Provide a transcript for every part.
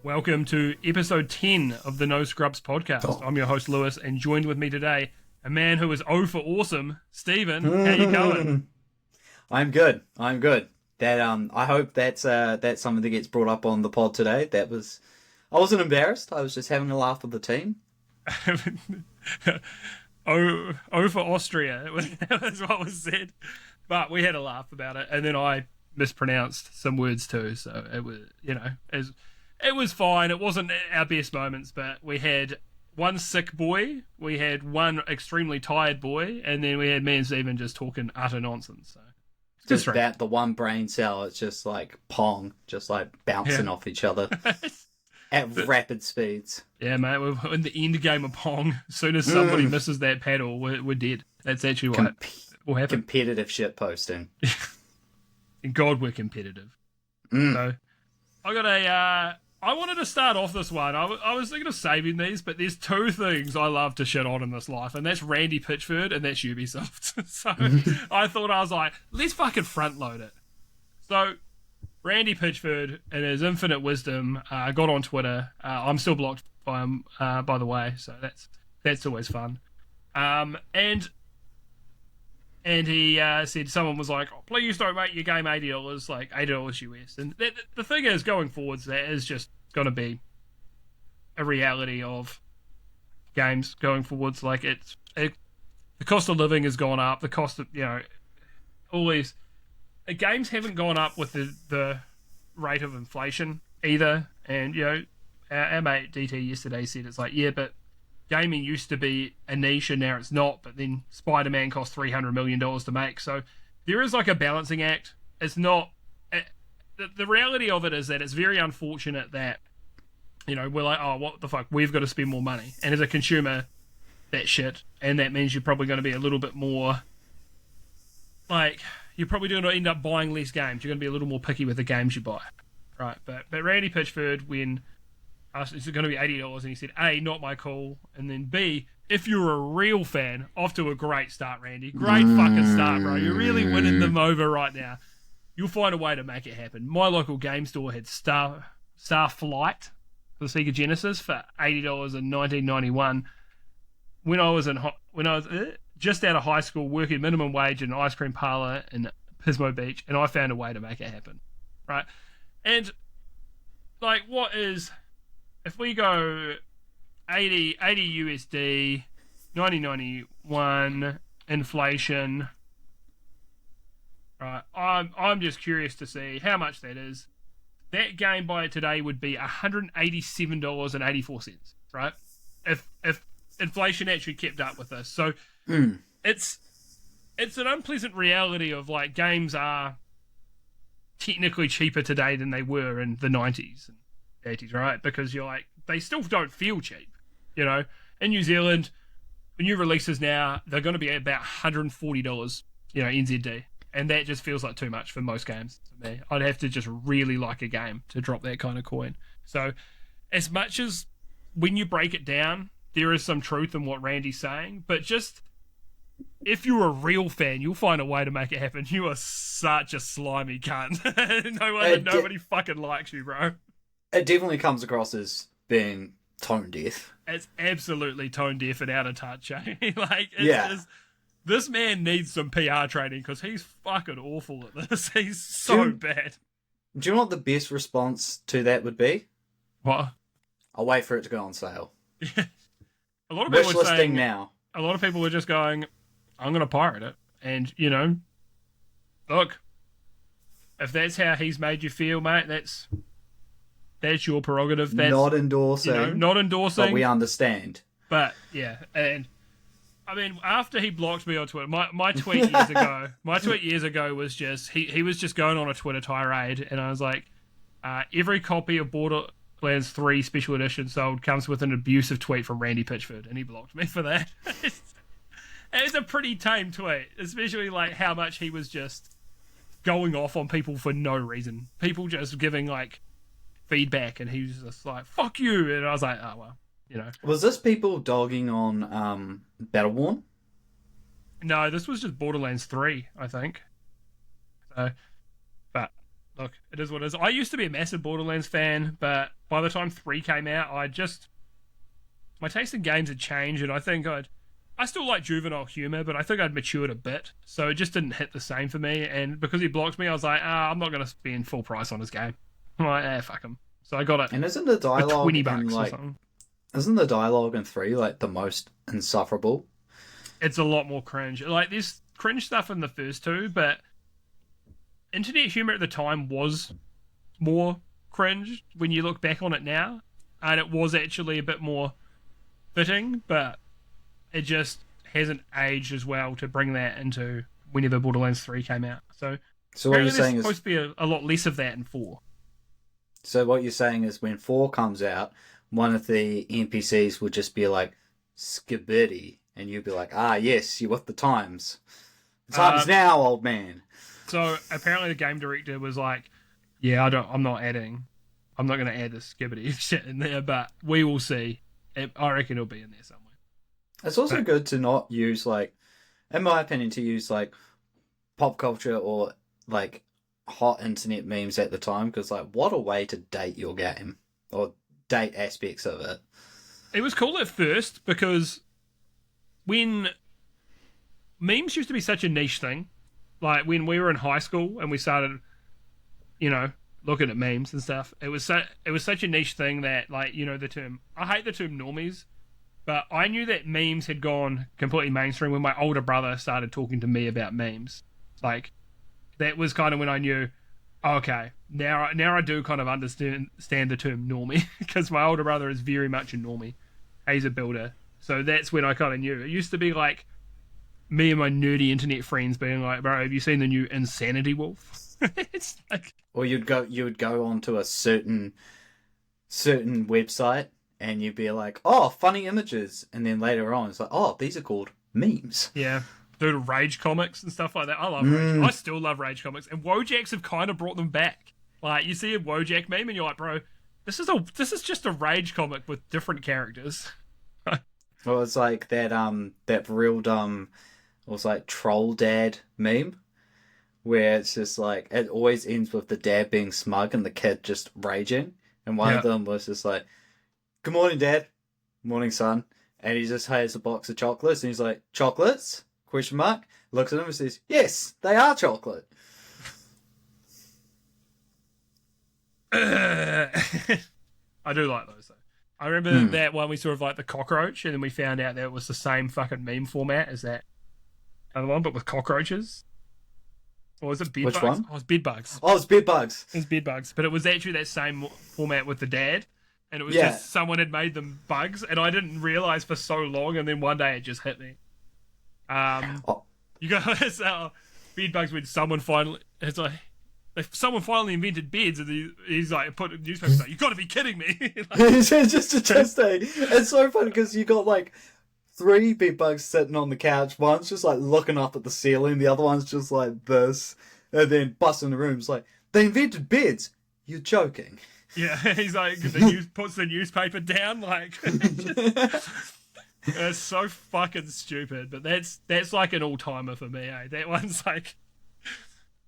Welcome to episode 10 of the No Scrubs podcast. I'm your host, Lewis, and joined with me today, a man who is O for awesome, Stephen. How you going? I'm good. That I hope that's something that gets brought up on the pod today. I wasn't embarrassed. I was just having a laugh with the team. O for Austria. That was what was said. But we had a laugh about it, and then I mispronounced some words too. So it was, it was fine. It wasn't our best moments, but we had one sick boy, we had one extremely tired boy, and then we had me and Stephen just talking utter nonsense. So just that, the one brain cell, it's just like pong, just like bouncing off each other at rapid speeds. Yeah, mate, we're in the end game of pong. As soon as somebody misses that paddle, we're dead. That's actually what will happen. Competitive shit posting. And God, we're competitive. So I wanted to start off this one. I was thinking of saving these, but there's two things I love to shit on in this life, and that's Randy Pitchford and that's Ubisoft. So I was like, let's fucking front load it. So Randy Pitchford, in his infinite wisdom, got on Twitter. I'm still blocked by him, by the way, so that's always fun. And he said, someone was like, oh, please don't make your game $80, like $80 US. And the thing is, going forwards, that is just going to be a reality of games going forwards. Like, the cost of living has gone up. The cost of, always... games haven't gone up with the rate of inflation either. And, our mate DT yesterday said, it's like, yeah, but gaming used to be a niche and now it's not, but then Spider-Man cost $300 million to make. So there is like a balancing act. It's not... The reality of it is that it's very unfortunate that, we're like, oh, what the fuck, we've got to spend more money. And as a consumer, that's shit. And that means you're probably going to be a little bit more... Like, you're probably going to end up buying less games. You're going to be a little more picky with the games you buy. Right, but Randy Pitchford, when... Is it going to be $80? And he said, A, not my call. And then B, if you're a real fan, off to a great start, Randy. Great fucking start, bro. You're really winning them over right now. You'll find a way to make it happen. My local game store had Starflight for the Sega Genesis for $80 in 1991. When I was just out of high school, working minimum wage in an ice cream parlor in Pismo Beach, and I found a way to make it happen. Right? And, like, what is... If we go 80 USD, 1991 inflation, right? I'm just curious to see how much that is. That game by today would be $187.84, right? If inflation actually kept up with this, so it's an unpleasant reality of like games are technically cheaper today than they were in the 90s. 80s, right? Because you're like, they still don't feel cheap, In New Zealand, the new releases now, they're going to be about $140, NZD, and that just feels like too much for most games for me. I'd have to just really like a game to drop that kind of coin. So as much as when you break it down, there is some truth in what Randy's saying, but just if you're a real fan, you'll find a way to make it happen. You are such a slimy cunt. No wonder nobody fucking likes you, bro. It definitely comes across as being tone deaf. It's absolutely tone deaf and out of touch, eh? This man needs some PR training because he's fucking awful at this. He's so bad. Do you know what the best response to that would be? What? I'll wait for it to go on sale. Yeah. A lot of people were saying now. A lot of people were just going, I'm going to pirate it. And, look, if that's how he's made you feel, mate, that's your prerogative. That's not endorsing. Not endorsing. But we understand. But, yeah. And, I mean, after he blocked me on Twitter, my tweet years ago was just, he was just going on a Twitter tirade. And I was like, every copy of Borderlands 3 Special Edition sold comes with an abusive tweet from Randy Pitchford. And he blocked me for that. It's a pretty tame tweet. Especially, like, how much he was just going off on people for no reason. People just giving, like, feedback, and he was just like, fuck you, and I was like, oh well, Was this people dogging on Battleborn? No, this was just Borderlands 3, I think. So, but look, it is what it is. I used to be a massive Borderlands fan, but by the time 3 came out, my taste in games had changed, and I still like juvenile humor, but I think I'd matured a bit, so it just didn't hit the same for me. And because he blocked me, I was like, I'm not going to spend full price on his game. I'm like, fuck him. So I got it. And isn't the for dialogue $20 or like something. isn't the dialogue in 3 like the most insufferable? It's a lot more cringe. Like, there's cringe stuff in the first 2, but internet humor at the time was more cringe when you look back on it now, and it was actually a bit more fitting, but it just hasn't aged as well to bring that into whenever Borderlands 3 came out. So what you're saying there's is supposed to be a lot less of that in 4. so what you're saying is when 4 comes out, one of the NPCs will just be like Skibidi, and you'll be like, yes, you're with the times. The times now, old man. So apparently the game director was like, yeah, I'm not going to add this Skibidi shit in there, but we will see. I reckon it'll be in there somewhere. It's also good to not use, like, in my opinion, to use, like, pop culture or, like, hot internet memes at the time, because, like, what a way to date your game, or date aspects of it. It was cool at first, because when memes used to be such a niche thing, like, when we were in high school and we started, looking at memes and stuff, it was such a niche thing that, like, the term, I hate the term normies, but I knew that memes had gone completely mainstream when my older brother started talking to me about memes. Like, that was kind of when I knew, okay, now I do kind of understand the term normie, because my older brother is very much a normie. He's a builder. So that's when I kind of knew. It used to be like me and my nerdy internet friends being like, bro, have you seen the new Insanity Wolf? It's like... Or you would go onto a certain website, and you'd be like, oh, funny images. And then later on, it's like, oh, these are called memes. Yeah. Dude, Rage comics and stuff like that. I love Rage. I still love Rage comics. And Wojaks have kind of brought them back. Like, you see a Wojak meme and you're like, bro, this is just a Rage comic with different characters. Well, it's like that real dumb, it was like troll dad meme, where it's just like, it always ends with the dad being smug and the kid just raging. And one of them was just like, good morning, Dad. Morning, son. And he just has a box of chocolates, and he's like, chocolates? Question mark. Looks at him and says, yes, they are chocolate. I do like those, though. I remember that one we saw of, like, the cockroach, and then we found out that it was the same fucking meme format as that other one, but with cockroaches. Or was it bed Which bugs? one? Oh, it was bed bugs. Oh, it's bed bugs. It was bed bugs. But it was actually that same format with the dad. And it was just someone had made them bugs, and I didn't realise for so long, and then one day it just hit me. You guys, bed bugs when someone finally, it's like, if someone finally invented beds, and he's like, put a newspaper, like, you got to be kidding me. Like, it's so funny because you got like 3 bed bugs sitting on the couch. One's just like looking up at the ceiling, the other one's just like this, and then busting the room. It's like, they invented beds. You're joking. Yeah, he's like, puts the newspaper down, like, it's so fucking stupid, but that's like an all-timer for me, eh? That one's like,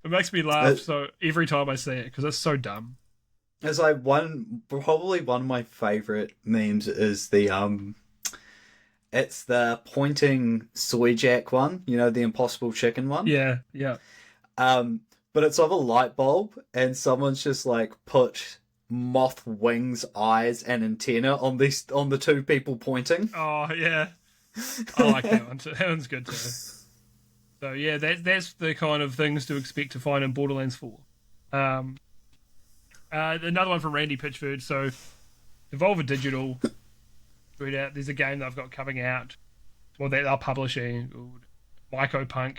it makes me laugh so every time I see it, because it's so dumb. It's like probably one of my favourite memes is it's the pointing soy jack one, the Impossible Chicken one. Yeah. But it's of a light bulb, and someone's just like put moth wings, eyes, and antenna on the 2 people pointing. Oh yeah, I like that one. That one's good too. So yeah, that's the kind of things to expect to find in Borderlands 4. Another one from Randy Pitchford. So Devolver Digital tweet out, there's a game that I've got coming out, well, that they're publishing, called Mycopunk,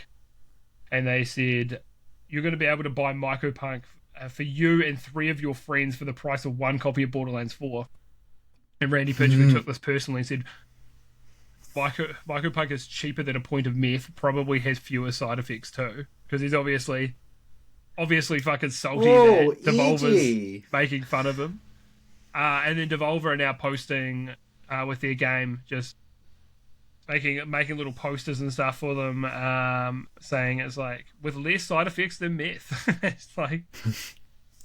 and they said you're going to be able to buy Mycopunk for you and 3 of your friends for the price of 1 copy of Borderlands 4. And Randy Pitchford took this personally and said, Mycopunk is cheaper than a point of meth, probably has fewer side effects too. Because he's obviously fucking salty that Devolver's making fun of him. And then Devolver are now posting with their game just making little posters and stuff for them, saying it's like with less side effects than meth. It's like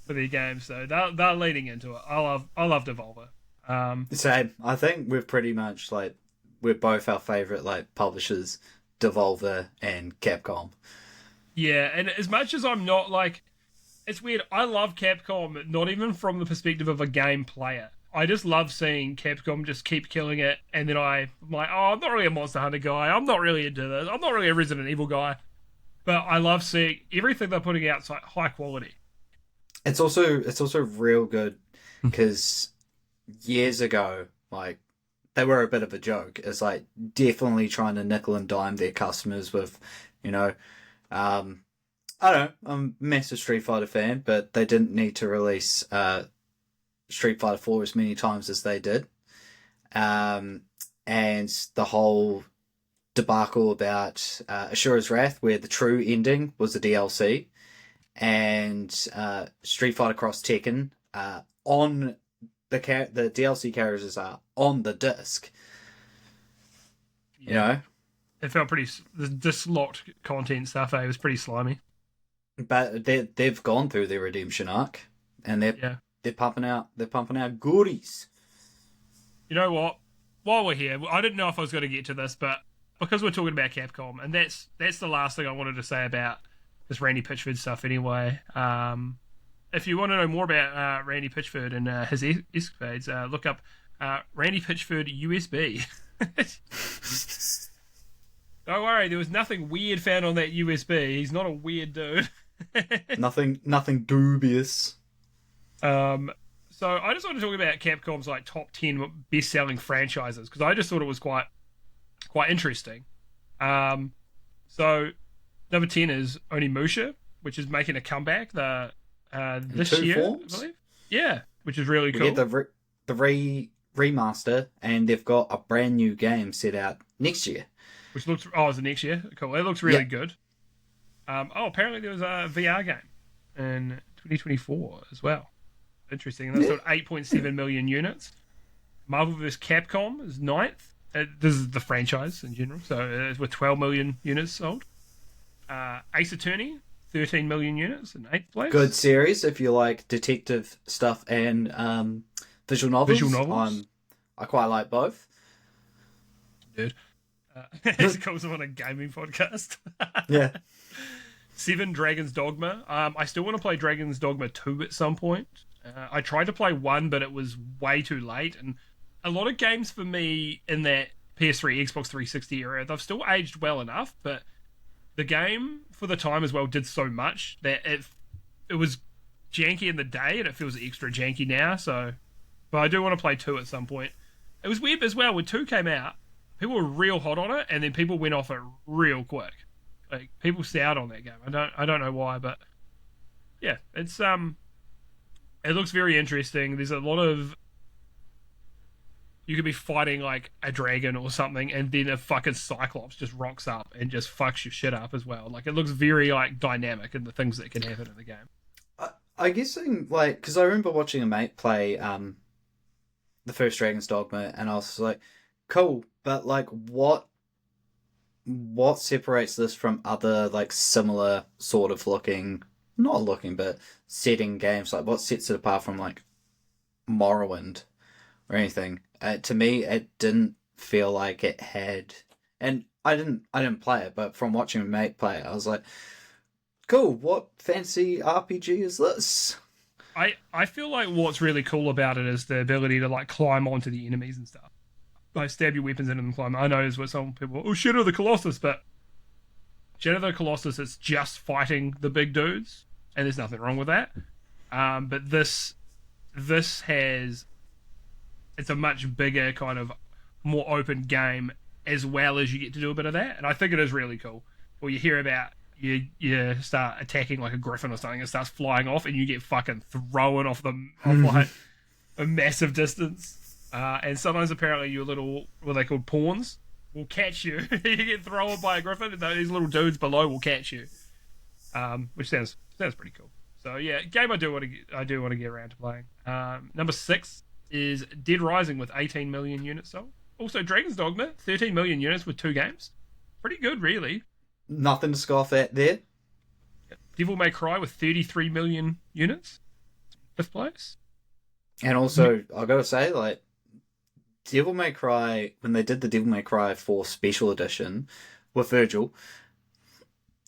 for their games, so they're leading into it. I love Devolver. Same. I think we're pretty much like we're both our favorite like publishers, Devolver and Capcom. Yeah, and as much as I'm not like, it's weird. I love Capcom, not even from the perspective of a game player. I just love seeing Capcom just keep killing it, and then I'm like, oh, I'm not really a Monster Hunter guy. I'm not really into this. I'm not really a Resident Evil guy. But I love seeing everything they're putting out is like high quality. It's also real good because years ago, like they were a bit of a joke. It's like definitely trying to nickel and dime their customers with, you know, I don't know. I'm a massive Street Fighter fan, but they didn't need to release Street Fighter 4 as many times as they did. And the whole debacle about Ashura's Wrath, where the true ending was the DLC, and Street Fighter Cross Tekken on the DLC characters are on the disc. Yeah. You know? It felt pretty... The dislot content stuff, was pretty slimy. But they've gone through their redemption arc, and they're pumping out goodies. You know what? While we're here, I didn't know if I was going to get to this, but because we're talking about Capcom, and that's the last thing I wanted to say about this Randy Pitchford stuff anyway. If you want to know more about Randy Pitchford and his escapades, look up Randy Pitchford USB. Don't worry, there was nothing weird found on that USB. He's not a weird dude. nothing dubious. So I just want to talk about Capcom's like top 10 best-selling franchises because I just thought it was quite interesting. So number 10 is Onimusha, which is making a comeback this year, forms? I believe. Yeah, which is really cool. We get the remaster, and they've got a brand new game set out next year. Which looks is it next year? Cool. It looks really good. Apparently there was a VR game in 2024 as well. Interesting. And that's got 8.7 million units. Marvel vs. Capcom is 9th. This is the franchise in general, so with 12 million units sold. Ace Attorney, 13 million units in 8th place. Good series if you like detective stuff and visual novels. I quite like both. Dude. It's cool on a gaming podcast. Yeah. 7, Dragon's Dogma. I still want to play Dragon's Dogma 2 at some point. I tried to play 1, but it was way too late. And a lot of games for me in that PS3, Xbox 360 era, they've still aged well enough, but the game for the time as well did so much that it was janky in the day, and it feels extra janky now. So, but I do want to play 2 at some point. It was weird as well when 2 came out. People were real hot on it, and then people went off it real quick. Like people soured on that game. I don't know why, but yeah, it's it looks very interesting. There's a lot of you could be fighting like a dragon or something, and then a fucking cyclops just rocks up and just fucks your shit up as well. Like it looks very like dynamic in the things that can happen in the game. I guess like because I remember watching a mate play the first Dragon's Dogma, and I was like, cool, but like what separates this from other like similar sort of but setting games? Like what sets it apart from like Morrowind or anything? To me, it didn't feel like it had, and I didn't play it, but from watching a mate play it, I was like, cool, what fancy RPG is this? I feel like what's really cool about it is the ability to like climb onto the enemies and stuff. Like stab your weapons into them and climb. I know is what some people Shadow of the Colossus, but Shadow of the Colossus is just fighting the big dudes, and there's nothing wrong with that. But this has it's a much bigger kind of more open game, as well as you get to do a bit of that, and I think it is really cool. Or you hear about you start attacking like a griffin or something, it starts flying off, and you get fucking thrown off like a massive distance. And sometimes apparently your little, what they called pawns, will catch you. You get thrown by a griffin, and these little dudes below will catch you. Which sounds pretty cool. So yeah, game I do want to get around to playing. Number 6 is Dead Rising with 18 million units sold. Also, Dragon's Dogma, 13 million units with 2 games. Pretty good, really. Nothing to scoff at there. Devil May Cry with 33 million units. 5th place. And also, I gotta say, like, Devil May Cry, when they did the Devil May Cry 4 Special Edition with Virgil,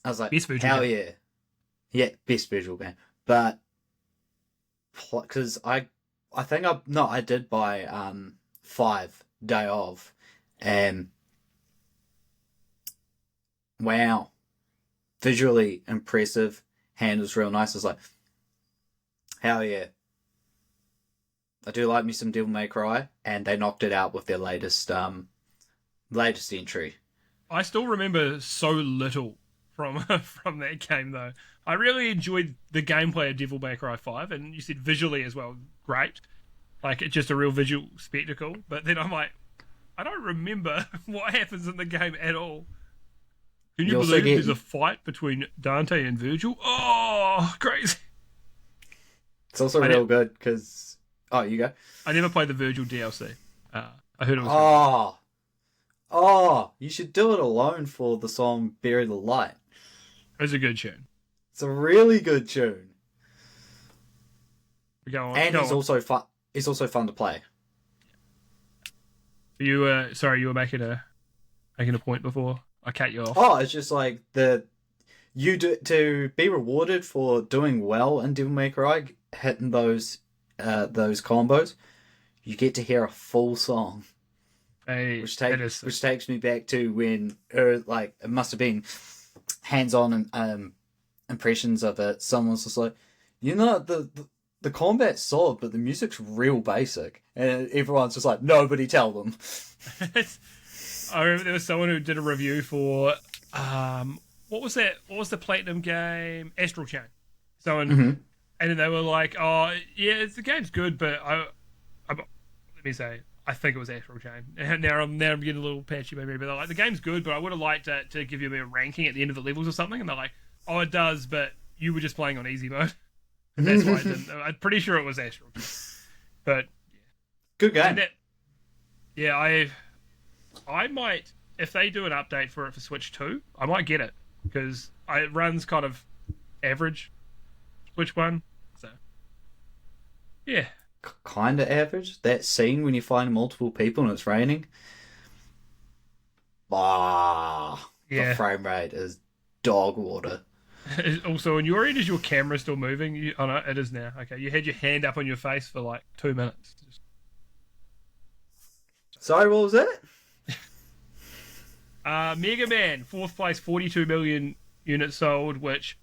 I was like, hell yeah. Yeah, best Virgil game. But, because I think I did buy 5 Day of, and wow, visually impressive, handles real nice. I was like, hell yeah. I do like me some Devil May Cry, and they knocked it out with their latest entry. I still remember so little from from that game, though. I really enjoyed the gameplay of Devil May Cry 5, and you said visually as well, great. Like, it's just a real visual spectacle. But then I'm like, I don't remember what happens in the game at all. Can you believe there's a fight between Dante and Virgil? Oh, crazy. It's also real good, because... Oh, you go. I never played the Virgil DLC. I heard it was you should do it alone for the song Bury the Light. It's a good tune. It's a really good tune. Go on. And it's also fun. It's also fun to play. You were making a point before I cut you off. Oh, it's just like to be rewarded for doing well in Devil May Cry, hitting those combos. You get to hear a full song, which takes me back to when it must have been hands-on impressions of it. Someone's just like, the combat's solid, but the music's real basic, and everyone's just like, nobody tell them. I remember there was someone who did a review for what was that? What was the Platinum game? Astral Chain. And then they were like, "Oh, yeah, the game's good, but let me say, I think it was Astral Chain." And now I'm getting a little patchy, maybe, but they're like, "The game's good, but I would have liked to give you a ranking at the end of the levels or something." And they're like, "Oh, it does, but you were just playing on easy mode." And that's why I didn't. I'm pretty sure it was Astral Chain. But yeah, good game. I might, if they do an update for it for Switch 2, I might get it, because it runs kind of average Switch 1. So yeah, kind of average. That scene when you find multiple people and it's raining. The frame rate is dog water. Also, on your end, is your camera still moving? Oh no, it is now. Okay, you had your hand up on your face for like 2 minutes. Sorry, what was that? Mega Man, 4th place, 42 million units sold, which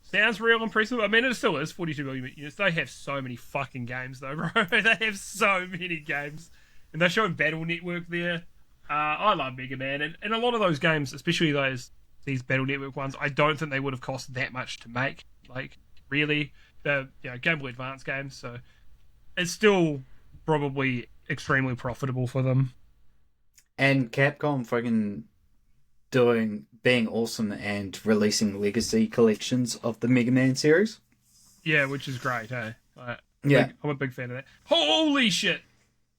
sounds real impressive. I mean, it still is 42 million units. They have so many fucking games, though, bro. They have so many games. And they're showing Battle Network there. I love Mega Man. And a lot of those games, especially these Battle Network ones, I don't think they would have cost that much to make. Like, really. They're Game Boy Advance games, so it's still probably extremely profitable for them. And Capcom fucking being awesome and releasing legacy collections of the Mega Man series. Yeah, which is great, eh? I'm a big fan of that. Holy shit!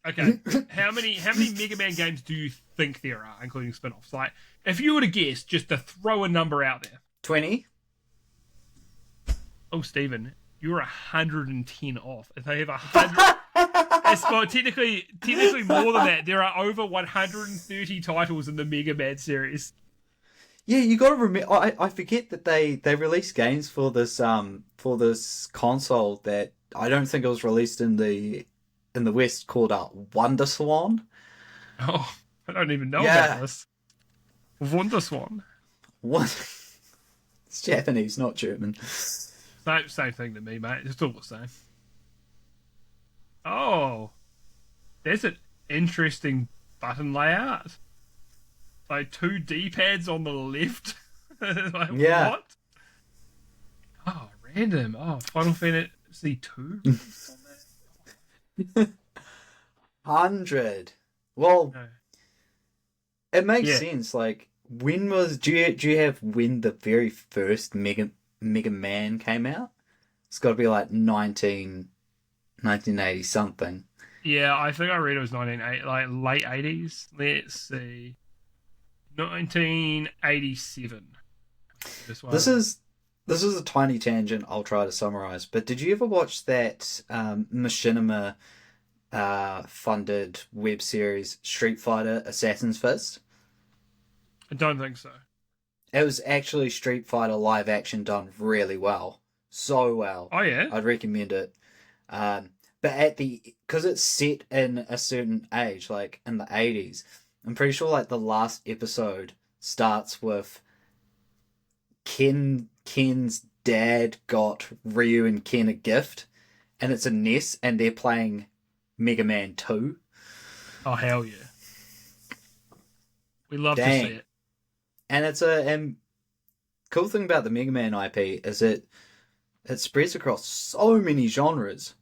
Okay, how many Mega Man games do you think there are, including spin-offs? Like, if you were to guess, just to throw a number out there. 20? Oh, Stephen, you're 110 off. If they have 100... Well, technically more than that. There are over 130 titles in the Mega Man series. Yeah, you got to remember. I forget that they released games for this console that I don't think it was released in the West, called Wonder Swan. Oh, I don't even know about this. Wonder Swan. What? It's Japanese, not German. Same thing to me, mate. It's all the same. Oh, there's an interesting button layout. Like 2 D-pads on the left. Like, yeah. What? Oh, random. Oh, Final Fantasy 2? 100. Well, no. It makes sense. Like, do you have when the very first Mega Man came out? It's got to be like 1980 something. Yeah, I think I read it was 1980, like late 80s. Let's see. 1987. This This one. is this is a tiny tangent. I'll try to summarize. But did you ever watch that Machinima funded web series Street Fighter Assassin's Fist? I don't think so. It was actually Street Fighter live action done really well, so well. Oh, yeah? I'd recommend it. But at the because it's set in a certain age, like in the 80s, I'm pretty sure like the last episode starts with Ken's dad got Ryu and Ken a gift, and it's a NES, and they're playing Mega Man 2. Oh, hell yeah. We love to Dang. see it. And it's cool thing about the Mega Man IP is it spreads across so many genres.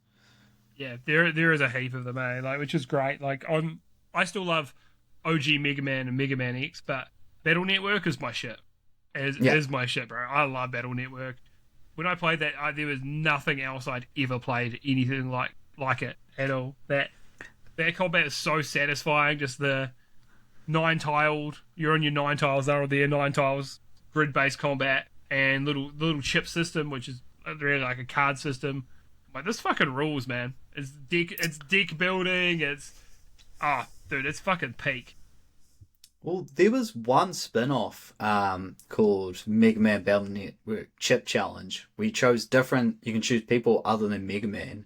Yeah, there is a heap of them, like, which is great. Like, I still love OG Mega Man and Mega Man X, but Battle Network is my shit. Is my shit, bro. I love Battle Network. When I played that, there was nothing else I'd ever played anything like it at all. That combat is so satisfying. Just the 9-tiled, you're on your 9 tiles, they're on their 9 tiles, grid-based combat, and the little chip system, which is really like a card system. I'm like, this fucking rules, man. It's deck building. Dude, it's fucking peak. Well, there was one spin-off called Mega Man Battle Network Chip Challenge. We chose different. You can choose people other than Mega Man,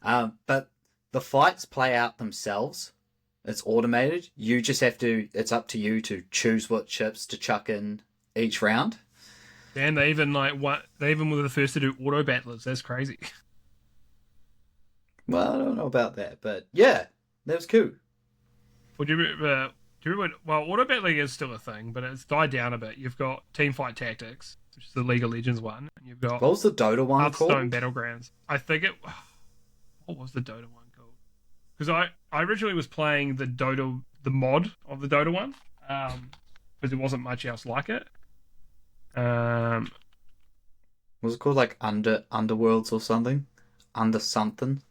but the fights play out themselves. It's automated. You just have to. It's up to you to choose what chips to chuck in each round. And they even they even were the first to do auto battlers. That's crazy. Well, I don't know about that, but yeah, that was cool. Would you remember? Well, auto battling is still a thing, but it's died down a bit. You've got Team Fight Tactics, which is the League of Legends one, and you've got What was the Dota one Hearthstone called? Battlegrounds. I think it. What was the Dota one called? Because I originally was playing the mod of the Dota one, because there wasn't much else like it. Was it called like Underworlds or something? Under something?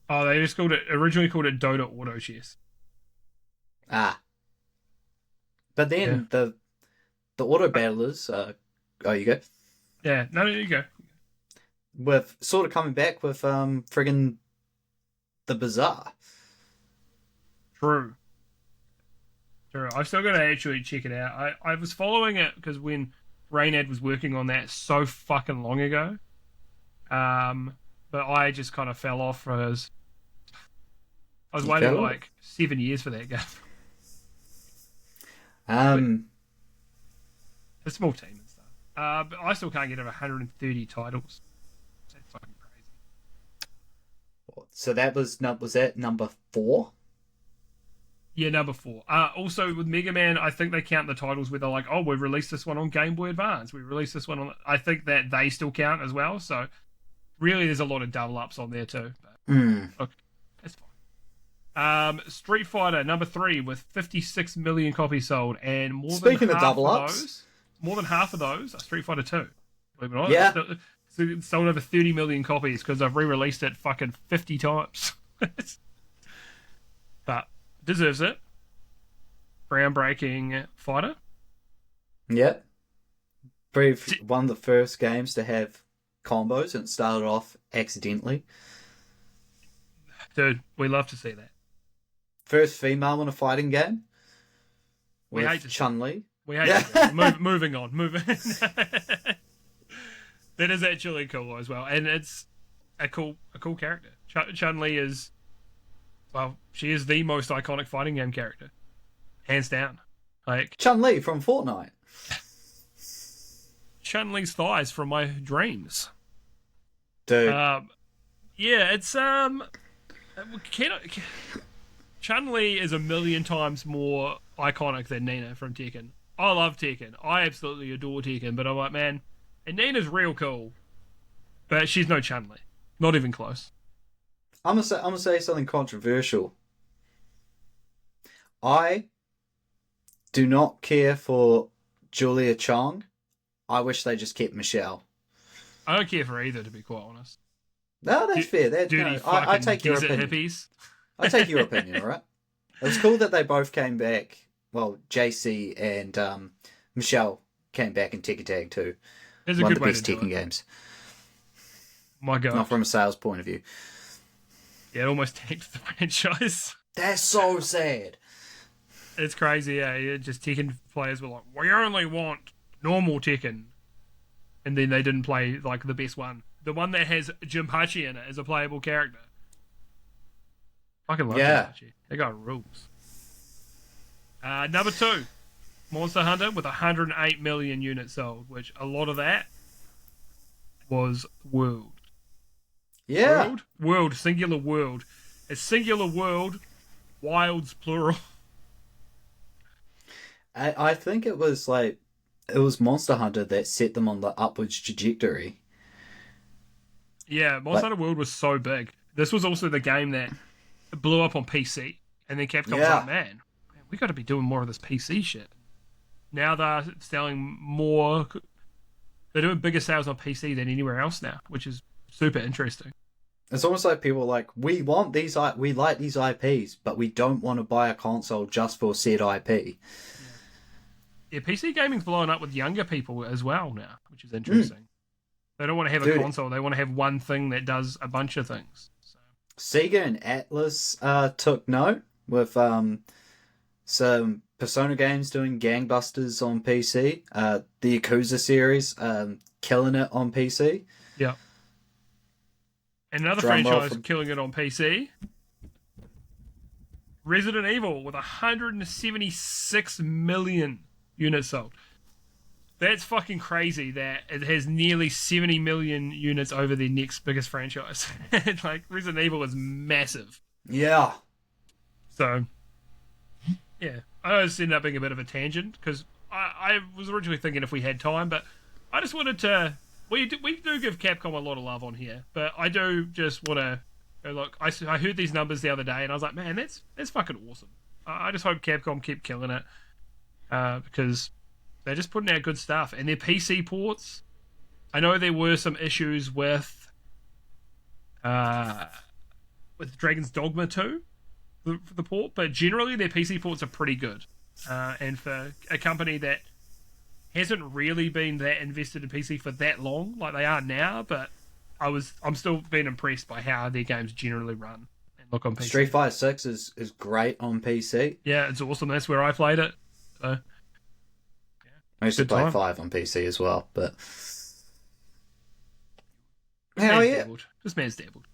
Oh, they just originally called it Dota Auto Chess. Ah. But then the auto battlers, oh, you go. Yeah, no, you go. With sort of coming back with friggin' the Bazaar. True. I've still got to actually check it out. I was following it because when Raynad was working on that so fucking long ago, but I just kind of fell off because I was waiting like 7 years for that game. A small team and stuff. But I still can't get over 130 titles. That's fucking crazy. So was that number 4? Yeah, number 4. Also, with Mega Man, I think they count the titles where they're like, oh, we released this one on Game Boy Advance. We released this one on... I think that they still count as well. So, really, there's a lot of double-ups on there, too. But, look, that's fine. Street Fighter, number 3, with 56 million copies sold. And more Speaking than of half double-ups... more than half of those are Street Fighter 2. Believe it or not. Yeah. It's sold over 30 million copies because I've re-released it fucking 50 times. But... deserves it. Groundbreaking fighter. Yeah. One of the first games to have combos, and it started off accidentally. Dude, we love to see that. First female in a fighting game. We hate to Chun-Li. We hate to moving on. That is actually cool as well. And it's a cool character. Chun-Li is... well, she is the most iconic fighting game character, hands down. Like Chun-Li from Fortnite. Chun-Li's thighs from my dreams. Dude. Yeah, it's Chun-Li is a million times more iconic than Nina from Tekken. I love Tekken. I absolutely adore Tekken, but I'm like, man, and Nina's real cool, but she's no Chun-Li. Not even close. I'm gonna say something controversial. I do not care for Julia Chong. I wish they just kept Michelle. I don't care for either, to be quite honest. No, that's fair. Dirty I fucking take your desert opinion. hippies. I take your opinion, all right? It was cool that they both came back. Well, JC and Michelle came back in Tekken Tag too. It's a One good of the way best to do Tekken it. games. My God. Not from a sales point of view. Yeah, it almost tanked the franchise. That's so sad. It's crazy, yeah. Just Tekken players were like, we only want normal Tekken. And then they didn't play, like, the best one. The one that has Jinpachi in it as a playable character. Fucking love Jinpachi. That guy rules. Number 2. Monster Hunter with 108 million units sold, which a lot of that was World. Yeah. World, singular world. A singular world, wilds plural. I think it was Monster Hunter that set them on the upwards trajectory. Yeah, Monster Hunter World was so big. This was also the game that blew up on PC. And then Capcom was like, man, we got to be doing more of this PC shit. Now they're selling more. They're doing bigger sales on PC than anywhere else now, which is super interesting. It's almost like people are like, we like these IPs, but we don't want to buy a console just for said IP. Yeah, PC gaming's blowing up with younger people as well now, which is interesting. They don't want to have a console; they want to have one thing that does a bunch of things. So. Sega and Atlas took note with some Persona games doing gangbusters on PC. The Yakuza series killing it on PC. Yeah. And another franchise killing it on PC. Resident Evil with 176 million units sold. That's fucking crazy that it has nearly 70 million units over the next biggest franchise. Like, Resident Evil is massive. Yeah. So, yeah. I know this ended up being a bit of a tangent, because I was originally thinking if we had time, but I just wanted to... We do give Capcom a lot of love on here, but I do just want to go, look, I heard these numbers the other day, and I was like, man, that's fucking awesome. I just hope Capcom keep killing it, because they're just putting out good stuff. And their PC ports, I know there were some issues with Dragon's Dogma 2, the port, but generally their PC ports are pretty good. And for a company that hasn't really been that invested in PC for that long, like they are now, but I'm still being impressed by how their games generally run and look on PC. Street Fighter 6 is great on PC. Yeah, it's awesome. That's where I played it. So, yeah. I used to play 5 on PC as well, but This man's dabbled.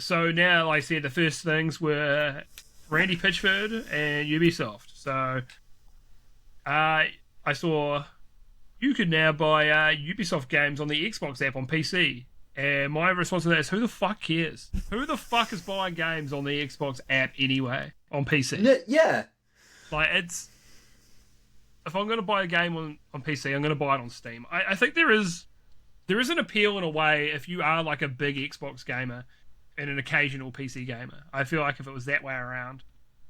So now, like I said, the first things were Randy Pitchford and Ubisoft. So, I saw you could now buy Ubisoft games on the Xbox app on PC. And my response to that is, who the fuck cares? Who the fuck is buying games on the Xbox app anyway on PC? Yeah. Like, it's... If I'm going to buy a game on PC, I'm going to buy it on Steam. I think there is an appeal in a way if you are like a big Xbox gamer and an occasional PC gamer. I feel like if it was that way around,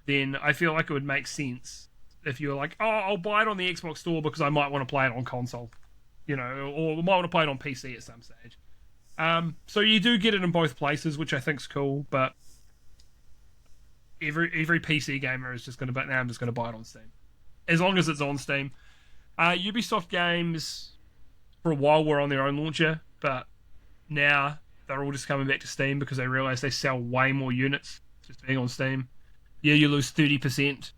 then I feel like it would make sense if you were like, oh, I'll buy it on the Xbox store because I might want to play it on console, or I might want to play it on PC at some stage. So you do get it in both places, which I think's cool, but every PC gamer is just going to be, I'm just going to buy it on Steam. As long as it's on Steam. Ubisoft games, for a while, were on their own launcher, but now they're all just coming back to Steam because they realise they sell way more units just being on Steam. Yeah, you lose 30%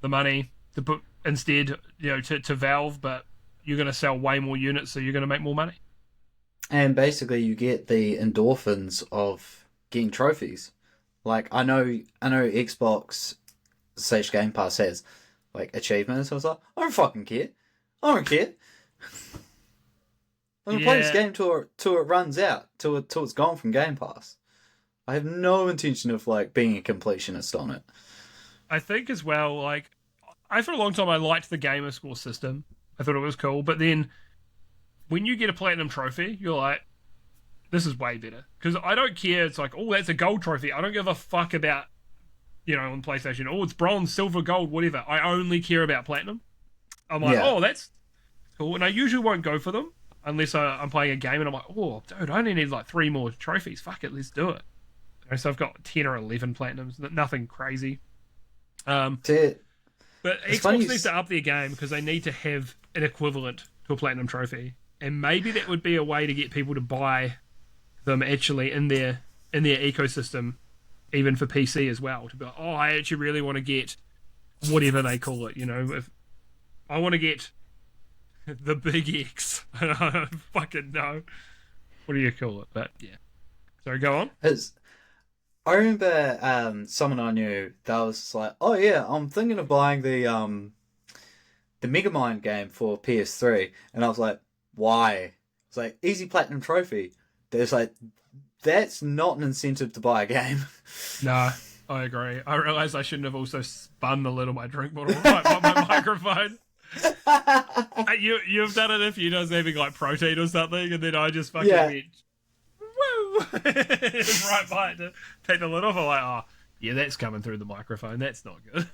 the money to put instead, to Valve, but you're going to sell way more units, so you're going to make more money. And basically, you get the endorphins of getting trophies. Like, I know Xbox / Game Pass has like achievements. I was like, I don't fucking care. I don't care. I'm gonna play this game till it runs out, till it's gone from Game Pass. I have no intention of like being a completionist on it. I think as well, like, for a long time I liked the gamer score system. I thought it was cool, but then when you get a platinum trophy, you're like, this is way better. Because I don't care, it's like, oh, that's a gold trophy. I don't give a fuck about, on PlayStation, oh, it's bronze, silver, gold, whatever. I only care about platinum. I'm like, oh, that's cool. And I usually won't go for them. unless I'm playing a game and I'm like, oh, dude, I only need like 3 more trophies. Fuck it, let's do it. So I've got 10 or 11 platinums, nothing crazy. But Xbox needs to up their game because they need to have an equivalent to a platinum trophy, and maybe that would be a way to get people to buy them actually in their ecosystem, even for PC as well. To be like, oh, I actually really want to get whatever they call it. If I want to get the big X, I don't fucking know what do you call it, but yeah. So go on. I remember someone I knew that was just like, oh yeah, I'm thinking of buying the Megamind game for PS3, and I was like, why? It's like easy platinum trophy. There's like, that's not an incentive to buy a game. No, I agree. I realised I shouldn't have also spun the lid of my drink bottle right by my microphone. You've done it if you just having like protein or something, and then I just fucking went, woo! Right by it to take the lid off. I'm like, oh, yeah, that's coming through the microphone. That's not good.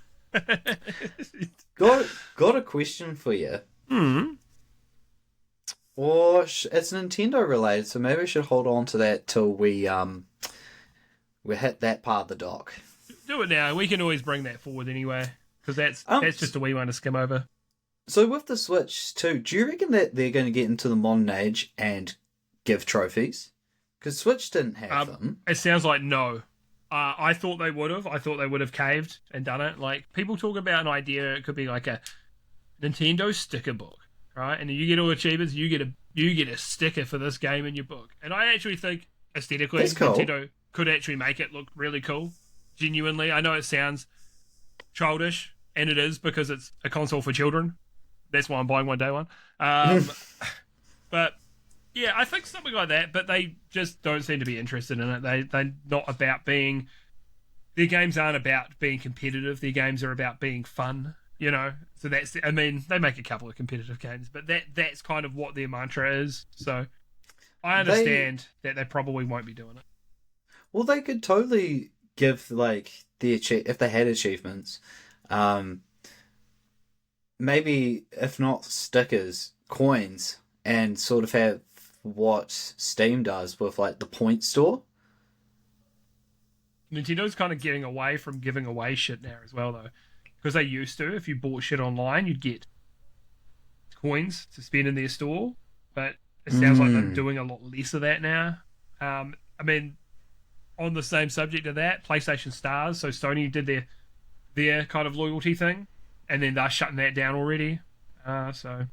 got a question for you. Or it's Nintendo related, so maybe we should hold on to that till we hit that part of the doc. Do it now. We can always bring that forward anyway, because that's just a wee one to skim over. So with the Switch too, do you reckon that they're going to get into the modern age and give trophies? Because Switch didn't have them. It sounds like no. I thought they would have. I thought they would have caved and done it. Like, people talk about an idea. It could be like a Nintendo sticker book, right? And you get all achievements. You get a sticker for this game in your book. And I actually think aesthetically, cool. Nintendo could actually make it look really cool. Genuinely, I know it sounds childish, and it is because it's a console for children. That's why I'm buying one day one. But yeah, I think something like that. But they just don't seem to be interested in it. They're not about being. Their games aren't about being competitive. Their games are about being fun. So that's. I mean, they make a couple of competitive games, but that's kind of what their mantra is. So I understand that they probably won't be doing it. Well, they could totally give like if they had achievements. Maybe, if not stickers, coins, and sort of have what Steam does with like the point store. Nintendo's kind of getting away from giving away shit now as well, though, because they used to. If you bought shit online, you'd get coins to spend in their store, but it sounds like they're doing a lot less of that now. I mean, on the same subject of that, PlayStation Stars. So Sony did their kind of loyalty thing, and then they're shutting that down already. So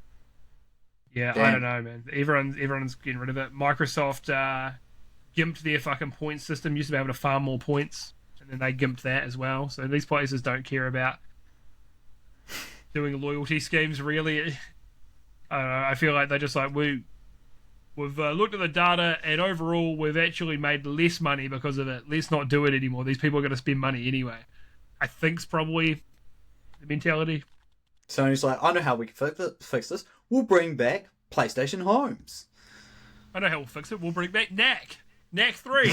yeah, damn. I don't know, man. Everyone's getting rid of it. Microsoft gimped their fucking point system. Used to be able to farm more points, and then they gimped that as well. So these places don't care about doing loyalty schemes, really. I don't know. I feel like they're just like, we've looked at the data, and overall we've actually made less money because of it. Let's not do it anymore. These people are going to spend money anyway. I think's probably the mentality. Sony's like, I know how we can fix this. We'll bring back PlayStation Homes. I know how we'll fix it. We'll bring back Knack 3.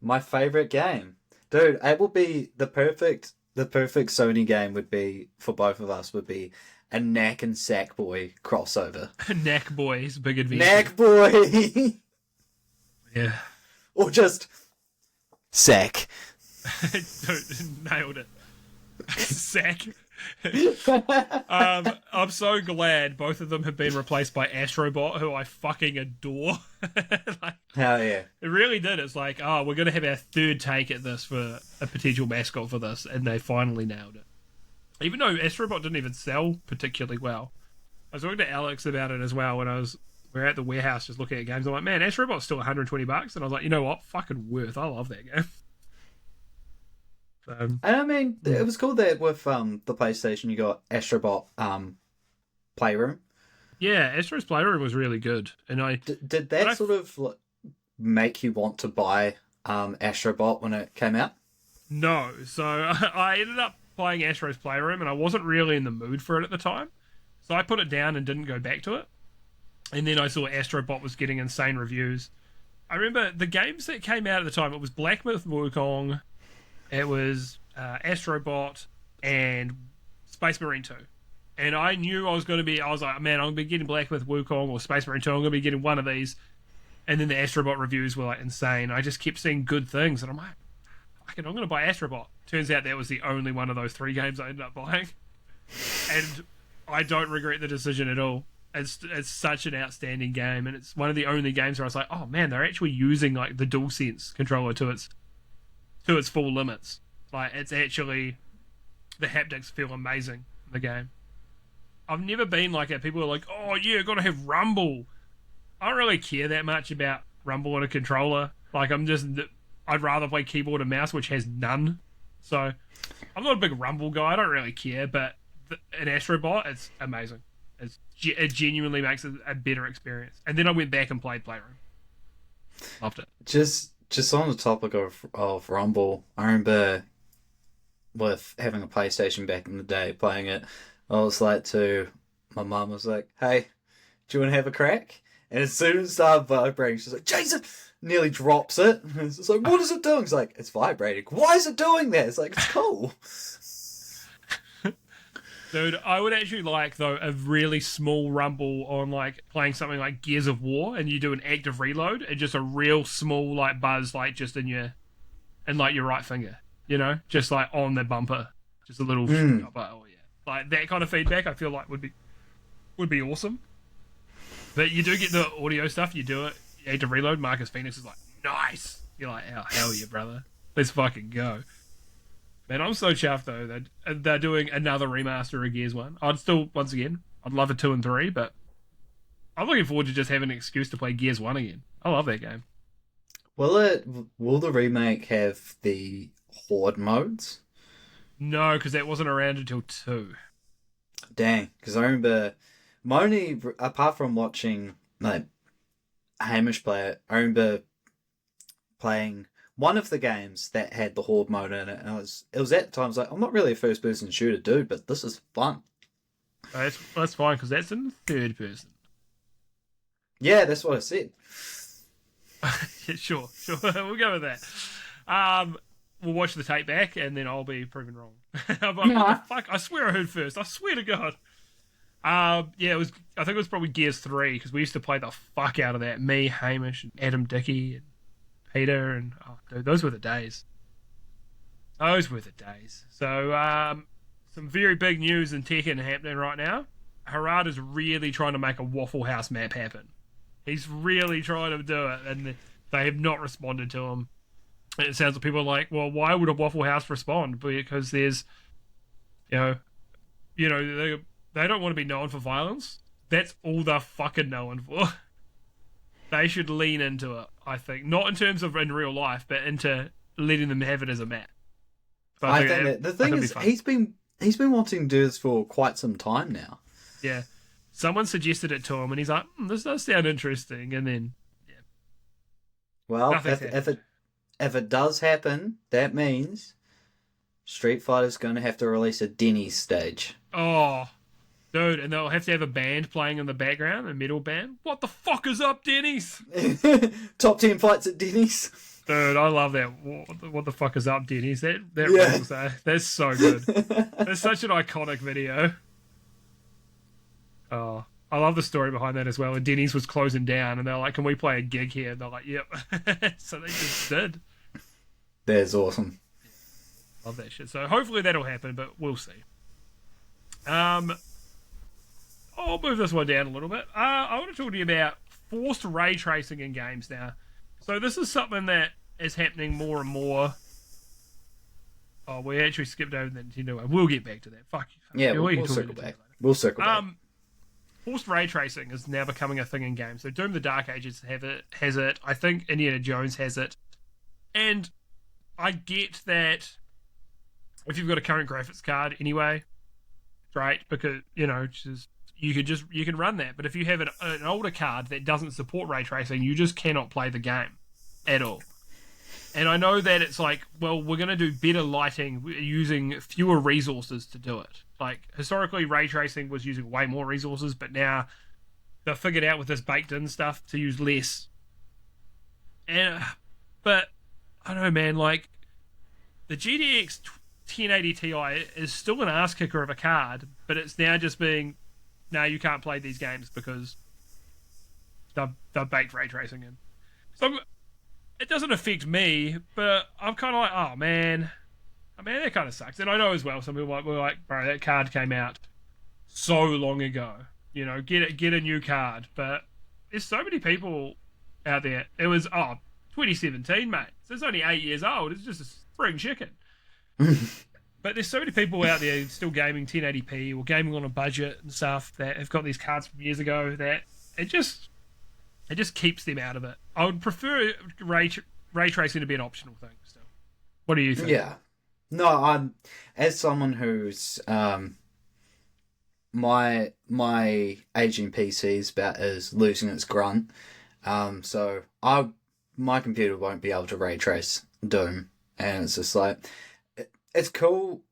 My favourite game. Dude, it will be the perfect Sony game would be, for both of us, would be a Knack and Sackboy crossover. Knack Boy's Big Adventure. Knack Boy! Yeah. Or just Sack. Dude, nailed it. Sack. I'm so glad both of them have been replaced by Astrobot, who I fucking adore. Hell yeah. It really did. It's like, oh, we're going to have our third take at this for a potential mascot for this, and they finally nailed it. Even though Astrobot didn't even sell particularly well. I was talking to Alex about it as well when we were at the warehouse just looking at games. I'm like, man, Astrobot's still $120, and I was like, you know what? Fucking worth. I love that game. And I mean, it was cool that with the PlayStation you got Astrobot Playroom. Yeah, Astro's Playroom was really good, and did that sort of make you want to buy Astrobot when it came out? No, so I ended up playing Astro's Playroom, and I wasn't really in the mood for it at the time, so I put it down and didn't go back to it. And then I saw Astrobot was getting insane reviews. I remember the games that came out at the time. It was Black Myth Wukong. It was Astrobot and Space Marine 2. And I knew I was like, man, I'm going to be getting Black Myth Wukong or Space Marine 2. I'm going to be getting one of these. And then the Astrobot reviews were like insane. I just kept seeing good things. And I'm like, fucking, I'm going to buy Astrobot. Turns out that was the only one of those 3 games I ended up buying. And I don't regret the decision at all. It's such an outstanding game. And it's one of the only games where I was like, oh man, they're actually using like the DualSense controller to its full limits. Like, it's actually, the haptics feel amazing in the game. I've never been like that. People are like, oh yeah, gotta have rumble. I don't really care that much about rumble on a controller. Like, I'd rather play keyboard and mouse, which has none. So I'm not a big rumble guy. I don't really care, but an Astrobot, it's amazing. It genuinely makes it a better experience. And then I went back and played Playroom. Loved it. Just on the topic of rumble, I remember with having a PlayStation back in the day, playing it, I was like my mum was like, hey, do you want to have a crack? And as soon as it started vibrating, she's like, Jason! Nearly drops it. And it's like, what is it doing? It's like, it's vibrating. Why is it doing that? It's like, it's cool. Dude, I would actually like, though, a really small rumble on, like, playing something like Gears of War, and you do an active reload, and just a real small, like, buzz, like, just in your right finger, you know? Just, like, on the bumper. Just a little... Oh, yeah. Like, that kind of feedback, I feel like would be awesome. But you do get the audio stuff, you do it, you active reload, Marcus Phoenix is like, nice! You're like, oh, hell yeah, brother. Let's fucking go. Man, I'm so chuffed, though, that they're doing another remaster of Gears 1. I'd love a 2 and 3, but I'm looking forward to just having an excuse to play Gears 1 again. I love that game. Will the remake have the Horde modes? No, because that wasn't around until 2. Dang, because I remember, apart from watching like Hamish play it, I remember playing one of the games that had the Horde mode in it, and it was at the time, I was like, I'm not really a first-person shooter dude, but this is fun. That's fine, because that's in third person. Yeah, that's what I said. Yeah, sure. We'll go with that. We'll watch the tape back, and then I'll be proven wrong. Fuck, I swear I heard first. I swear to God. Yeah, I think it was probably Gears 3, because we used to play the fuck out of that. Me, Hamish, and Adam Dickey, and Peter, and dude, those were the days. So, some very big news in Tekken happening right now. Harada's really trying to make a Waffle House map happen. He's really trying to do it, and they have not responded to him. And it sounds like people are like, well, why would a Waffle House respond? Because there's, they don't want to be known for violence. That's all they're fucking known for. They should lean into it, I think. Not in terms of in real life, but into letting them have it as a map. So I think that the thing is, he's been wanting to do this for quite some time now. Yeah. Someone suggested it to him, and he's like, this does sound interesting. And then, yeah. Well, if it does happen, that means Street Fighter's going to have to release a Denny's stage. Oh, dude, and they'll have to have a band playing in the background, a metal band. What the fuck is up, Denny's? Top 10 fights at Denny's. Dude, I love that. What the fuck is up, Denny's? That rules, eh? That's so good. That's such an iconic video. Oh, I love the story behind that as well. And Denny's was closing down, and they're like, can we play a gig here? And they're like, yep. So they just did. That's awesome. Love that shit. So hopefully that'll happen, but we'll see. I'll move this one down a little bit. I want to talk to you about forced ray tracing in games now. So this is something that is happening more and more. Oh, we actually skipped over the Nintendo one. We'll get back to that. Fuck you. Yeah, we'll circle back. We'll circle back. Forced ray tracing is now becoming a thing in games. So Doom the Dark Ages has it. I think Indiana Jones has it. And I get that if you've got a current graphics card anyway, great, because, you can run that. But if you have an older card that doesn't support ray tracing, you just cannot play the game at all. And I know that it's like, well, we're going to do better lighting using fewer resources to do it. Like, historically, ray tracing was using way more resources, but now they've figured out with this baked-in stuff to use less. But, I don't know, man, like, the GTX 1080 Ti is still an ass kicker of a card, but it's now just being, no, you can't play these games because they've baked ray tracing in. So it doesn't affect me, but I'm kind of like, oh man, that kind of sucks. And I know as well, some people were like, bro, that card came out so long ago. You know, get a new card. But there's so many people out there. It was 2017, mate. So it's only 8 years old. It's just a spring chicken. But there's so many people out there still gaming 1080p or gaming on a budget and stuff that have got these cards from years ago that it just keeps them out of it. I would prefer ray tracing to be an optional thing still. What do you think? Yeah. No, I'm as someone who's my aging PC is losing its grunt. So my computer won't be able to ray trace Doom, and it's just like it's cool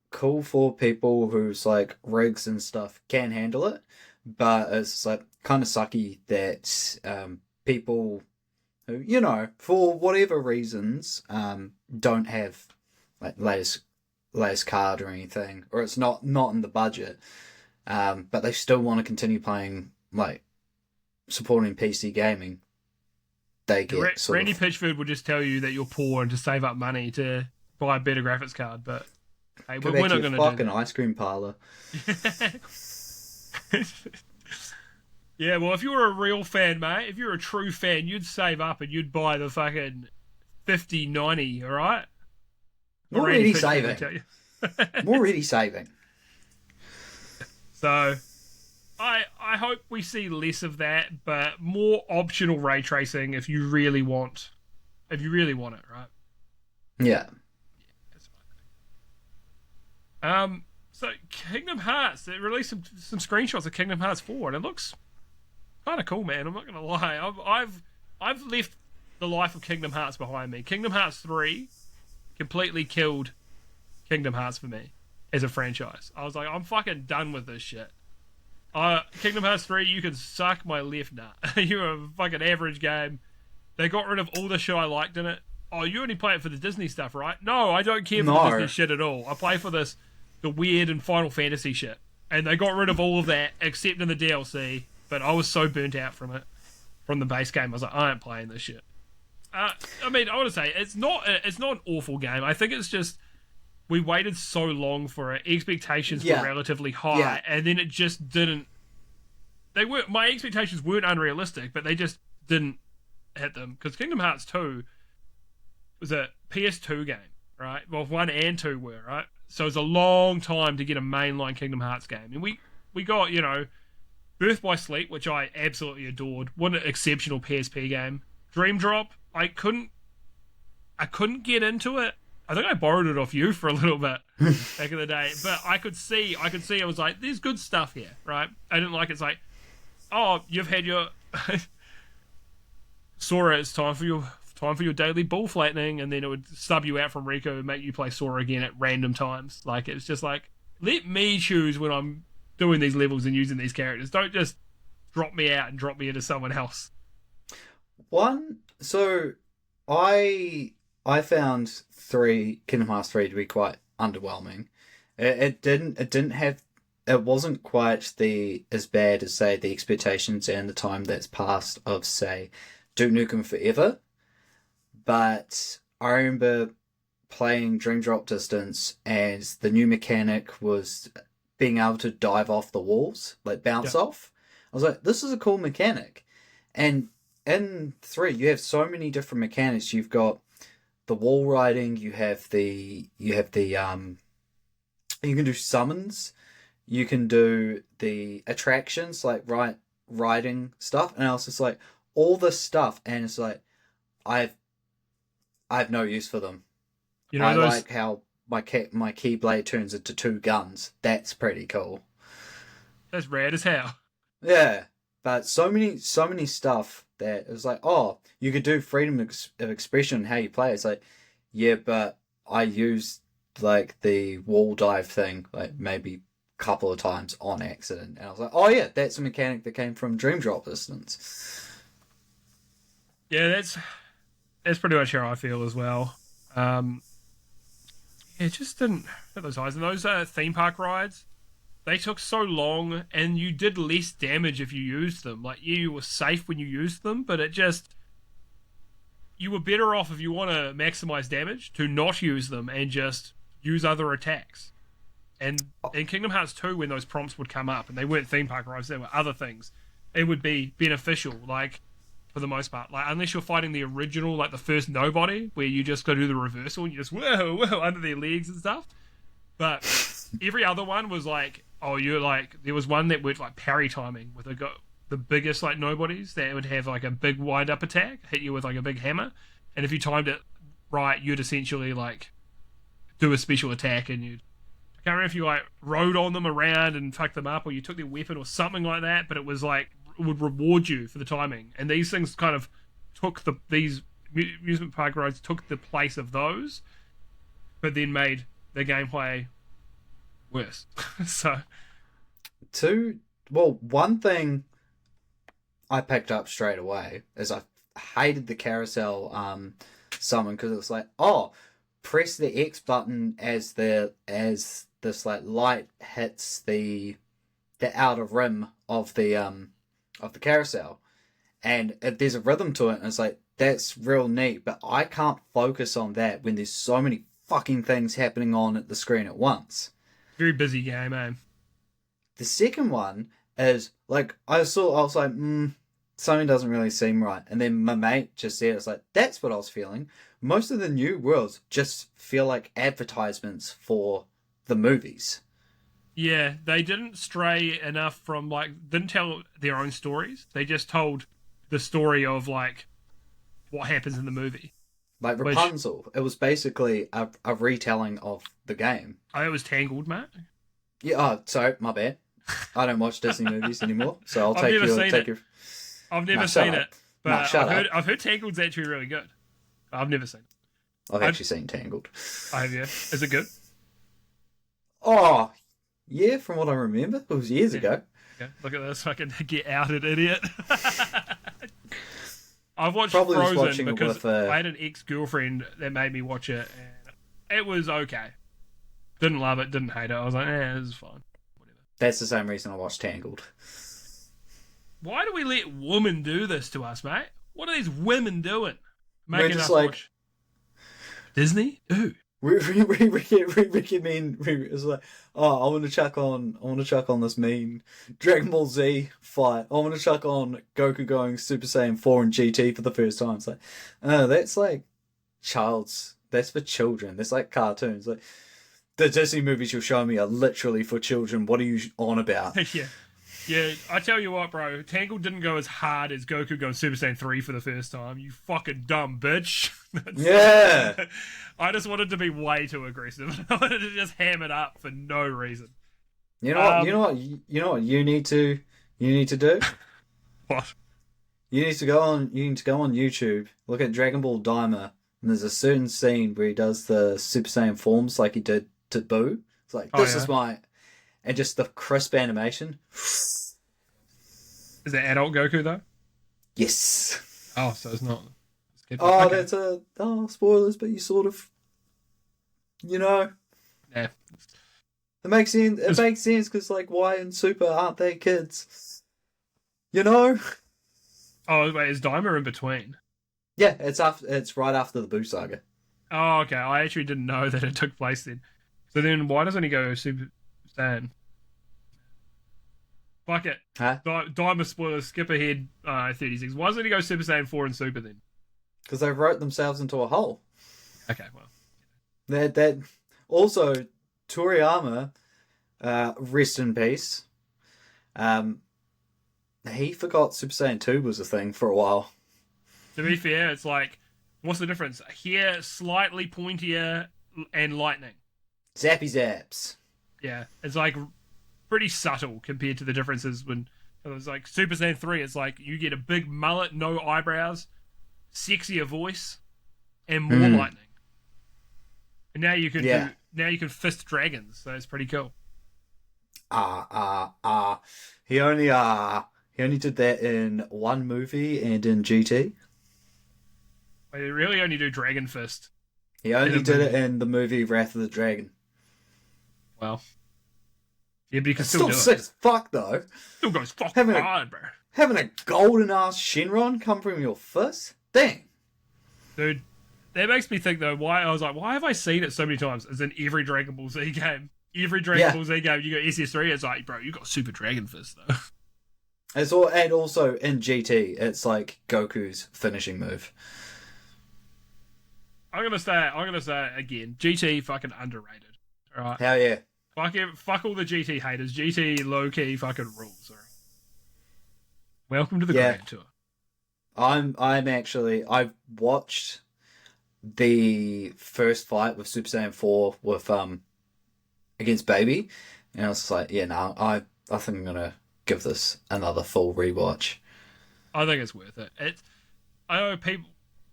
for people who's like rigs and stuff can handle it, but it's like kind of sucky that people who, you know, for whatever reasons don't have like latest card or anything, or it's not in the budget, but they still want to continue playing, like supporting PC gaming. They get Randy Pitchford will just tell you that you're poor and to save up money to buy a better graphics card, but hey, we're not going to do fucking that. ice cream parlor. Yeah, well, if you were a real fan, mate, if you're a true fan, you'd save up and you'd buy the fucking 5090, all right? More already saving. More already saving. So, I hope we see less of that, but more optional ray tracing if you really want it, right? Yeah. So Kingdom Hearts, they released some screenshots of Kingdom Hearts 4, and it looks kind of cool, man. I'm not gonna lie. I've left the life of Kingdom Hearts behind me. Kingdom Hearts 3 completely killed Kingdom Hearts for me as a franchise. I was like, I'm fucking done with this shit. Kingdom Hearts 3, you can suck my left nut. You're a fucking average game. They got rid of all the shit I liked in it. Oh, you only play it for the Disney stuff, right? No, I don't care for the Disney shit at all. I play for the weird and Final Fantasy shit. And they got rid of all of that, except in the DLC. But I was so burnt out from it, from the base game. I was like, I ain't playing this shit. I mean, I want to say, it's not an awful game. I think it's just, we waited so long for it. Expectations were relatively high, and then it just didn't. My expectations weren't unrealistic, but they just didn't hit them. Because Kingdom Hearts 2 was a PS2 game, right? Well, 1 and 2 were, right? So it was a long time to get a mainline Kingdom Hearts game. And we got, you know, Birth by Sleep, which I absolutely adored. What an exceptional PSP game. Dream Drop, I couldn't get into it. I think I borrowed it off you for a little bit back in the day, but I could see I was like, there's good stuff here, right? I didn't like it's like, oh, you've had your Sora, it's time for your daily ball flattening, and then it would sub you out from Rico and make you play Sora again at random times. Like, it's just like, let me choose when I'm doing these levels and using these characters. Don't just drop me out and drop me into someone else. So I found Kingdom Hearts 3 to be quite underwhelming. It wasn't quite as bad as, say, the expectations and the time that's passed of, say, Duke Nukem Forever. But I remember playing Dream Drop Distance, and the new mechanic was being able to dive off the walls, like bounce off. I was like, this is a cool mechanic. And in 3, you have so many different mechanics. You've got the wall riding, you can do summons, you can do the attractions, like riding stuff, and I was just like, all this stuff, and it's like, I have no use for them. You know, like how my Keyblade turns into 2 guns. That's pretty cool. That's rad as hell. Yeah, but so many stuff that it was like, oh, you could do freedom of expression in how you play. It's like, yeah, but I used like the wall dive thing like maybe a couple of times on accident, and I was like, oh yeah, that's a mechanic that came from Dream Drop Distance. Yeah, that's pretty much how I feel as well. it just didn't hit those highs. And those theme park rides, they took so long, and you did less damage if you used them. Like, yeah, you were safe when you used them, but it just, you were better off if you want to maximize damage to not use them and just use other attacks. And in Kingdom Hearts 2, when those prompts would come up, and they weren't theme park rides, they were other things, it would be beneficial, like, for the most part. Like, unless you're fighting the original, like the first Nobody, where you just go do the reversal and you just whoa under their legs and stuff. But every other one was like, oh, you're like, there was one that went like parry timing with the biggest like Nobodies that would have like a big wind up attack, hit you with like a big hammer, and if you timed it right, you'd essentially like do a special attack, and you'd, I can't remember if you like rode on them around and fucked them up, or you took their weapon or something like that, but it was like, it would reward you for the timing. And these things kind of took these amusement park rides took the place of those, but then made the gameplay worse. So, one thing I picked up straight away is I hated the carousel summon, because it was like, oh, press the X button as this like light hits the outer rim of the carousel, and there's a rhythm to it, and it's like, that's real neat, but I can't focus on that when there's so many fucking things happening on at the screen at once. Very busy game, eh? The second one is like, I was like, something doesn't really seem right, and then my mate just said, it's like, that's what I was feeling. Most of the new worlds just feel like advertisements for the movies. Yeah, they didn't stray enough from, like, didn't tell their own stories. They just told the story of, like, what happens in the movie. Like Rapunzel, it was basically a retelling of the game. Oh, it was Tangled, mate? Yeah, oh, sorry, my bad. I don't watch Disney movies anymore, so I'll I've take your... your... I've never seen it, but I've I've heard Tangled's actually really good. I've never seen it. I've actually seen Tangled. I have, yeah. Is it good? Oh, yeah, from what I remember. It was years ago. Yeah, look at this fucking get outed idiot. I've watched Probably Frozen because I had an ex-girlfriend that made me watch it, and it was okay. Didn't love it, didn't hate it. I was like, this is fine. Whatever. That's the same reason I watched Tangled. Why do we let women do this to us, mate? What are these women doing? Making us watch Disney? Ooh. We recommend. It's like, oh, I want to chuck on this mean Dragon Ball Z fight. I want to chuck on Goku going Super Saiyan 4 and GT for the first time. It's like, that's like that's for children. That's like cartoons. Like, the Disney movies you'll show me are literally for children. What are you on about? Yeah, I tell you what, bro. Tangled didn't go as hard as Goku going Super Saiyan 3 for the first time. You fucking dumb bitch. Yeah. I just wanted to be way too aggressive. I wanted to just ham it up for no reason. You know what you need to do? What? You need to go on YouTube, look at Dragon Ball Daima, and there's a certain scene where he does the Super Saiyan forms like he did to Boo. It's like, this is my... And just the crisp animation. Is that adult Goku, though? Yes. Oh, so it's not... Oh, okay. That's spoilers, but you sort of... Yeah. It makes sense. It makes sense, because, like, why in Super aren't they kids? You know? Oh, wait, is Daima in between? Yeah, it's right after the Boo saga. Oh, okay. I actually didn't know that it took place then. So then why doesn't he go Super Saiyan? Fuck it. Huh? Daima spoilers, skip ahead 36. Why doesn't he go Super Saiyan 4 and Super then? Because they wrote themselves into a hole. Okay, well. That also, Toriyama, rest in peace, he forgot Super Saiyan 2 was a thing for a while. To be fair, it's like, what's the difference? Here, slightly pointier and lightning. Zappy zaps. Yeah, it's like pretty subtle compared to the differences when it was like Super Saiyan 3. It's like you get a big mullet, no eyebrows, sexier voice, and more lightning. And now you can fist dragons, so it's pretty cool. He only did that in one movie and in GT. They really only do Dragon Fist. He only did it in the movie Wrath of the Dragon. Well, yeah, but you can It's still do sick it. as fuck, though. Still goes fucking hard, bro. Having a golden-ass Shenron come from your fist? Dang. Dude, that makes me think, though, why have I seen it so many times? As in every Dragon Ball Z game. Every Dragon Ball Z game, you got SS3, it's like, bro, you got Super Dragon Fist, though. And also in GT, it's like Goku's finishing move. I'm gonna say it again. GT fucking underrated. Alright. Hell yeah. Fuck all the GT haters. GT low key fucking rules, alright. Welcome to the Grand Tour. I've watched the first fight with Super Saiyan 4 with against Baby, and I was just like, I think I'm gonna give this another full rewatch. I think it's worth it. I know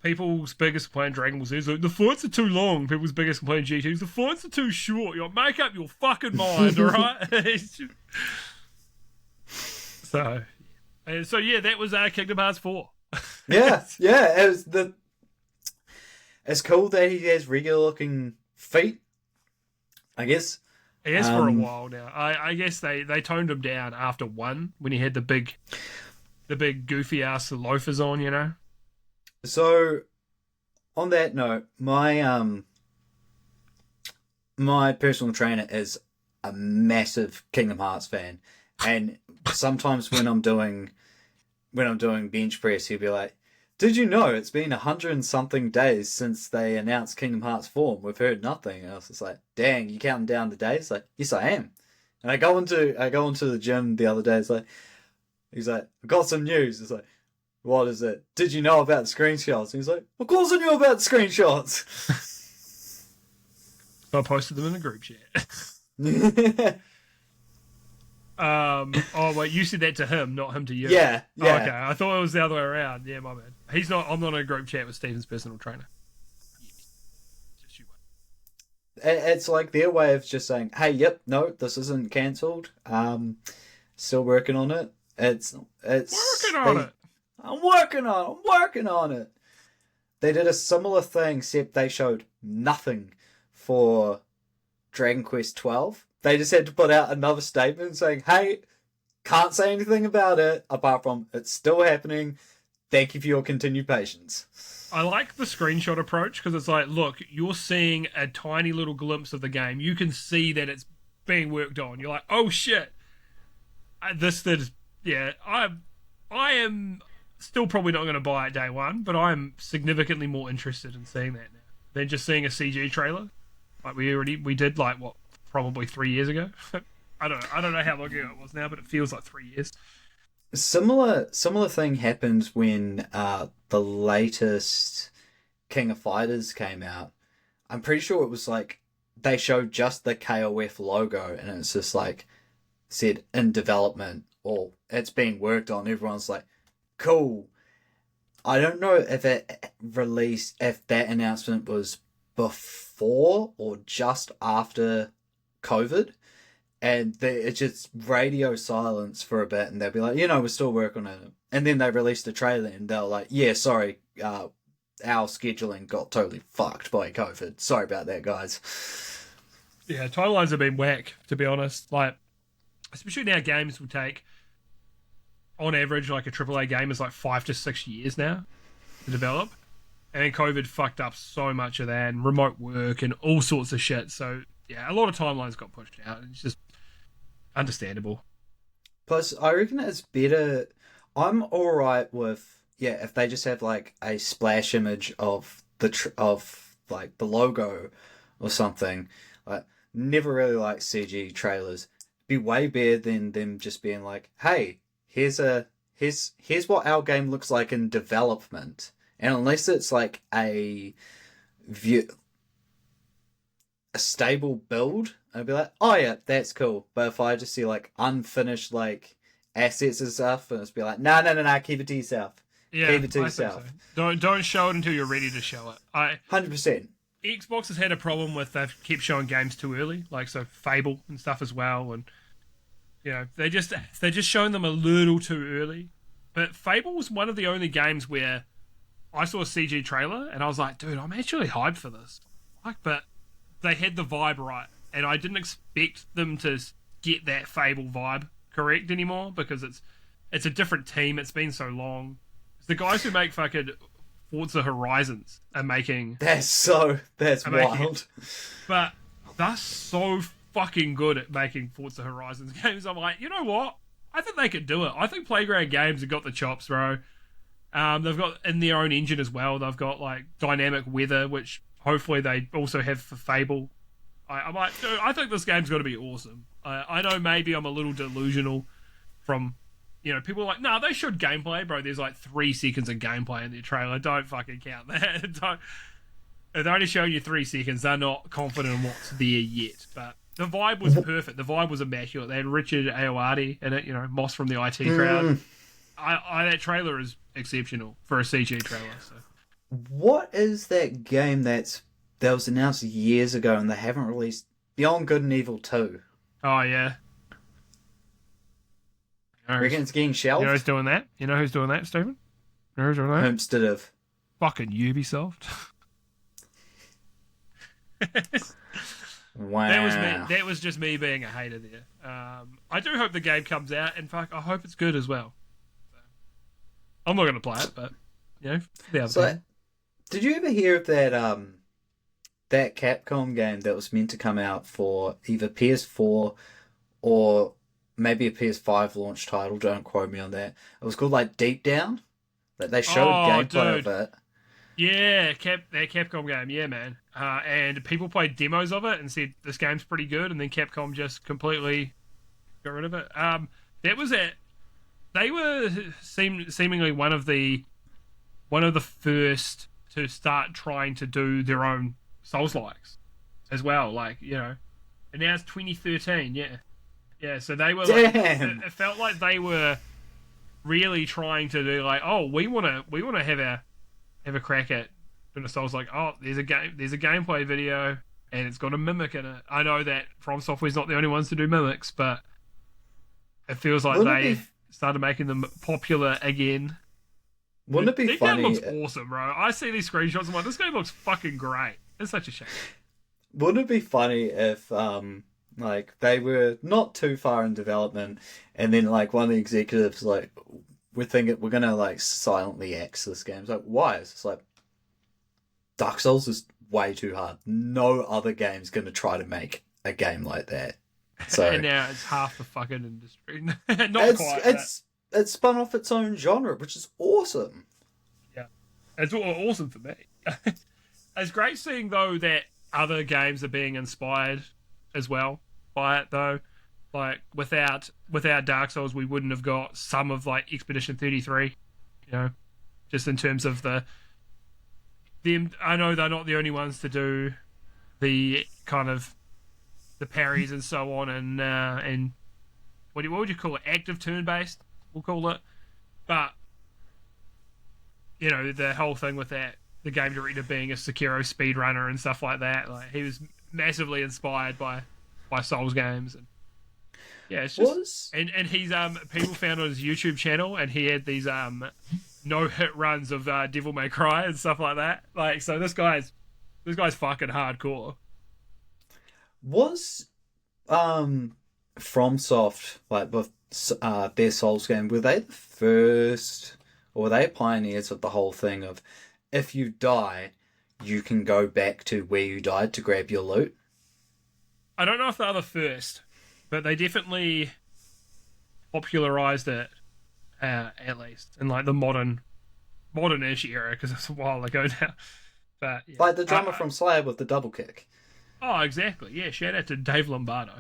people's biggest complaint in Dragon Ball Z is like, the fights are too long. People's biggest complaint in GT is the fights are too short. You make up your fucking mind, alright? So yeah, that was Kingdom Hearts 4. Yeah. It's cool that he has regular looking feet, I guess. He has for a while now. I guess they toned him down after 1 when he had the big goofy ass loafers on, you know. So, on that note, my personal trainer is a massive Kingdom Hearts fan, and sometimes when I'm doing bench press, he'll be like, "Did you know it's been 100 and something days since they announced Kingdom Hearts 4? We've heard nothing." And I was just like, "Dang, you counting down the days?" Like, "Yes, I am." And I go into the gym the other day. He's like, "I got some news." It's like, "What is it? Did you know about the screenshots?" And he's like, "Of course I knew about the screenshots." I posted them in a group chat. Oh wait, you said that to him, not him to you. Yeah. Oh, okay, I thought it was the other way around. Yeah, my bad. I'm not in a group chat with Steven's personal trainer. Just you wait. It's like their way of just saying, "Hey, yep, no, this isn't cancelled. Still working on it. It's I'm working on it. They did a similar thing, except they showed nothing for Dragon Quest 12. They just had to put out another statement saying, "Hey, can't say anything about it apart from it's still happening. Thank you for your continued patience." I like the screenshot approach because it's like, look, you're seeing a tiny little glimpse of the game. You can see that it's being worked on. You're like, oh shit, I am still probably not going to buy it day one, but I'm significantly more interested in seeing that now than just seeing a CG trailer. Like we did like what, probably 3 years ago. I don't know how long ago it was now, but it feels like 3 years. Similar thing happened when the latest King of Fighters came out. I'm pretty sure it was like they showed just the KOF logo and it's just like said in development or it's being worked on. Everyone's like, cool. I don't know if if that announcement was before or just after COVID, and it's just radio silence for a bit, and they'll be like, we're still working on it, and then they released a trailer, and they're like, yeah, sorry, our scheduling got totally fucked by COVID. Sorry about that, guys. Yeah, timelines have been whack, to be honest. Like, especially now, games will take, on average, like a AAA game is like 5 to 6 years now to develop. And then COVID fucked up so much of that, and remote work and all sorts of shit. So, yeah, a lot of timelines got pushed out. It's just understandable. Plus, I reckon it's better. I'm alright with, if they just have like a splash image of like the logo or something. Like, never really like CG trailers. Be way better than them just being like, hey, here's what our game looks like in development. And unless it's like a stable build, I'd be like, oh yeah, that's cool. But if I just see like unfinished like assets and stuff, and it's be like, no, keep it to yourself. Yeah, keep it to yourself. So. Don't show it until you're ready to show it. 100%. Xbox has had a problem with they've kept showing games too early, like so Fable and stuff as well, and they're just showing them a little too early. But Fable was one of the only games where I saw a CG trailer and I was like, dude, I'm actually hyped for this. fuck, but they had the vibe right, and I didn't expect them to get that Fable vibe correct anymore because it's a different team. It's been so long. It's the guys who make fucking Forza Horizons are making. That's wild. But they're so fucking good at making Forza Horizons games. I'm like, you know what? I think they could do it. I think Playground Games have got the chops, bro. They've got in their own engine as well. They've got like dynamic weather, which hopefully they also have for Fable. I'm like, dude, I think this game's got to be awesome. I know maybe I'm a little delusional from, people are like, no, they showed gameplay, bro. There's like 3 seconds of gameplay in their trailer. Don't fucking count that. Don't. If they're only showing you 3 seconds, they're not confident in what's there yet. But the vibe was perfect. The vibe was immaculate. They had Richard Ayoade in it, Moss from the IT crowd. That trailer is exceptional for a CG trailer. So. What is that game that was announced years ago and they haven't released? Beyond Good and Evil 2. Oh, yeah. I reckon it's getting shelved. You know who's doing that? You know who's doing that, Stephen? You know who's doing that? Homestead of. Fucking Ubisoft. Wow. That was just me being a hater there. I do hope the game comes out, and fuck, I hope it's good as well. So, I'm not going to play it, but the other so, did you ever hear of that Capcom game that was meant to come out for either PS4 or maybe a PS5 launch title? Don't quote me on that. It was called like Deep Down. Like they showed gameplay of it. Yeah, that Capcom game, yeah, man. And people played demos of it and said this game's pretty good, and then Capcom just completely got rid of it. That was it. They were seemingly one of the first to start trying to do their own Souls-likes as well. Like and now it's 2013. Yeah. So they were like, it felt like they were really trying to do like, oh, we want to have a crack at doing a Souls like, oh, there's a gameplay video and it's got a mimic in it. I know that From Software's not the only ones to do mimics, but it feels like they started making them popular again. Wouldn't it be funny? That looks awesome, bro. I see these screenshots. I'm like, this game looks fucking great. It's such a shame. Wouldn't it be funny if like they were not too far in development, and then like one of the executives like, we're gonna like silently axe this game. It's like, why? It's like Dark Souls is way too hard. No other game's gonna try to make a game like that. So and now it's half the fucking industry. Not quite. It's spun off its own genre, which is awesome. Yeah, it's awesome for me. It's great seeing though that other games are being inspired as well by it though. Like without Dark Souls, we wouldn't have got some of like Expedition 33. Just in terms of them. I know they're not the only ones to do the kind of the parries and so on, and what would you call it? Active turn-based, we'll call it. But the whole thing with that, the game director being a Sekiro speedrunner and stuff like that. Like he was massively inspired by Souls games, and yeah, it's just and he's people found on his YouTube channel, and he had these no hit runs of Devil May Cry and stuff like that. Like so, this guy's fucking hardcore. Was FromSoft like with their Souls game? Were they the first, or were they pioneers of the whole thing of if you die, you can go back to where you died to grab your loot? I don't know if they're the first, but they definitely popularized it at least in like the modern-ish era, because it's a while ago now. But yeah. Like the drummer from Slayer with the double kick. Oh, exactly. Yeah, shout out to Dave Lombardo.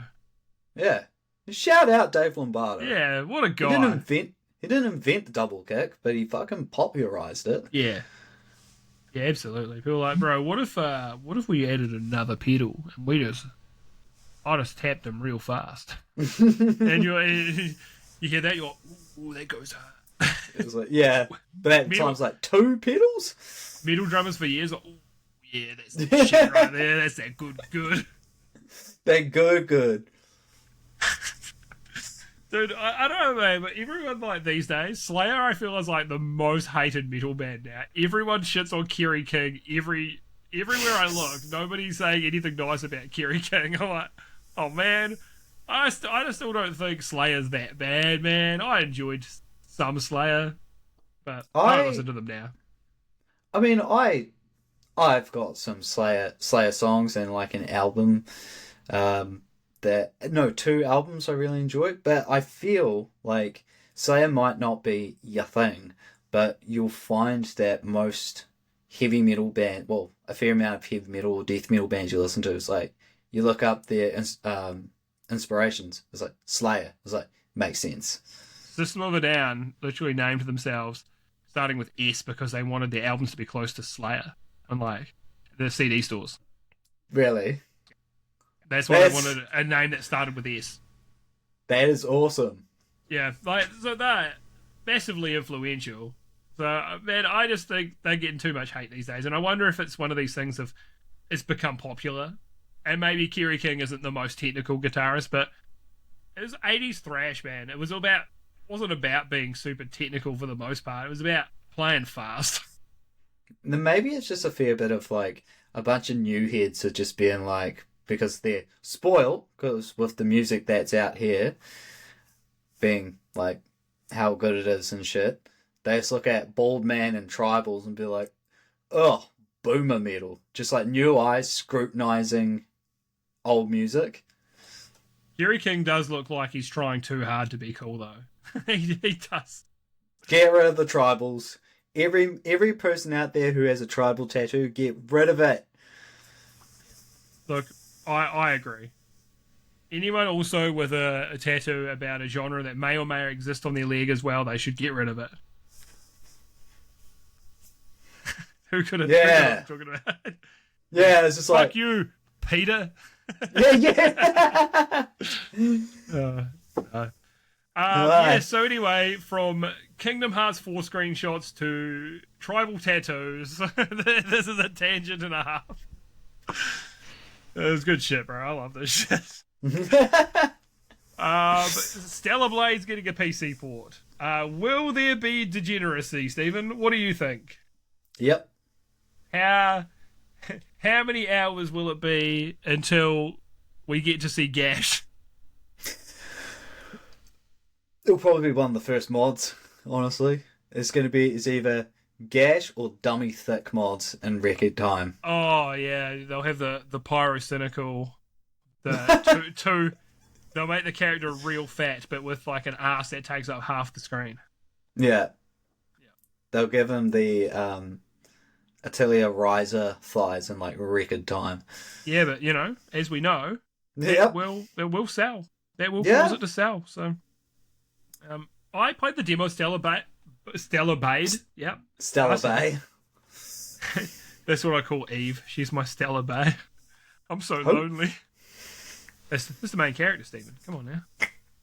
Yeah, shout out Dave Lombardo. Yeah, what a guy. He didn't invent the double kick, but he fucking popularized it. Yeah, absolutely. People are like, bro, what if we added another pedal and I just tapped him real fast, and you hear that, you're like, ooh, that goes hard. It was like, yeah, but that times like 2 pedals. Metal drummers for years, like, oh yeah, that's the shit right there. That's that good. That good. Dude, I don't know, man, but everyone like these days, Slayer I feel is like the most hated metal band now. Everyone shits on Kerry King everywhere I look, nobody's saying anything nice about Kerry King. I'm like, oh man, I just still don't think Slayer's that bad, man. I enjoyed some Slayer, but I don't listen to them now. I mean, I've got some Slayer songs and like an album, two albums I really enjoy. But I feel like Slayer might not be your thing, but you'll find that most heavy metal a fair amount of heavy metal or death metal bands you listen to, is like you look up their inspirations. It's like Slayer. It's like makes sense. System of a Down literally named themselves starting with S because they wanted their albums to be close to Slayer on like the CD stores. Really? That's why they wanted a name that started with S. That is awesome. Yeah, so they're massively influential. So, man, I just think they're getting too much hate these days. And I wonder if it's one of these things of it's become popular. And maybe Kerry King isn't the most technical guitarist, but it was 80s thrash, man. It wasn't about being super technical for the most part. It was about playing fast. Then maybe it's just a fair bit of like a bunch of new heads are just being like, because they're spoiled, because with the music that's out here being like how good it is and shit, they just look at Bald Man and Tribals and be like, oh, boomer metal. Just like new eyes scrutinizing old music. Kerry King does look like he's trying too hard to be cool, though. he does. Get rid of the tribals. Every person out there who has a tribal tattoo, get rid of it. Look, I agree. Anyone also with a tattoo about a genre that may or may exist on their leg as well, they should get rid of it. Who could have talking about? Yeah, it's just like... Fuck you, Peter. Yeah. Yeah, so anyway, from Kingdom Hearts 4 screenshots to tribal tattoos, this is a tangent and a half. It was good shit, bro. I love this shit. Stellar Blade's getting a PC port. Will there be degeneracy, Stephen? What do you think? Yep. How many hours will it be until we get to see Gash? It'll probably be one of the first mods, honestly. It's either Gash or Dummy Thick mods in record time. Oh, yeah. They'll have the pyrocynical... They'll make the character real fat, but with like an ass that takes up half the screen. Yeah. They'll give him the Atelier Riser thighs in like record time. Yeah, but you know, as we know, it will sell. That will cause it to sell. So, I played the demo Stellar Bade. Yep. Stellar Bay. That's what I call Eve. She's my Stellar Bay. I'm so lonely. That's the main character, Stephen. Come on now.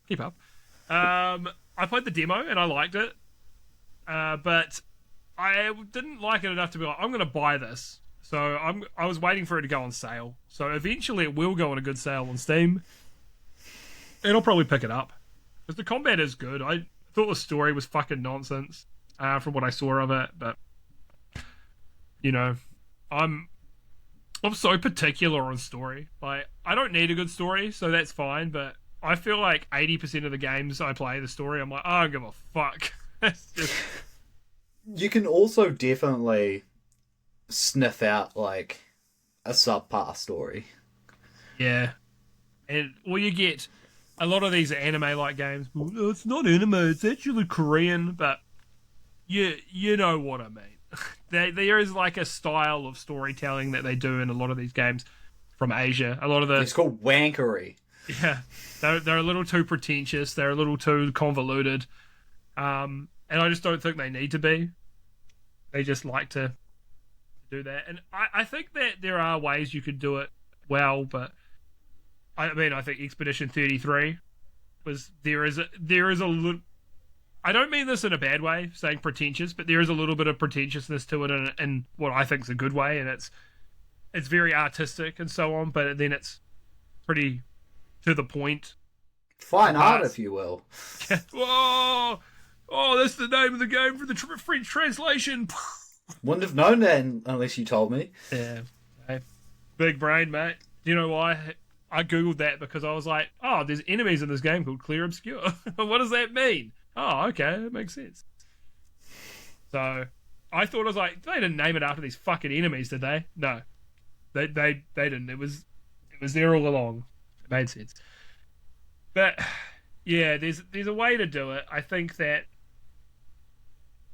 Keep up. I played the demo and I liked it. But I didn't like it enough to be like, I'm going to buy this. So I was waiting for it to go on sale. So eventually it will go on a good sale on Steam. And I'll probably pick it up. Because the combat is good. I thought the story was fucking nonsense from what I saw of it. But, you know, I'm so particular on story. Like, I don't need a good story, so that's fine. But I feel like 80% of the games I play, the story, I'm like, I don't give a fuck. It's just... You can also definitely sniff out, like, a subpar story. Yeah. And, well, you get a lot of these anime-like games. Well, no, it's not anime, it's actually Korean, but you know what I mean. There is, like, a style of storytelling that they do in a lot of these games from Asia. A lot of the... It's called wankery. Yeah. They're a little too pretentious. They're a little too convoluted. And I just don't think they need to be. They just like to do that. And I think that there are ways you could do it well, but I mean, I think Expedition 33 was... There is a little... I don't mean this in a bad way, saying pretentious, but there is a little bit of pretentiousness to it in what I think is a good way, and it's very artistic and so on, but then it's pretty to the point. Fine art, if you will. Whoa! Oh, that's the name of the game for the French translation. Wouldn't have known that unless you told me. Yeah. Hey, big brain, mate. Do you know why? I googled that because I was like, oh, there's enemies in this game called Clear Obscure. What does that mean? Oh, okay, that makes sense. So I thought, I was like, they didn't name it after these fucking enemies, did they? No, they didn't. It was there all along. It made sense. But yeah, there's a way to do it. I think that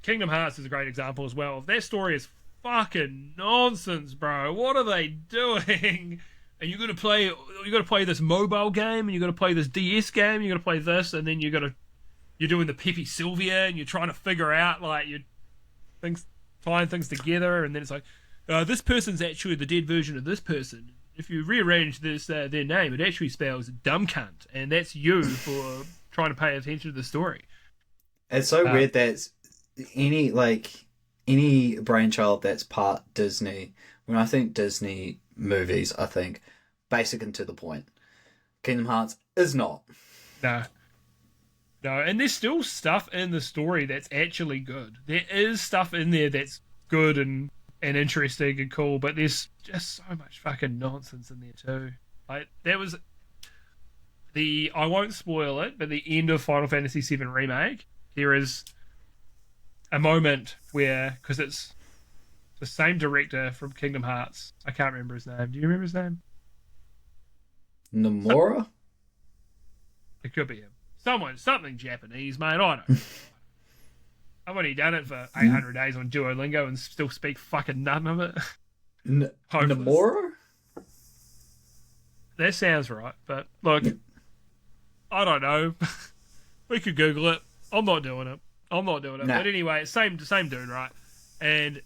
Kingdom Hearts is a great example as well. That story is fucking nonsense, bro. What are they doing? And you got to play this mobile game, and you got to play this DS game, you got to play this, and then you're doing the Pepe Sylvia, and you're trying to figure out like tying things together, and then it's like, this person's actually the dead version of this person. If you rearrange this their name, it actually spells dumb cunt, and that's you for trying to pay attention to the story. It's so weird that any brainchild that's part Disney. When I think Disney movies, I think basic and to the point. Kingdom Hearts is not. No, and there's still stuff in the story that's actually good. There is stuff in there that's good and interesting and cool, but there's just so much fucking nonsense in there too. Like, there was I won't spoil it, but the end of Final Fantasy VII Remake, there is a moment where, because it's the same director from Kingdom Hearts, I can't remember his name. Do you remember his name? Nomura? It could be him. Something Japanese, mate. I don't know. I've only done it for 800 days on Duolingo and still speak fucking none of it. Nomura? That sounds right, but look, I don't know. We could Google it. I'm not doing it. Nah. But anyway, same dude, right? And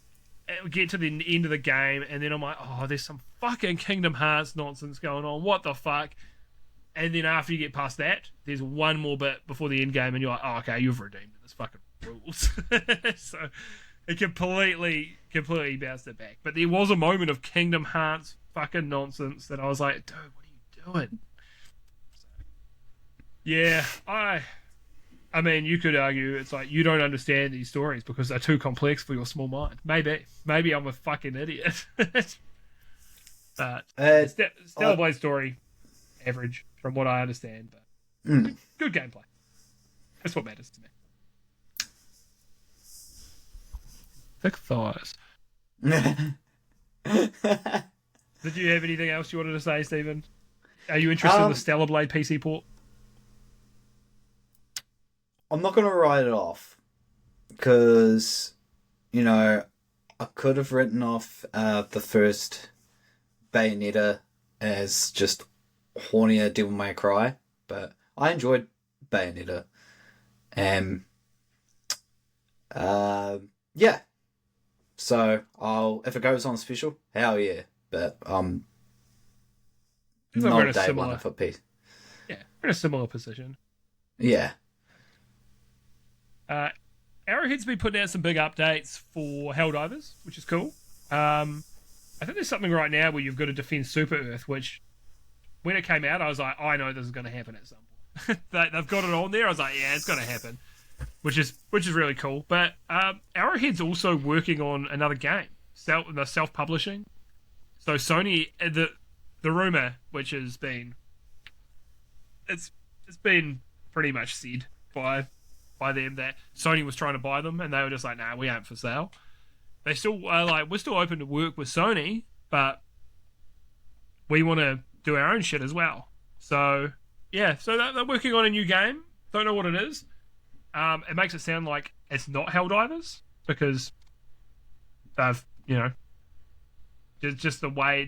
we get to the end of the game, and then I'm like, oh, there's some fucking Kingdom Hearts nonsense going on. What the fuck? And then after you get past that, there's one more bit before the end game, and you're like, oh, okay, you've redeemed it. This fucking rules. So it completely bounced it back. But there was a moment of Kingdom Hearts fucking nonsense that I was like, dude, what are you doing? So, yeah, I mean, you could argue it's like you don't understand these stories because they're too complex for your small mind. Maybe I'm a fucking idiot. But Stellar Blade story, average from what I understand, but good gameplay. That's what matters to me. Thick thighs. Did you have anything else you wanted to say, Stephen? Are you interested in the Stellar Blade PC port? I'm not going to write it off because, I could have written off the first Bayonetta as just hornier Devil May Cry, but I enjoyed Bayonetta. Yeah. So if it goes on special, hell yeah. But not a day one for P. Yeah, we're in a similar position. Yeah. Arrowhead's been putting out some big updates for Helldivers, which is cool. I think there's something right now where you've got to defend Super Earth, which when it came out, I was like, I know this is going to happen at some point. They've got it on there. I was like, yeah, it's going to happen, which is really cool. But Arrowhead's also working on another game, they're self-publishing. So Sony, the rumor, which has been, it's been pretty much said by them that Sony was trying to buy them, and they were just like, nah, we ain't for sale. They still are like, we're still open to work with Sony, but we want to do our own shit as well. So yeah, so they're working on a new game. Don't know what it is. It makes it sound like it's not Helldivers because they've, just the way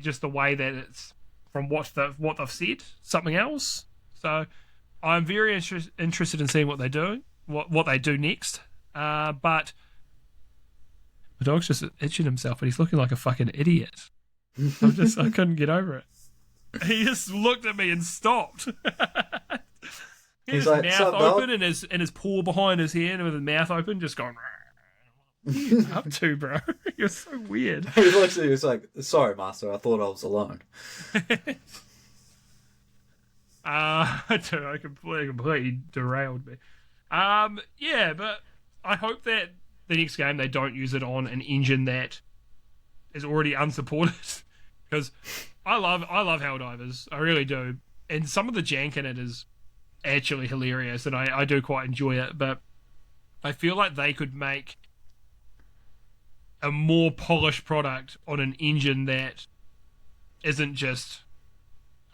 that it's from what they've said, something else. So I'm very interested in seeing what they're doing. What they do next, but my dog's just itching himself, and he's looking like a fucking idiot. I couldn't get over it. He just looked at me and stopped. His like, mouth open and his paw behind his hand with his mouth open, just going. What are you up to, bro? You're so weird. He literally was like, "Sorry, master, I thought I was alone." I don't know, completely derailed me. Yeah, but I hope that the next game they don't use it on an engine that is already unsupported. Because I love Helldivers, I really do, and some of the jank in it is actually hilarious, and I do quite enjoy it. But I feel like they could make a more polished product on an engine that isn't just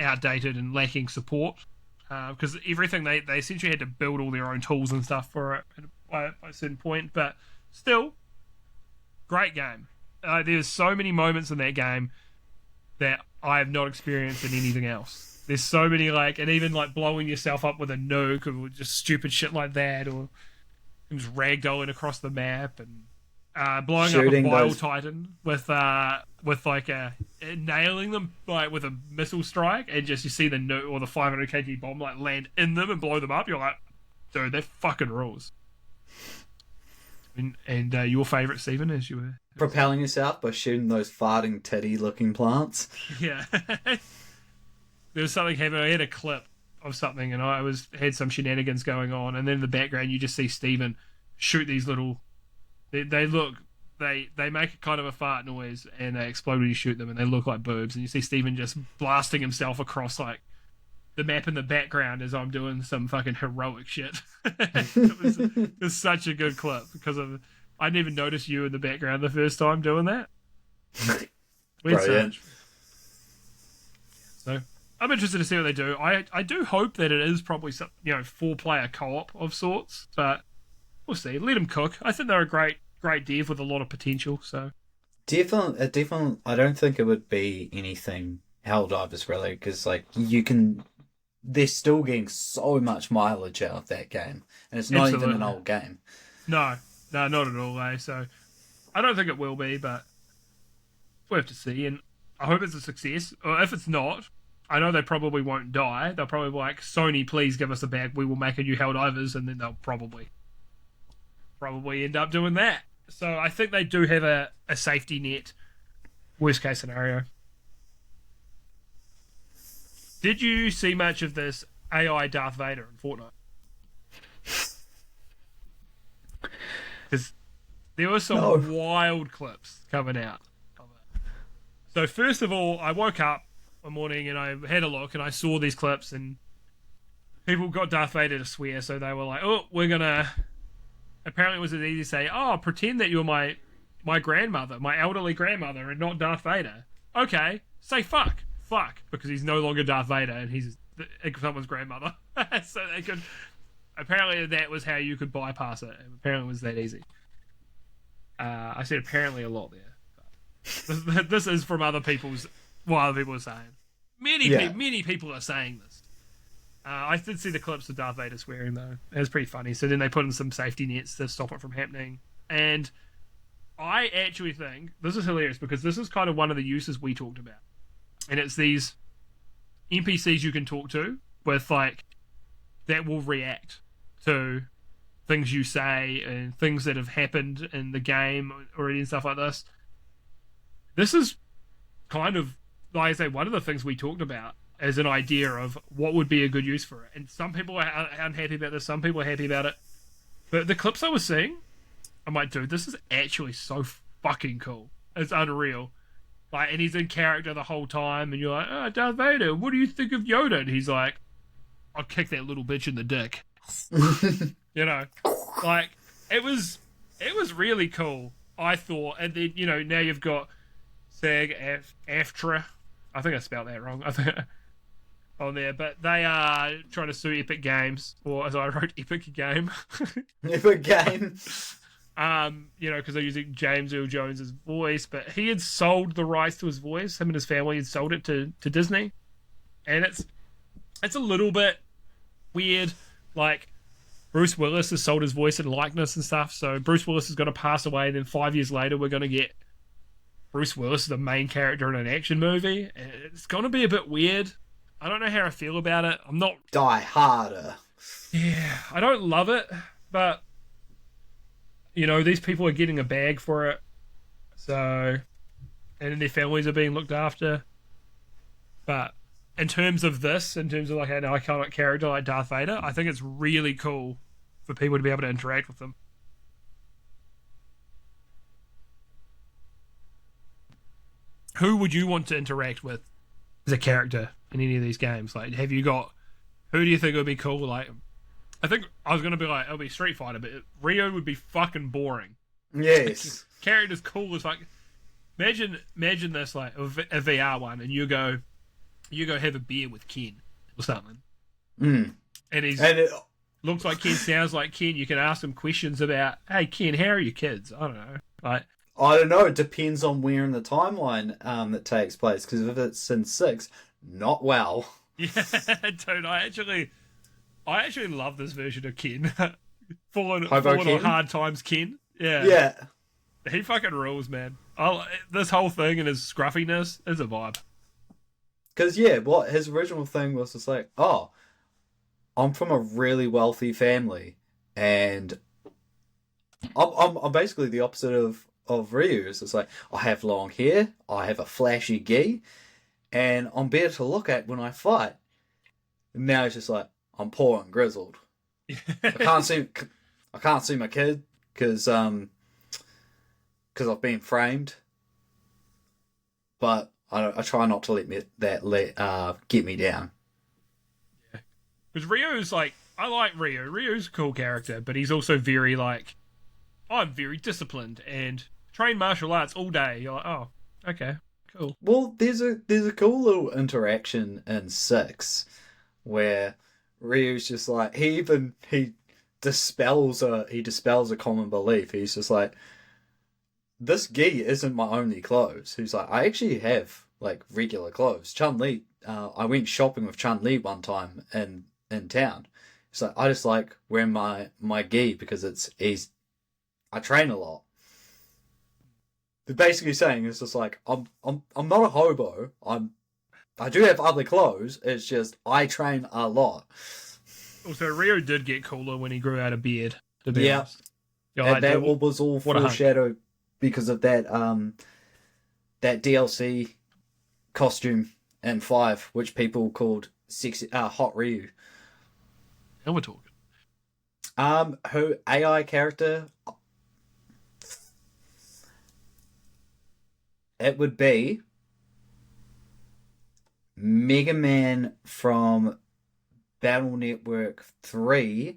outdated and lacking support, because everything they essentially had to build all their own tools and stuff for it by a certain point. But still, great game. There's so many moments in that game that I have not experienced in anything else. There's so many, like, and even like blowing yourself up with a nuke or just stupid shit like that, or just ragdolling across the map, and blowing Shooting up a Bile those... Titan with like nailing them like with a missile strike, and just you see the nuke or the 500 kg bomb like land in them and blow them up. You're like, dude, that fucking rules. And your favourite, Stephen, as you were propelling yourself by shooting those farting teddy-looking plants. Yeah. There was something happening. I had a clip of something, and I had some shenanigans going on, and then in the background you just see Stephen shoot these little. They make a kind of a fart noise, and they explode when you shoot them, and they look like boobs. And you see Stephen just blasting himself across like the map in the background as I'm doing some fucking heroic shit. It was such a good clip because I didn't even notice you in the background the first time doing that. Brilliant. So I'm interested to see what they do. I do hope that it is probably some 4-player co-op of sorts, but we'll see. Let them cook. I think they're a great dev with a lot of potential. So definitely. I don't think it would be anything Helldivers really, because like they're still getting so much mileage out of that game, and it's not even an old game. No, not at all. So I don't think it will be, but we'll have to see. And I hope it's a success. Or if it's not, I know they probably won't die. They'll probably be like, Sony, please give us a bag. We will make a new Helldivers, and then they'll probably end up doing that. So I think they do have a safety net. Worst case scenario. Did you see much of this AI Darth Vader in Fortnite? Because there were some wild clips coming out of it. So first of all, I woke up one morning and I had a look and I saw these clips, and people got Darth Vader to swear, so they were like, oh, we're gonna... Apparently it was as easy to say, oh, pretend that you're my grandmother, my elderly grandmother, and not Darth Vader. Okay, say fuck, because he's no longer Darth Vader and he's someone's grandmother. So they could... Apparently that was how you could bypass it. Apparently it was that easy. I said apparently a lot there. But this is from other people's... What other people are saying. Many people are saying this. I did see the clips of Darth Vader swearing, though. It was pretty funny. So then they put in some safety nets to stop it from happening. And I actually think... This is hilarious, because this is kind of one of the uses we talked about. And it's these NPCs you can talk to with, like, that will react to things you say and things that have happened in the game already and stuff like this. This is kind of, like I say, one of the things we talked about as an idea of what would be a good use for it. And some people are unhappy about this, some people are happy about it. But the clips I was seeing, I'm like, dude, this is actually so fucking cool. It's unreal. Like, and he's in character the whole time, and you're like, oh, Darth Vader, what do you think of Yoda? And he's like, I'll kick that little bitch in the dick. Like, it was really cool, I thought. And then, now you've got SAG-AFTRA. I think I spelled that wrong. I think on there, but they are trying to sue Epic Games, or as I wrote, Epic Game. Epic Game. Because they're using James Earl Jones's voice, but he had sold the rights to his voice. Him and his family had sold it to Disney, and it's a little bit weird. Like, Bruce Willis has sold his voice and likeness and stuff, so Bruce Willis is going to pass away, and then 5 years later we're going to get Bruce Willis as the main character in an action movie. It's going to be a bit weird. I don't know how I feel about it. I'm not... Die harder. Yeah, I don't love it, but these people are getting a bag for it, so, and their families are being looked after. But in terms of like an iconic character like Darth Vader, I think it's really cool for people to be able to interact with them. who would you want to interact with as a character in any of these games? Like, have you got, who do you think would be cool? Like, I think I was going to be like, it'll be Street Fighter, but Ryo would be fucking boring. Yes. Character's cool as fuck. Imagine this, like, a VR one, and you go have a beer with Ken or something. Mm. And looks like Ken, sounds like Ken. You can ask him questions about, hey, Ken, how are your kids? I don't know. Like, I don't know. It depends on where in the timeline that takes place. Because if it's in 6, not well. Yeah, dude. I actually love this version of Ken. falling on hard times, Ken. Yeah. Yeah. He fucking rules, man. This whole thing and his scruffiness is a vibe. Because, yeah, what his original thing was just like, oh, I'm from a really wealthy family, and I'm basically the opposite of Ryu. It's like, I have long hair, I have a flashy gi, and I'm better to look at when I fight. And now it's just like, I'm poor and grizzled. I can't see my kid because I've been framed. But I try not to let that get me down. Yeah, because Ryu's like, I like Ryu. Ryu's a cool character, but he's also very like, I'm very disciplined and train martial arts all day. You're like, oh, okay, cool. Well, there's a cool little interaction in 6 where Ryu's just like, he dispels a common belief. He's just like, this gi isn't my only clothes. He's like, I actually have like regular clothes. Chun-Li, I went shopping with Chun-Li one time in town. He's like, I just like wearing my gi because it's easy. I train a lot. They're basically saying it's just like, I'm not a hobo. I do have ugly clothes. It's just I train a lot. Also, Ryu did get cooler when he grew out a beard. To be honest. And that was all foreshadowed because of that that DLC costume in 5, which people called sexy Hot Ryu. Now we're talking. Her AI character, it would be Mega Man from Battle Network 3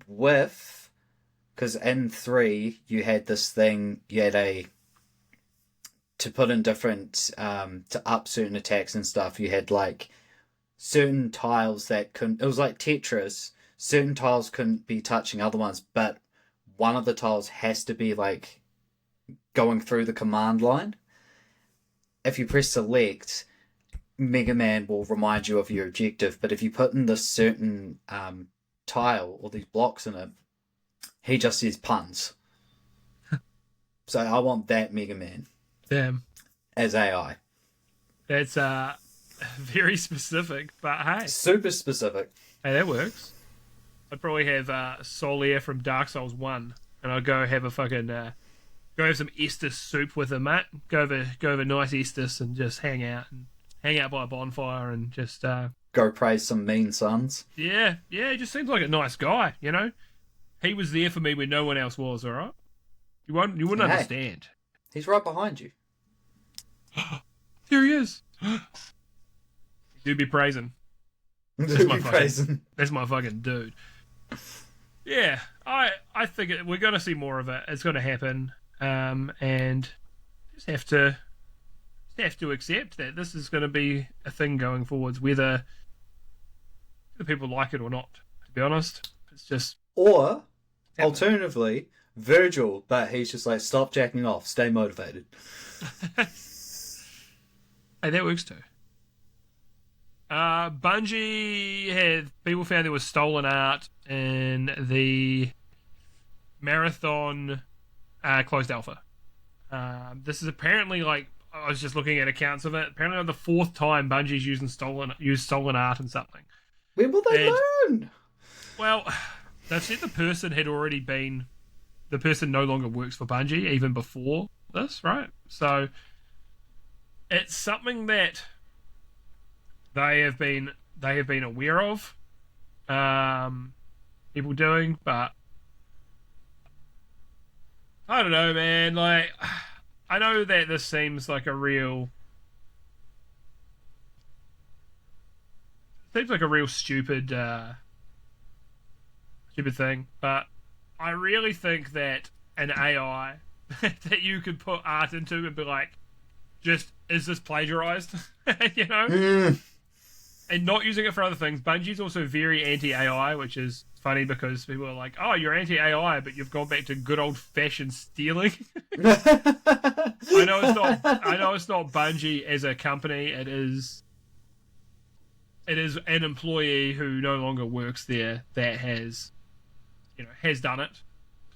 with, because in 3 you had this thing, you had to put in different, to up certain attacks and stuff, you had like certain tiles that couldn't, it was like Tetris, certain tiles couldn't be touching other ones, but one of the tiles has to be like going through the command line. If you press select, Mega Man will remind you of your objective, but if you put in this certain tile or these blocks in it, he just says puns. So I want that Mega Man. Damn. As AI. That's very specific, but hey. Super specific. Hey, that works. I'd probably have Solier from Dark Souls 1, and I'd go have a fucking go have some Estus soup with him, mate. Go over nice Estus and just hang out by a bonfire and just go praise some mean sons. Yeah, he just seems like a nice guy, you know? He was there for me when no one else was, alright? You wouldn't understand. He's right behind you. Here he is. You'd be praising. That's my fucking dude. Yeah, I think we're going to see more of it. It's going to happen, and just have to accept that this is going to be a thing going forwards, whether people like it or not. To be honest, it's just or alternatively, Virgil, but he's just like, stop jacking off, stay motivated. Hey, that works too. Bungie people found there was stolen art in the Marathon closed alpha. This is apparently like, I was just looking at accounts of it. Apparently, the 4th time Bungie's used stolen art and something. When will they learn? Well, they've said the person no longer works for Bungie even before this, right? So it's something that they have been aware of people doing, but I don't know, man. Like, I know that this seems like a real seems like a real stupid thing, but I really think that an AI that you could put art into and be like, just, is this plagiarized? You know? And not using it for other things. Bungie's also very anti-AI, which is funny because people are like, oh, you're anti-AI, but you've gone back to good old-fashioned stealing. I know it's not Bungie as a company. It is an employee who no longer works there that has done it.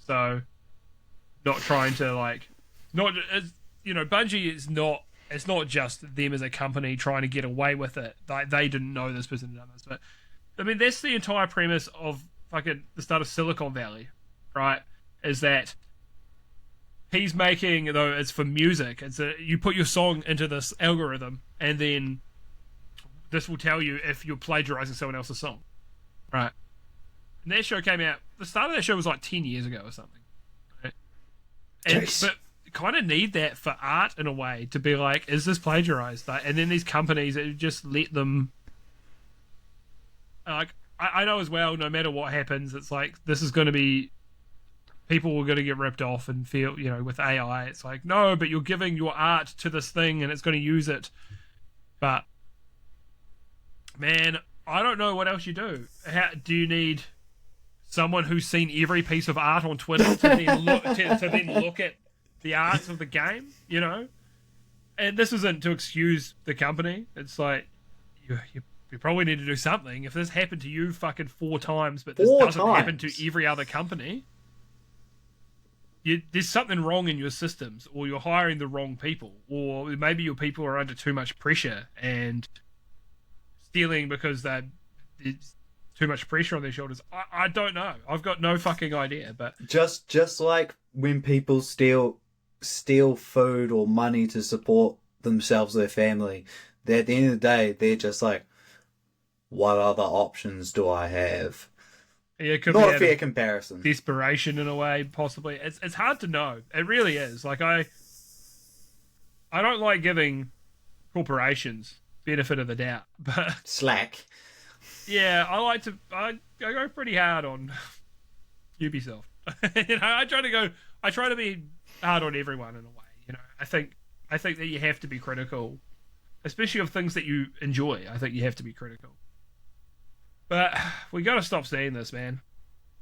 So not trying to Bungie is not. It's not just them as a company trying to get away with it. They didn't know this person had done this. But, I mean, that's the entire premise of fucking the start of Silicon Valley, right? Is that he's making, though it's for music, you put your song into this algorithm, and then this will tell you if you're plagiarizing someone else's song, right? And that show came out, the start of that show was like 10 years ago or something, right? But kind of need that for art in a way to be like, is this plagiarized? And then these companies just let them, like, I know as well, no matter what happens, it's like, this is going to be, people are going to get ripped off and feel, with AI, it's like, no, but you're giving your art to this thing and it's going to use it. But man, I don't know what else you do. How do you need someone who's seen every piece of art on Twitter to then look at the arts of the game, And this isn't to excuse the company. It's like, you probably need to do something. If this happened to you fucking 4 times, but this doesn't happen to every other company, there's something wrong in your systems, or you're hiring the wrong people, or maybe your people are under too much pressure and stealing because there's too much pressure on their shoulders. I don't know. I've got no fucking idea. But just like when people steal food or money to support themselves or their family, at the end of the day, they're just like, what other options do I have? Yeah, it could not be a fair comparison. Desperation in a way, possibly. It's hard to know. It really is. Like, I don't like giving corporations benefit of the doubt, but slack. Yeah, I go pretty hard on Ubisoft. I try to be hard on everyone in a way. I think that you have to be critical, especially of things that you enjoy. I think you have to be critical. But we got to stop seeing this, man,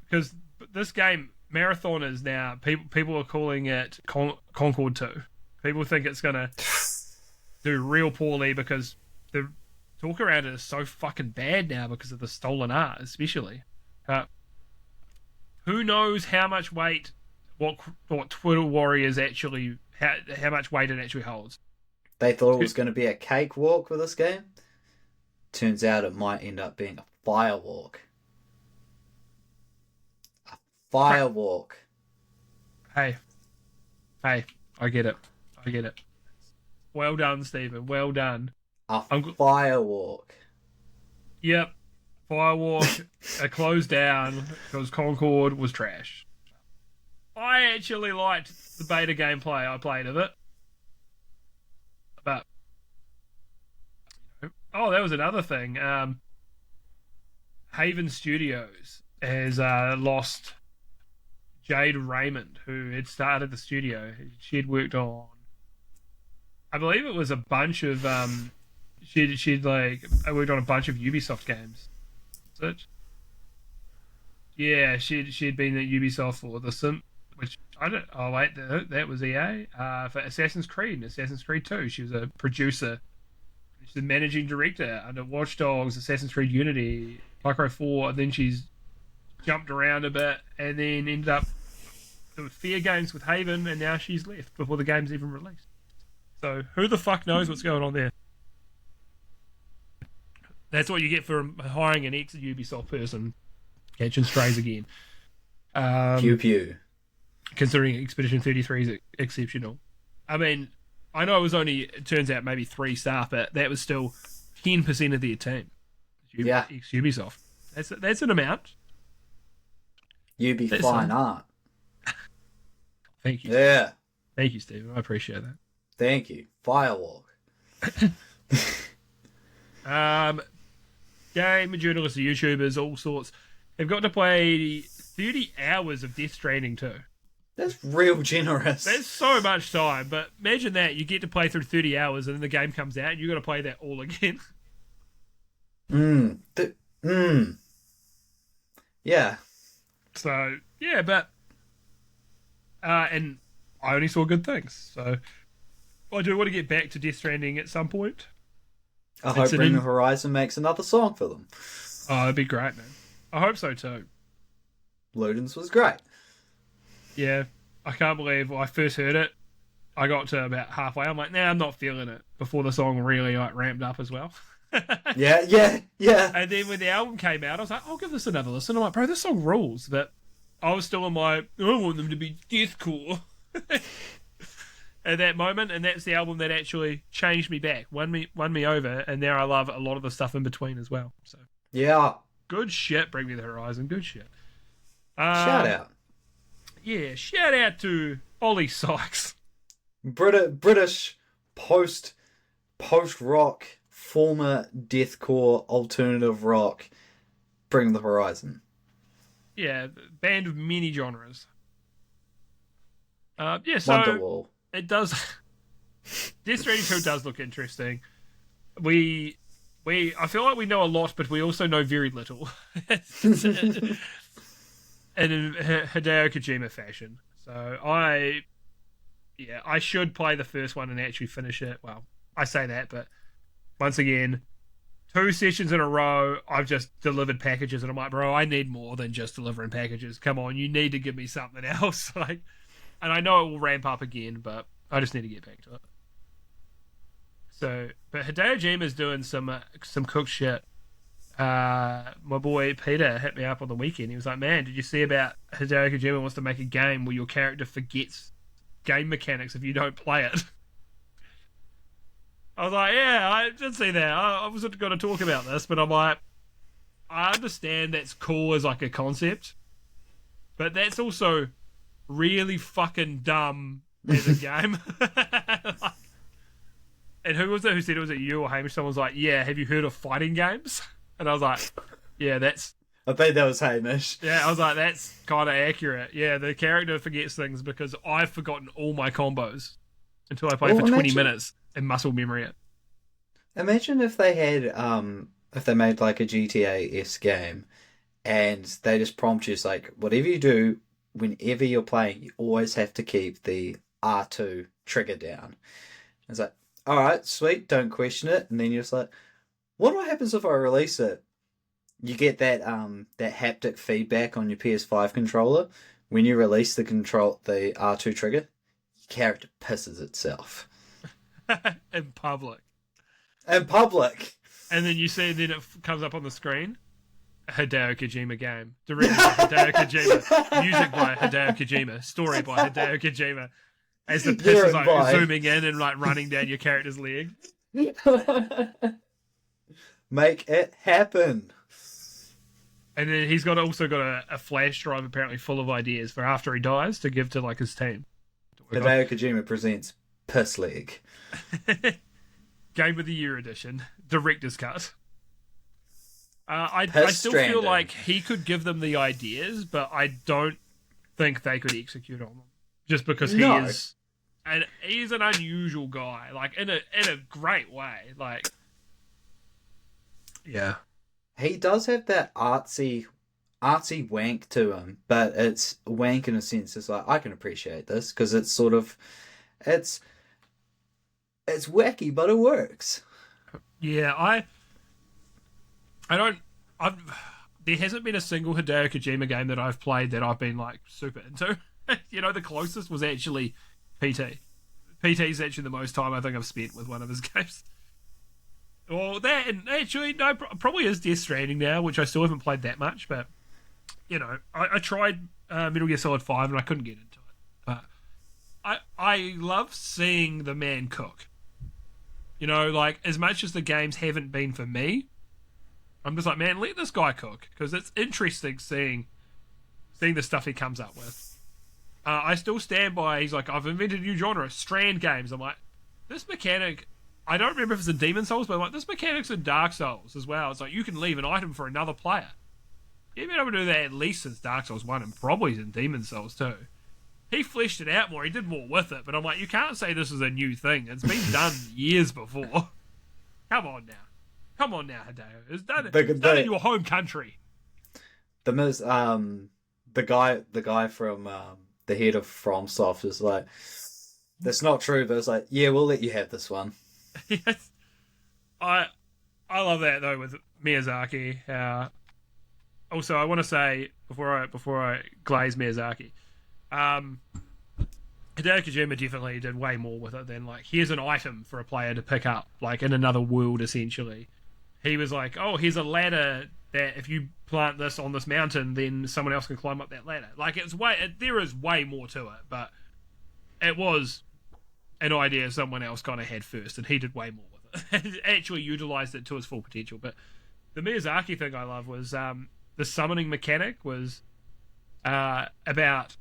because this game Marathon is now people are calling it Concord 2. People think it's gonna do real poorly because the talk around it is so fucking bad now because of the stolen art, especially. Who knows how much weight what Twitter Warriors actually how much weight it actually holds. They thought it was going to be a cakewalk with this game. Turns out it might end up being a firewalk. A firewalk. Hey, I get it. Well done, Stephen. Well done. A firewalk. Yep. Firewalk. It closed down because Concord was trash. I actually liked the beta gameplay I played of it. But oh, that was another thing. Haven Studios has lost Jade Raymond, who had started the studio. She had worked on, I believe it was a bunch of she'd worked on a bunch of Ubisoft games. Is it? Yeah, she'd been at Ubisoft for The Sim, which I don't. Oh wait, that was EA for Assassin's Creed and Assassin's Creed 2. She was a producer. She's the managing director under Watch Dogs, Assassin's Creed Unity, Far Cry 4. And then she's jumped around a bit and then ended up doing Fear Games with Haven, and now she's left before the game's even released. So who the fuck knows what's going on there? That's what you get for hiring an ex-Ubisoft person catching strays again. Pew pew. Considering Expedition 33 is exceptional. I mean, I know it was only, it turns out, maybe 3 staff, but that was still 10% of their team. Yeah. Ex-Ubisoft. That's an amount. That's fine art. Thank you. Yeah. Thank you, Stephen. I appreciate that. Thank you. Firewalk. game journalists, YouTubers, all sorts, have got to play 30 hours of Death Stranding too. That's real generous. That's so much time, but imagine that. You get to play through 30 hours and then the game comes out and you've got to play that all again. Yeah. So, yeah, but... and I only saw good things, so... I do want to get back to Death Stranding at some point. I hope Bring the Horizon makes another song for them. Oh, that'd be great, man. I hope so, too. Ludens was great. Yeah, I can't believe when I first heard it, I got to about halfway. I'm like, nah, I'm not feeling it. Before the song really ramped up as well. Yeah. And then when the album came out, I was like, I'll give this another listen. I'm like, bro, this song rules. But I was still in my, I want them to be deathcore at that moment. And that's the album that actually changed me back, won me over. And now I love a lot of the stuff in between as well. So yeah, good shit. Bring Me the Horizon. Good shit. Shout out. Yeah, shout out to Ollie Sykes. British post-rock, former deathcore, alternative rock, Bring the Horizon. Yeah, band of many genres. So Wonderwall. It does. Death Stranding 2 does look interesting. I feel like we know a lot, but we also know very little. And in Hideo Kojima fashion. So I should play the first one and actually finish it. Well, I say that, but once again, 2 sessions in a row, I've just delivered packages, and I'm like, bro, I need more than just delivering packages. Come on, you need to give me something else. And I know it will ramp up again, but I just need to get back to it. So, but Hideo Kojima's doing some cook shit. My boy Peter hit me up on the weekend. He was like, man, did you see about Hideo Kojima wants to make a game where your character forgets game mechanics if you don't play it? I was like, yeah, I did see that. I wasn't going to talk about this, but I'm like, I understand that's cool as like a concept, but that's also really fucking dumb as a game. And who was it who said it? Was it you or Hamish? Someone was like, yeah, have you heard of fighting games? And I was like, yeah, that's... I think that was Hamish. Yeah, I was like, that's kind of accurate. Yeah, the character forgets things because I've forgotten all my combos until I play for 20 minutes and muscle memory it. Imagine if they had, if they made like a GTA-esque game and they just prompt you, it's like, whatever you do, whenever you're playing, you always have to keep the R2 trigger down. It's like, all right, sweet, don't question it. And then you're just like, what happens if I release it? You get that that haptic feedback on your PS5 controller. When you release the R2 trigger, your character pisses itself. In public. In public. And then you see, then it comes up on the screen, a Hideo Kojima game. Directed by Hideo Kojima. Music by Hideo Kojima. Story by Hideo Kojima. As the piss is like zooming in and like running down your character's leg. Make it happen. And then he's also got a flash drive apparently full of ideas for after he dies to give to like his team. Hideo Kojima presents Piss Leg. Game of the Year edition. Director's cut. I still feel like he could give them the ideas, but I don't think they could execute on them. Just because he's an unusual guy, like in a great way. Like, yeah, he does have that artsy wank to him, but it's wank in a sense. It's like, I can appreciate this because it's sort of, it's wacky, but it works. Yeah, there hasn't been a single Hideo Kojima game that I've played that I've been like super into. You know, the closest was actually PT. PT's actually the most time I think I've spent with one of his games. Well, that, and actually, no, probably is Death Stranding now, which I still haven't played that much, but, you know, I tried Metal Gear Solid 5 and I couldn't get into it. But I love seeing the man cook. You know, like, as much as the games haven't been for me, I'm just like, man, let this guy cook, because it's interesting seeing the stuff he comes up with. I still stand by, he's like, I've invented a new genre, Strand games. I'm like, this mechanic I don't remember if it's in Demon Souls, but like this mechanic's in Dark Souls as well. It's like you can leave an item for another player. You've been able to do that at least since Dark Souls 1 and probably in Demon Souls 2. He fleshed it out more, he did more with it, but I'm like, you can't say this is a new thing. It's been done years before. Come on now, Hideo. It's done in your home country. The guy from the head of FromSoft is like, that's not true, but it's like, yeah, we'll let you have this one. Yes. I love that though with Miyazaki. Also, I want to say before I glaze Miyazaki, Hideo Kojima definitely did way more with it than like, here's an item for a player to pick up, like in another world essentially. He was like, oh, here's a ladder that if you plant this on this mountain, then someone else can climb up that ladder. Like there is way more to it, but it was an idea someone else kind of had first, and he did way more with it. Actually utilized it to its full potential. But the Miyazaki thing I love was the summoning mechanic was about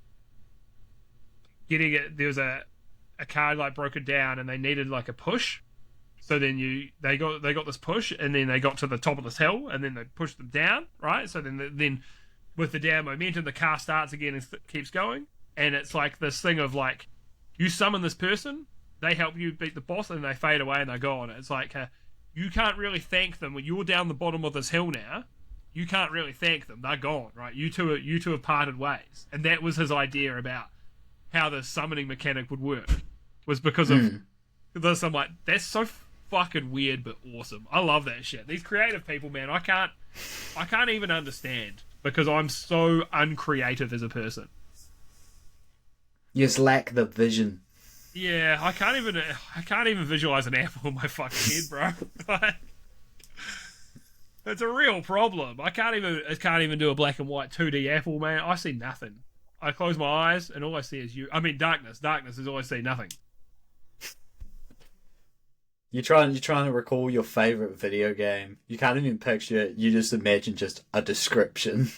getting it. There was a card like broken down, and they needed like a push. So then they got this push, and then they got to the top of this hill, and then they pushed them down, right? So then with the down momentum, the car starts again and keeps going, and it's like this thing of like, you summon this person, they help you beat the boss, and they fade away and they're gone. It's like you can't really thank them when you're down the bottom of this hill now. You can't really thank them; they're gone, right? You two have parted ways, and that was his idea about how the summoning mechanic would work. Was because of this. I'm like, that's so fucking weird but awesome. I love that shit. These creative people, man, I can't even understand because I'm so uncreative as a person. You just lack the vision. Yeah, I can't even visualize an apple in my fucking head, bro. Like, it's a real problem. I can't even do a black and white 2D apple, man. I see nothing. I close my eyes and all I see is you. I mean, darkness. Darkness is all I see. Nothing. You're trying to recall your favorite video game. You can't even picture it. You just imagine just a description.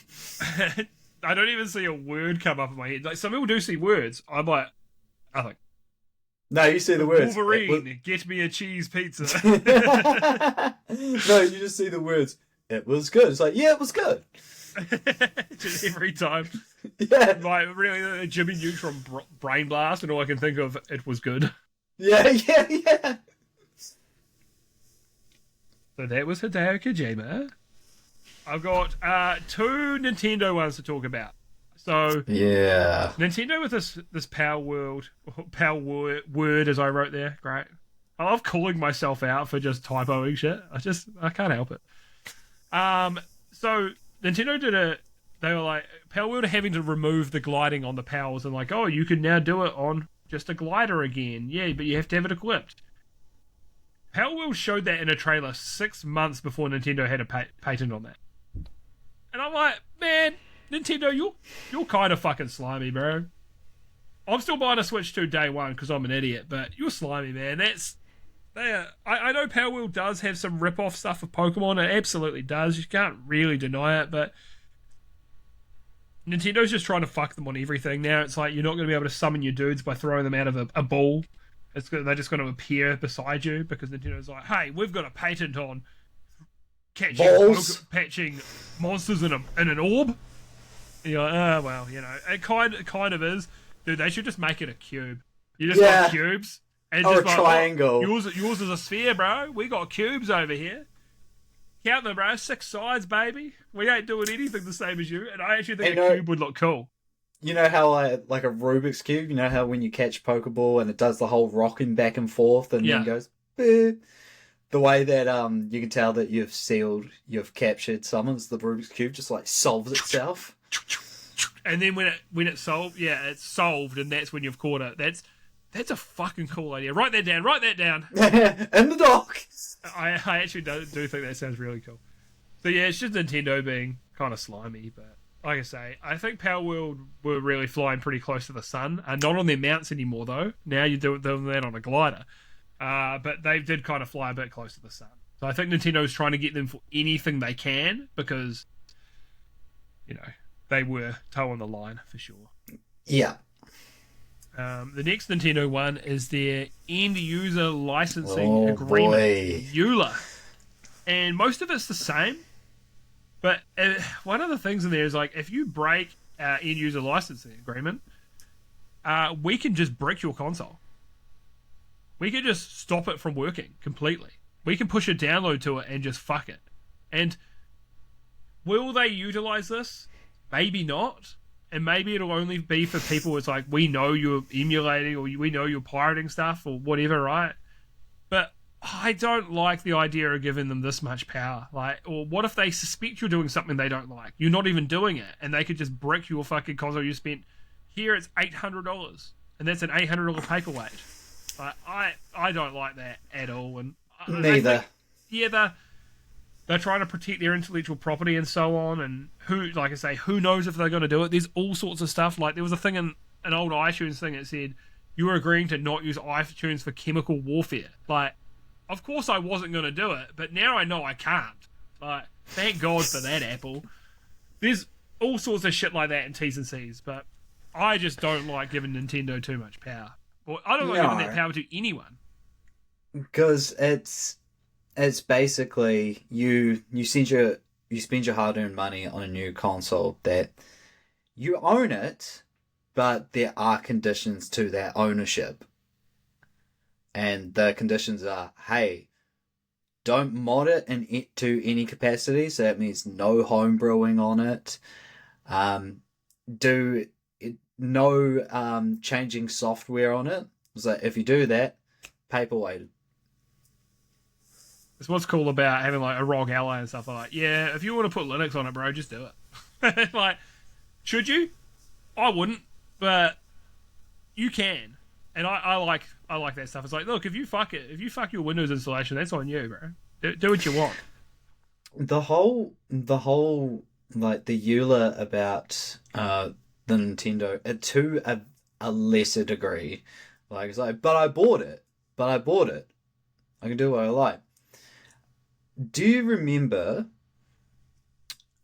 I don't even see a word come up in my head. Like, some people do see words. I'm like, nothing. No, you see the words. Wolverine, get me a cheese pizza. No, you just see the words. It was good. It's like, yeah, it was good. Just every time. Yeah. Like, really, Jimmy Neutron Brain Blast, and all I can think of, it was good. Yeah. So that was Hideo Kojima. I've got two Nintendo ones to talk about. So yeah, Nintendo with this Power Word as I wrote there. Great. I love calling myself out for just typoing shit. I can't help it. So Nintendo they were like, Power Word are having to remove the gliding on the powers, and like, oh, you can now do it on just a glider again. Yeah, but you have to have it equipped. Power Wheel showed that in a trailer 6 months before Nintendo had a patent on that. And I'm like, man, Nintendo, you're kind of fucking slimy, bro. I'm still buying a Switch 2 day one because I'm an idiot, but you're slimy, man. I know Power Wheel does have some rip-off stuff of Pokemon. It absolutely does. You can't really deny it, but Nintendo's just trying to fuck them on everything now. It's like, you're not going to be able to summon your dudes by throwing them out of a ball. They're just going to appear beside you because Nintendo's like, hey, we've got a patent on patching monsters in an orb. And you're like, oh, well, you know, it kind of is. Dude, they should just make it a cube. You just got cubes. And or just a triangle. Yours is a sphere, bro. We got cubes over here. Count them, bro. 6 sides, baby. We ain't doing anything the same as you. And I actually think a cube would look cool. You know how like a Rubik's Cube, you know how when you catch Pokeball and it does the whole rocking back and forth and then goes, beep. The way that you can tell that you've captured summons, the Rubik's Cube just like solves itself. And then when it's solved, it's solved, and that's when you've caught it. That's a fucking cool idea. Write that down. In the dock. I actually do think that sounds really cool. So yeah, it's just Nintendo being kind of slimy, but like I say, I think Power World were really flying pretty close to the sun. Not on their mounts anymore, though. Now you're doing that on a glider. But they did kind of fly a bit close to the sun. So I think Nintendo's trying to get them for anything they can because, you know, they were toeing the line for sure. Yeah. The next Nintendo one is their end user licensing agreement, boy. EULA, and most of it's the same. But one of the things in there is like, if you break our end user licensing agreement, we can just brick your console. We can just stop it from working completely. We can push a download to it and just fuck it. And will they utilize this? Maybe not. And maybe it'll only be for people it's like, we know you're emulating or we know you're pirating stuff or whatever, right? But I don't like the idea of giving them this much power. Like, or what if they suspect you're doing something they don't like? You're not even doing it, and they could just brick your fucking console you spent. Here it's $800, and that's an $800 paperweight. Like, I don't like that at all. And Neither. They're trying to protect their intellectual property and so on. And like I say, who knows if they're going to do it? There's all sorts of stuff. Like there was a thing in an old iTunes thing that said you were agreeing to not use iTunes for chemical warfare. Like, of course I wasn't going to do it, but now I know I can't. Like, thank God for that, Apple. There's all sorts of shit like that in T's and C's, but I just don't like giving Nintendo too much power. Or I don't like giving that power to anyone. Because it's basically you spend your hard-earned money on a new console that you own it, but there are conditions to that ownership. And the conditions are, hey, don't mod it to any capacity, so that means no homebrewing on it. No changing software on it. So if you do that, paperweighted. It's what's cool about having like a ROG Ally and stuff like, yeah, if you want to put Linux on it, bro, just do it. Like, should you? I wouldn't, but you can. And I like that stuff. It's like, look, if you fuck your Windows installation, that's on you, bro. Do what you want. The whole like the EULA about the Nintendo to a lesser degree, like it's like, but I bought it. I can do what I like. Do you remember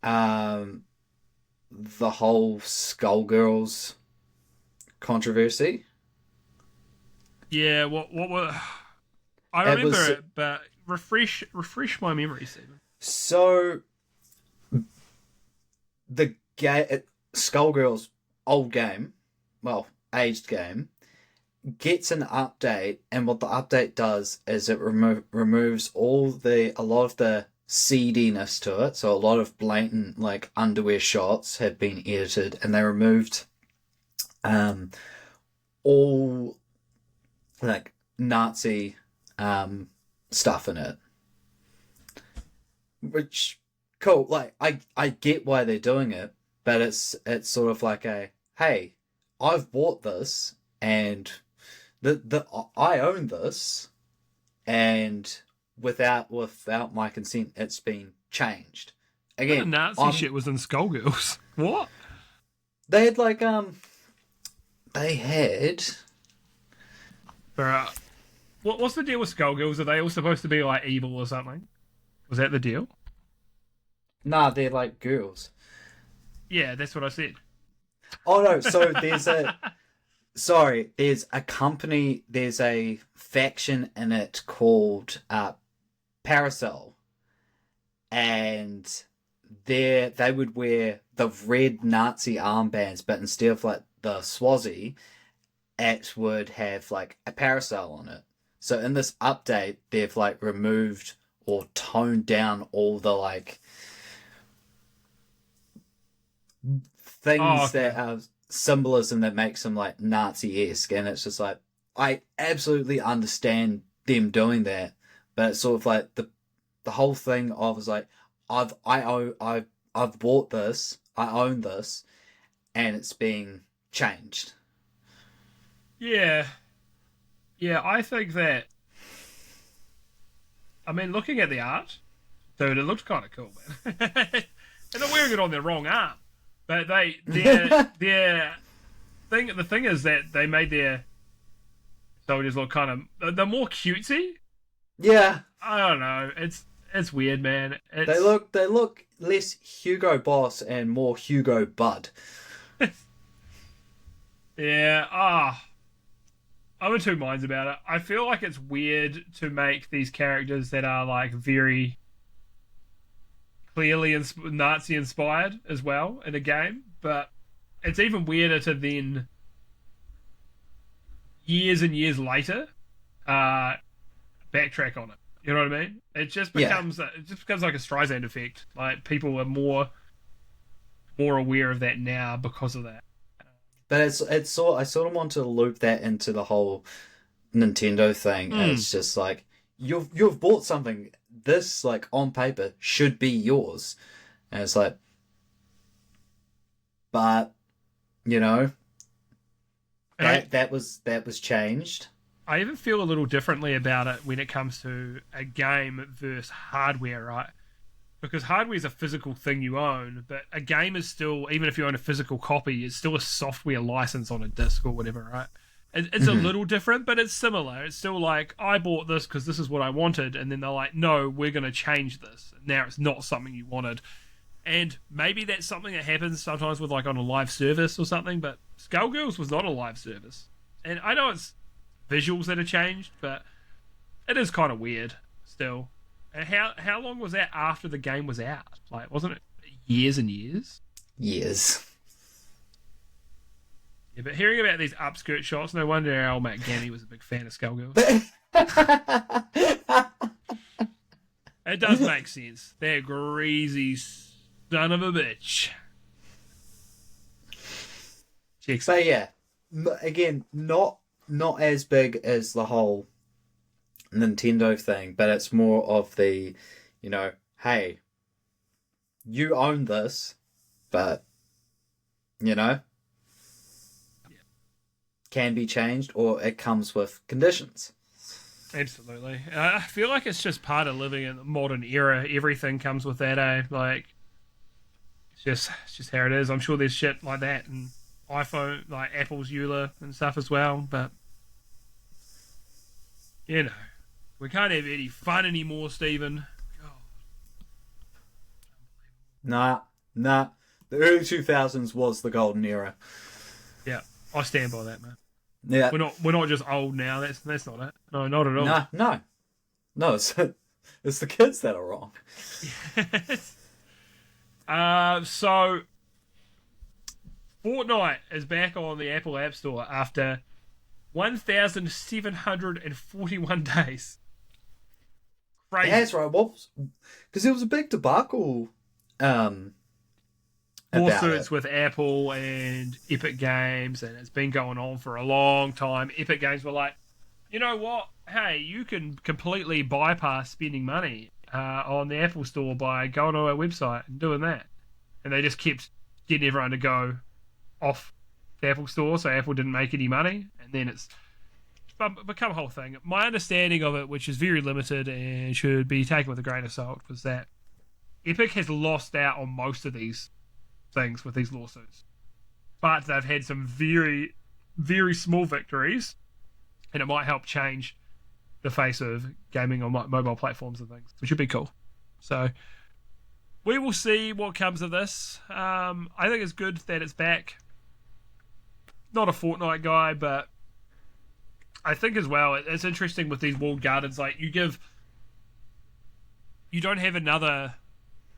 the whole Skullgirls controversy? Yeah, what I remember it, but refresh my memory, Stephen. So the Skullgirls old game, well, aged game, gets an update, and what the update does is it removes a lot of the seediness to it. So a lot of blatant like underwear shots have been edited, and they removed all like Nazi stuff in it. Which cool, like I get why they're doing it, but it's sort of like a, hey, I've bought this and I own this, and without my consent it's been changed. Again, Nazi shit was in Skullgirls. What? They had like they had what's the deal with Skullgirls? Are they all supposed to be like evil or something? Was that the deal? Nah, they're like girls. Yeah, that's what I said. Oh no, so there's a company, there's a faction in it called Parasol, and they would wear the red Nazi armbands, but instead of like the Swazi, it would have like a parasol on it. So in this update, they've like removed or toned down all the like things that are symbolism that makes them like Nazi-esque, and it's just like, I absolutely understand them doing that, but it's sort of like the whole thing of is like, I've bought this, I own this, and it's being changed. Yeah, I think that. I mean, looking at the art, dude, it looks kind of cool, man. And they're wearing it on their wrong arm, but the thing is that they made their soldiers look kind of, they're more cutesy. Yeah, I don't know. It's weird, man. They look less Hugo Boss and more Hugo Bud. Yeah. I'm in two minds about it. I feel like it's weird to make these characters that are like very clearly Nazi inspired as well in a game, but it's even weirder to then years and years later backtrack on it. You know what I mean? It just becomes like a Streisand effect. Like people are more aware of that now because of that. But I sort of want to loop that into the whole Nintendo thing. And it's just like you've bought something. This, like, on paper should be yours, and it's like, but you know, that was changed. I even feel a little differently about it when it comes to a game versus hardware, right? Because hardware is a physical thing you own, but a game is still, even if you own a physical copy, it's still a software license on a disc or whatever, right? It's a little different, but it's similar. It's still like, I bought this because this is what I wanted, and then they're like, no, we're going to change this. Now it's not something you wanted. And maybe that's something that happens sometimes with, like, on a live service or something, but Skullgirls was not a live service. And I know it's visuals that have changed, but it is kind of weird still. And how long was that after the game was out? Like, wasn't it years and years? Years. Yeah, but hearing about these upskirt shots, no wonder our old mate Gammy was a big fan of Skullgirls. It does make sense. They're greasy son of a bitch. So yeah, again, not as big as the whole Nintendo thing, but it's more of the, you know, hey, you own this, but, you know, can be changed, or it comes with conditions. Absolutely. I feel like it's just part of living in the modern era. Everything comes with that, eh? Like, it's just how it is. I'm sure there's shit like that and iPhone, like Apple's EULA and stuff as well, but, you know, we can't have any fun anymore, Stephen. Nah. The early 2000s was the golden era. Yeah, I stand by that, man. Yeah, we're not just old now. That's not it. No, not at all. No. It's the kids that are wrong. So Fortnite is back on the Apple App Store after 1,741 days. Crazy. Yeah, that's right. Because there was a big debacle. Lawsuits with Apple and Epic Games, and it's been going on for a long time. Epic Games were like, you know what? Hey, you can completely bypass spending money on the Apple Store by going to our website and doing that. And they just kept getting everyone to go off the Apple Store, so Apple didn't make any money. And then it's become a whole thing. My understanding of it, which is very limited and should be taken with a grain of salt, was that Epic has lost out on most of these things with these lawsuits, but they've had some very, very small victories, and it might help change the face of gaming on mobile platforms and things, which would be cool. So we will see what comes of this. I think it's good that it's back. Not a Fortnite guy, but I think as well it's interesting with these walled gardens. Like you don't have another.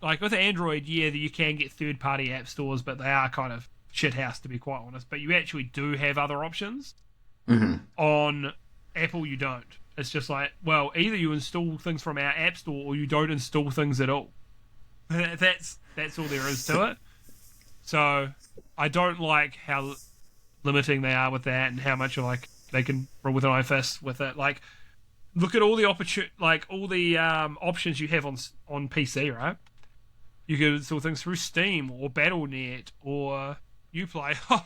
Like with Android, yeah, you can get third-party app stores, but they are kind of shithouse, to be quite honest. But you actually do have other options. Mm-hmm. On Apple, you don't. It's just like, well, either you install things from our app store or you don't install things at all. That's all there is to it. So I don't like how limiting they are with that and how much like they can rule with an iron fist with it. Like, look at all the options you have on PC, right? You can install things through Steam or Battle.net or Uplay. I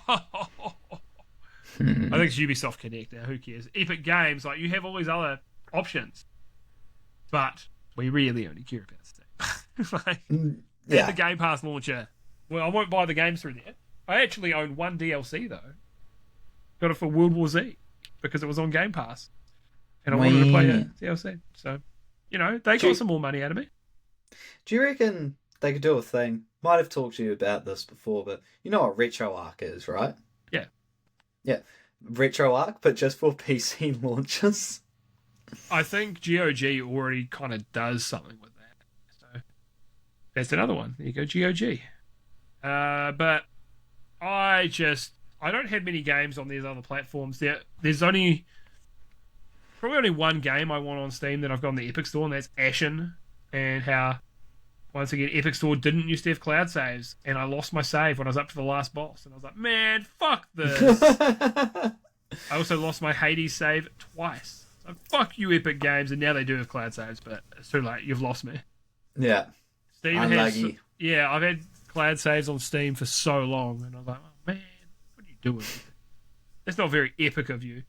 think it's Ubisoft Connect now. Who cares? Epic Games, like you have all these other options, but we really only care about Steam. The Game Pass launcher. Well, I won't buy the games through there. I actually own one DLC though. Got it for World War Z because it was on Game Pass, and I wanted to play a DLC. So, you know, they got some more money out of me. Do you reckon they could do a thing? Might have talked to you about this before, but you know what RetroArch is, right? Yeah. Yeah. RetroArch, but just for PC launches. I think GOG already kind of does something with that. So that's another one. There you go, GOG. But I don't have many games on these other platforms. There's probably only one game I want on Steam that I've got on the Epic Store, and that's Ashen. And how, once again, Epic Store didn't used to have cloud saves, and I lost my save when I was up to the last boss, and I was like, man, fuck this. I also lost my Hades save twice. So fuck you, Epic Games, and now they do have cloud saves, but it's too late. You've lost me. Yeah. Steam Unlucky. I've had cloud saves on Steam for so long, and I was like, oh man, what are you doing? That's not very epic of you.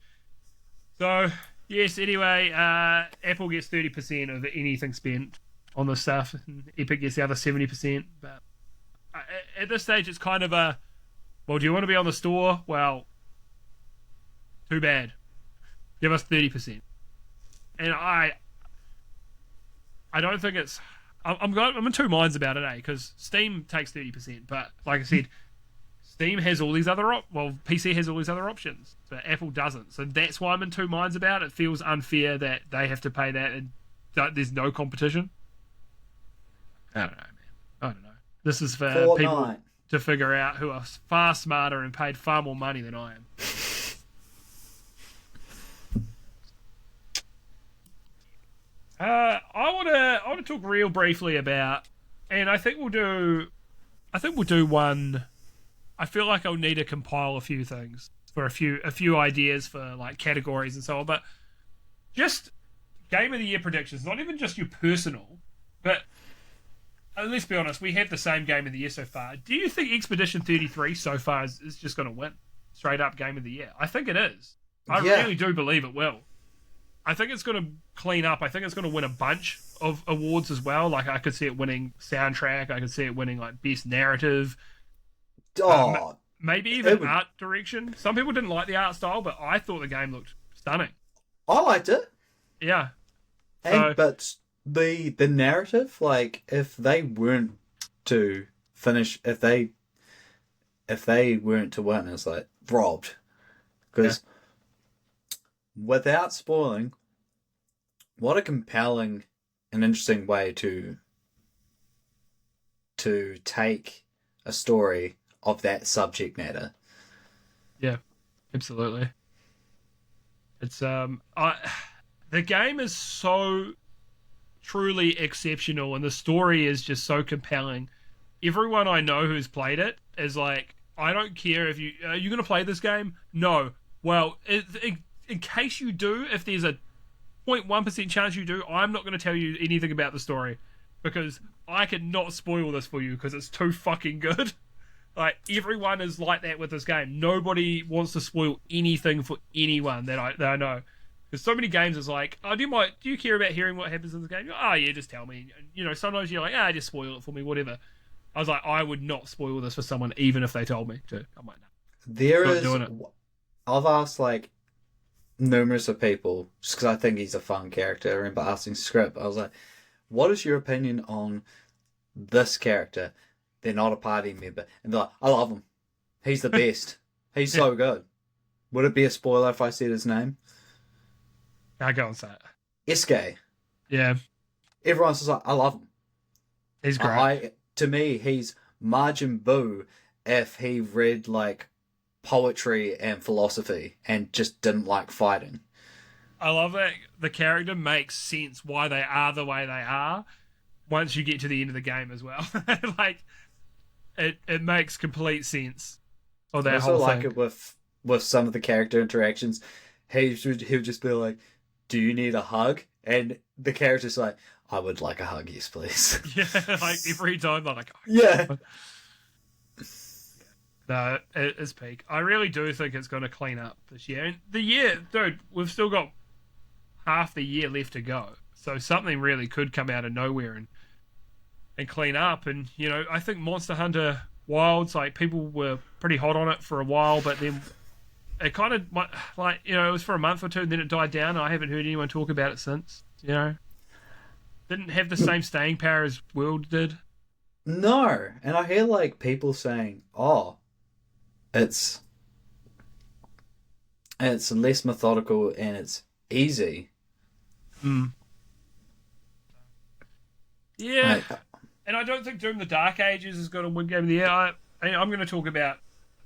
So, yes, anyway, Apple gets 30% of anything spent on this stuff, and Epic gets the other 70%. But at this stage, it's kind of a, well, do you want to be on the store? Well, too bad. Give us 30%. And I don't think it's... I'm in two minds about it, because Steam takes 30%, but like I said, Steam has all these other PC has all these other options, but Apple doesn't. So that's why I'm in two minds about it. It feels unfair that they have to pay that and there's no competition. I don't know, man. I don't know. This is for Fortnite. People to figure out who are far smarter and paid far more money than I am. I want to talk real briefly about, and I think we'll do one. I feel like I'll need to compile a few things for a few ideas for like categories and so on, but just Game of the Year predictions, not even just your personal, but let's be honest, we have the same Game of the Year so far. Do you think Expedition 33 so far is just going to win straight up Game of the Year? I think it is. I really do believe it will. I think it's going to clean up. I think it's going to win a bunch of awards as well. Like, I could see it winning soundtrack. I could see it winning like best narrative. Maybe even art direction. Some people didn't like the art style, but I thought the game looked stunning. I liked it. Yeah. But the narrative, like, if they weren't to finish, if they weren't to win, it's like robbed. Because without spoiling, what a compelling and interesting way to take a story of that subject matter. Yeah, absolutely. It's the game is so truly exceptional, and the story is just so compelling. Everyone I know who's played it is like, I don't care if you are you going to play this game? No. Well, in case you do, if there's a 0.1% chance you do, I'm not going to tell you anything about the story, because I cannot spoil this for you because it's too fucking good. Like, everyone is like that with this game. Nobody wants to spoil anything for anyone that I know. Because so many games is like, oh, do you care about hearing what happens in the game? Oh yeah, just tell me. You know, sometimes you're like, just spoil it for me, whatever. I was like, I would not spoil this for someone, even if they told me to. I'm like, no. I've asked like numerous of people, just because I think he's a fun character. I remember asking Script, I was like, what is your opinion on this character? They're not a party member. And they're like, I love him. He's the best. He's so good. Would it be a spoiler if I said his name? I go and say it. Iske. Yeah. Everyone's just like, I love him. He's great. To me, he's Majin Buu if he read like poetry and philosophy and just didn't like fighting. I love that the character makes sense why they are the way they are once you get to the end of the game as well. Like, it makes complete sense. Of that whole thing. I also like it with some of the character interactions. He'll just be like, do you need a hug? And the character's like, I would like a hug, yes, please. Yeah, like every time they're like, oh, yeah. No, it's peak. I really do think it's going to clean up this year. And the year, dude, we've still got half the year left to go. So something really could come out of nowhere and clean up. And, you know, I think Monster Hunter Wilds, like, people were pretty hot on it for a while, but then it kind of, like, you know, it was for a month or two and then it died down. I haven't heard anyone talk about it since, you know. Didn't have the same staying power as World did. No. And I hear, like, people saying, oh, it's And it's less methodical and it's easy. Mm. Yeah, Like, and I don't think Doom the Dark Ages has got a win game of the year. I'm going to talk about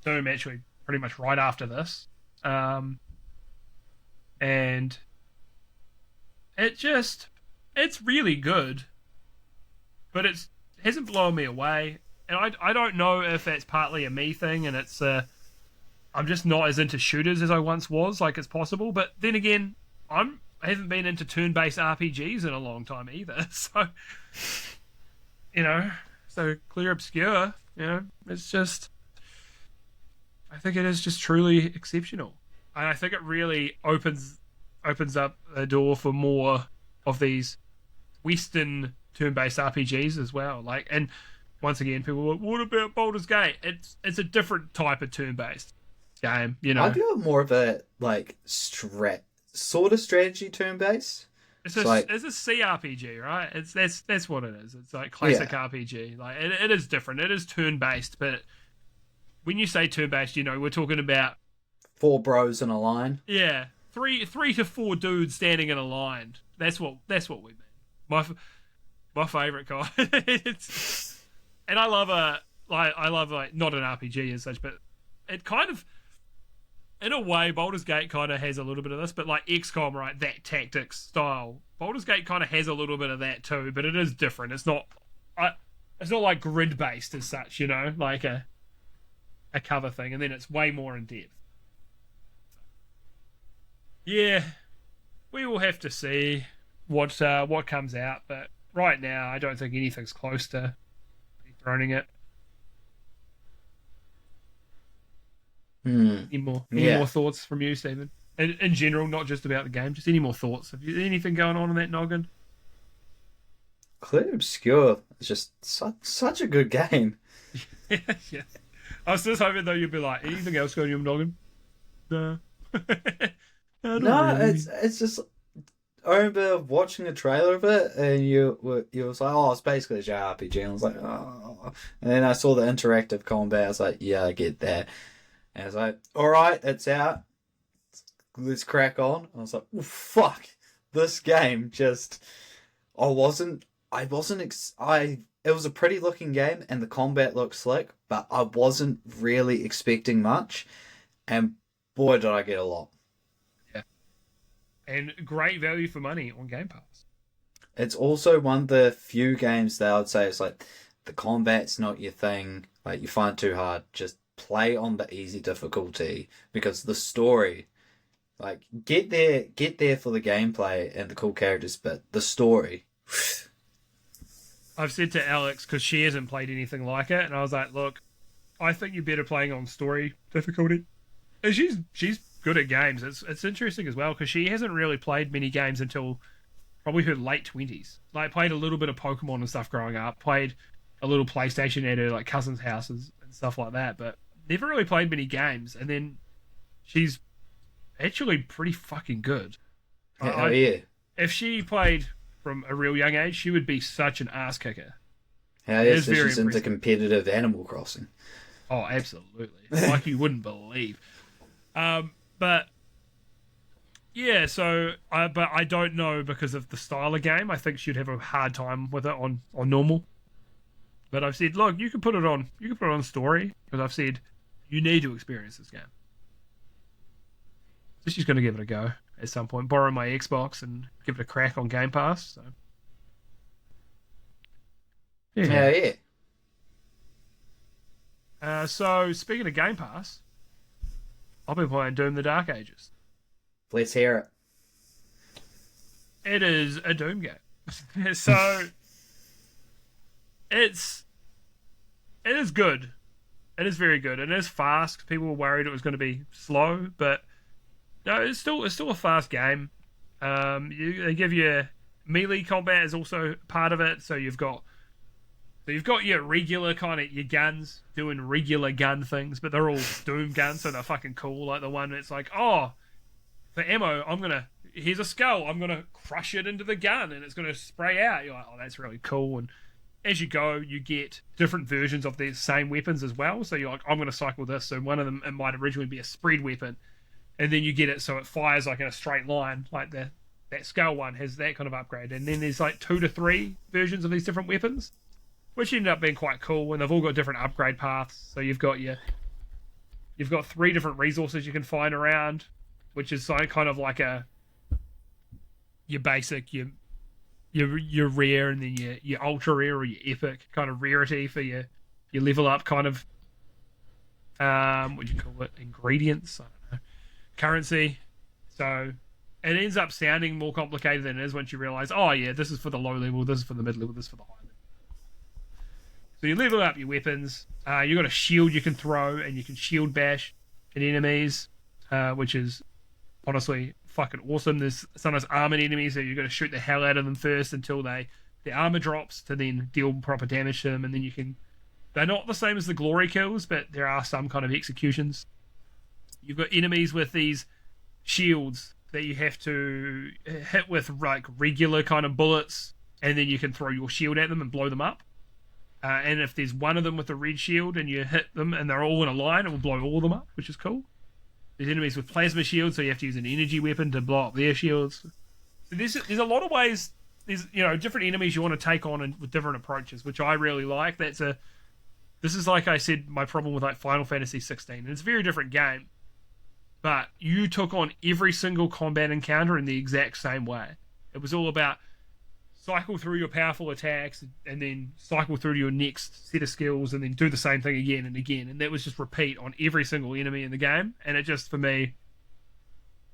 Doom actually pretty much right after this. And it's really good, but it hasn't blown me away. And I don't know if that's partly a me thing, and it's I'm just not as into shooters as I once was. Like, it's possible, but then again, I haven't been into turn-based RPGs in a long time either. So, so clear obscure. It's just, I think it is just truly exceptional, and I think it really opens up a door for more of these Western turn-based RPGs as well. Like, and once again, people are like, what about Baldur's Gate? It's a different type of turn-based game, I feel more of a like sort of strategy turn based. It's like, a CRPG, right? That's what it is. It's like classic RPG. Like, it is different. It is turn-based, but when you say turn-based, we're talking about four bros in a line. Yeah, three to four dudes standing in a line. That's what we mean. My favorite kind. And I love not an RPG as such, but it kind of, in a way, Baldur's Gate kind of has a little bit of this, but like XCOM, right? That tactics style. Baldur's Gate kind of has a little bit of that too, but it is different. It's not like grid based as such, like a cover thing, and then it's way more in depth. Yeah, we will have to see what comes out, but right now I don't think anything's close to dethroning it. Any more thoughts from you, Stephen? In general, not just about the game, just any more thoughts? Have you anything going on in that noggin? Clear Obscure is just such a good game. Yeah. I was just hoping though you'd be like, anything else going on in your noggin? No. No, really. It's just, I remember watching a trailer of it, and you was like, oh, it's basically a JRPG, and I was like, oh. And then I saw the interactive combat. I was like, yeah, I get that. And I was like, all right, it's out. Let's crack on. And I was like, oh, fuck, this game just, it was a pretty looking game, and the combat looked slick, but I wasn't really expecting much, and boy, did I get a lot. And great value for money on Game Pass. It's also one of the few games that I would say is like, the combat's not your thing, like you find it too hard, just play on the easy difficulty, because the story, like, get there for the gameplay and the cool characters, but the story. I've said to Alex, because she hasn't played anything like it, and I was like, look, I think you're better playing on story difficulty. And she's good at games. It's interesting as well, because she hasn't really played many games until probably her late 20s. Like, played a little bit of Pokemon and stuff growing up, played a little PlayStation at her like cousins' houses and stuff like that, but never really played many games. And then she's actually pretty fucking good. Yeah. If she played from a real young age, she would be such an ass kicker. Hell yeah, so she's into competitive Animal Crossing. Oh, absolutely. Like you wouldn't believe. But yeah, but I don't know, because of the style of game. I think she'd have a hard time with it on normal. But I've said, look, you can put it on story, because I've said you need to experience this game. So she's going to give it a go at some point. Borrow my Xbox and give it a crack on Game Pass. So yeah. So speaking of Game Pass, I've been playing Doom the Dark Ages. Let's hear it. It is a Doom game. So it is good. It is very good. It is fast. People were worried it was going to be slow, but no, it's still a fast game. They give you melee combat is also part of it. So you've got your regular kind of your guns doing regular gun things, but they're all Doom guns, so they're fucking cool. Like the one that's like, oh, for ammo, here's a skull, I'm gonna crush it into the gun and it's gonna spray out. You're like, oh, that's really cool. And as you go, you get different versions of the same weapons as well. So you're like, I'm gonna cycle this. So one of them, it might originally be a spread weapon, and then you get it so it fires like in a straight line, like that scale one has that kind of upgrade. And then there's like 2 to 3 versions of these different weapons, which ended up being quite cool, and they've all got different upgrade paths. So you've got 3 different resources you can find around, which is kind of like your basic, your rare, and then your ultra rare or your epic kind of rarity for your level up kind of what do you call it, ingredients, I don't know, currency. So it ends up sounding more complicated than it is once you realize, oh yeah, this is for the low level, this is for the mid level, this is for the high level. So you level up your weapons. You got a shield you can throw, and you can shield bash at enemies, which is honestly fucking awesome. There's sometimes armored enemies that you're going to shoot the hell out of them first until their armor drops to then deal proper damage to them, and then you can. They're not the same as the glory kills, but there are some kind of executions. You've got enemies with these shields that you have to hit with like regular kind of bullets, and then you can throw your shield at them and blow them up. And if there's one of them with a red shield and you hit them and they're all in a line, it will blow all of them up, which is cool. There's enemies with plasma shields, so you have to use an energy weapon to blow up their shields. So there's a lot of ways. There's different enemies you want to take on with different approaches, which I really like. This is, like I said, my problem with like Final Fantasy 16. And it's a very different game, but you took on every single combat encounter in the exact same way. It was all about cycle through your powerful attacks and then cycle through to your next set of skills and then do the same thing again and again. And that was just repeat on every single enemy in the game. And it just, for me,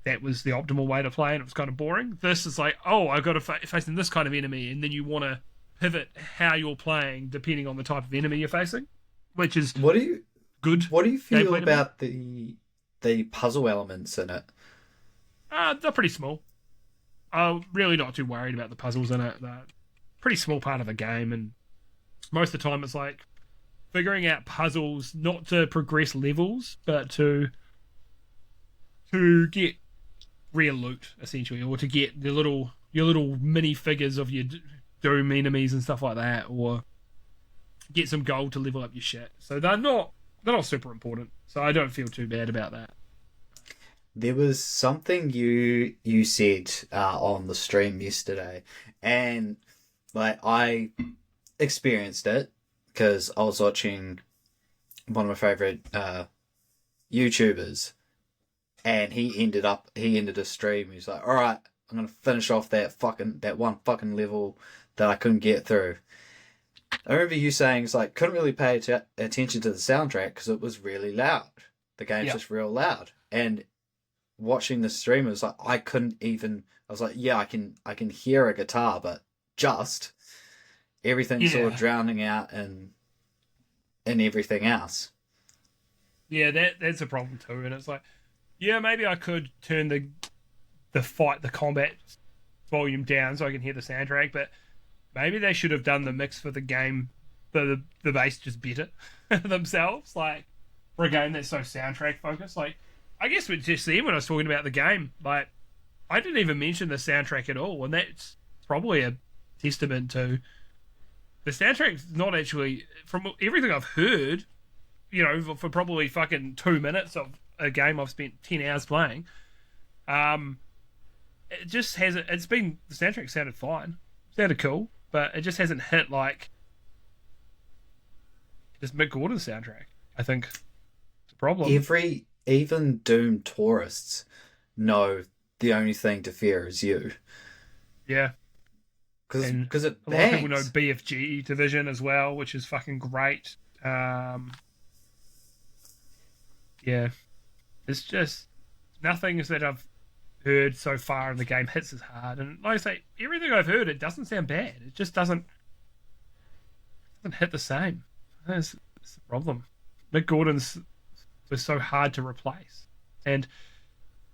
that was the optimal way to play, and it was kind of boring. This is like, oh, I've got to facing this kind of enemy, and then you want to pivot how you're playing depending on the type of enemy you're facing, which is good. What do you feel about the puzzle elements in it? They're pretty small. I'm really not too worried about the puzzles in it. They're pretty small part of the game, and most of the time it's like figuring out puzzles not to progress levels, but to get rare loot, essentially, or to get your little mini figures of your Doom enemies and stuff like that, or get some gold to level up your shit. So they're not super important. So I don't feel too bad about that. There was something you said on the stream yesterday, and like I experienced it because I was watching one of my favorite YouTubers, and he ended a stream. He's like, "All right, I'm gonna finish off that one fucking level that I couldn't get through." I remember you saying it's like couldn't really pay attention to the soundtrack because it was really loud. The game's just real loud, and watching the stream, it was like I was like, yeah, I can hear a guitar, but just everything's sort of drowning out and everything else. Yeah, that's a problem too. And it's like, yeah, maybe I could turn the combat volume down so I can hear the soundtrack, but maybe they should have done the mix for the game, the bass just better themselves. Like for a game that's so soundtrack focused, like. I guess with just then when I was talking about the game, like I didn't even mention the soundtrack at all, and that's probably a testament to the soundtrack's not actually, from everything I've heard, for probably fucking 2 minutes of a game I've spent 10 hours playing, it just hasn't. The soundtrack sounded fine, sounded cool, but it just hasn't hit like just Mick Gordon's soundtrack. I think it's a problem. Even Doom tourists know the only thing to fear is you. Yeah. Because it bangs. A lot of people know BFG Division as well, which is fucking great. Yeah. It's just nothing that I've heard so far in the game hits as hard. And like I say, everything I've heard, it doesn't sound bad. It just doesn't hit the same. That's the problem. Mick Gordon's was so hard to replace, and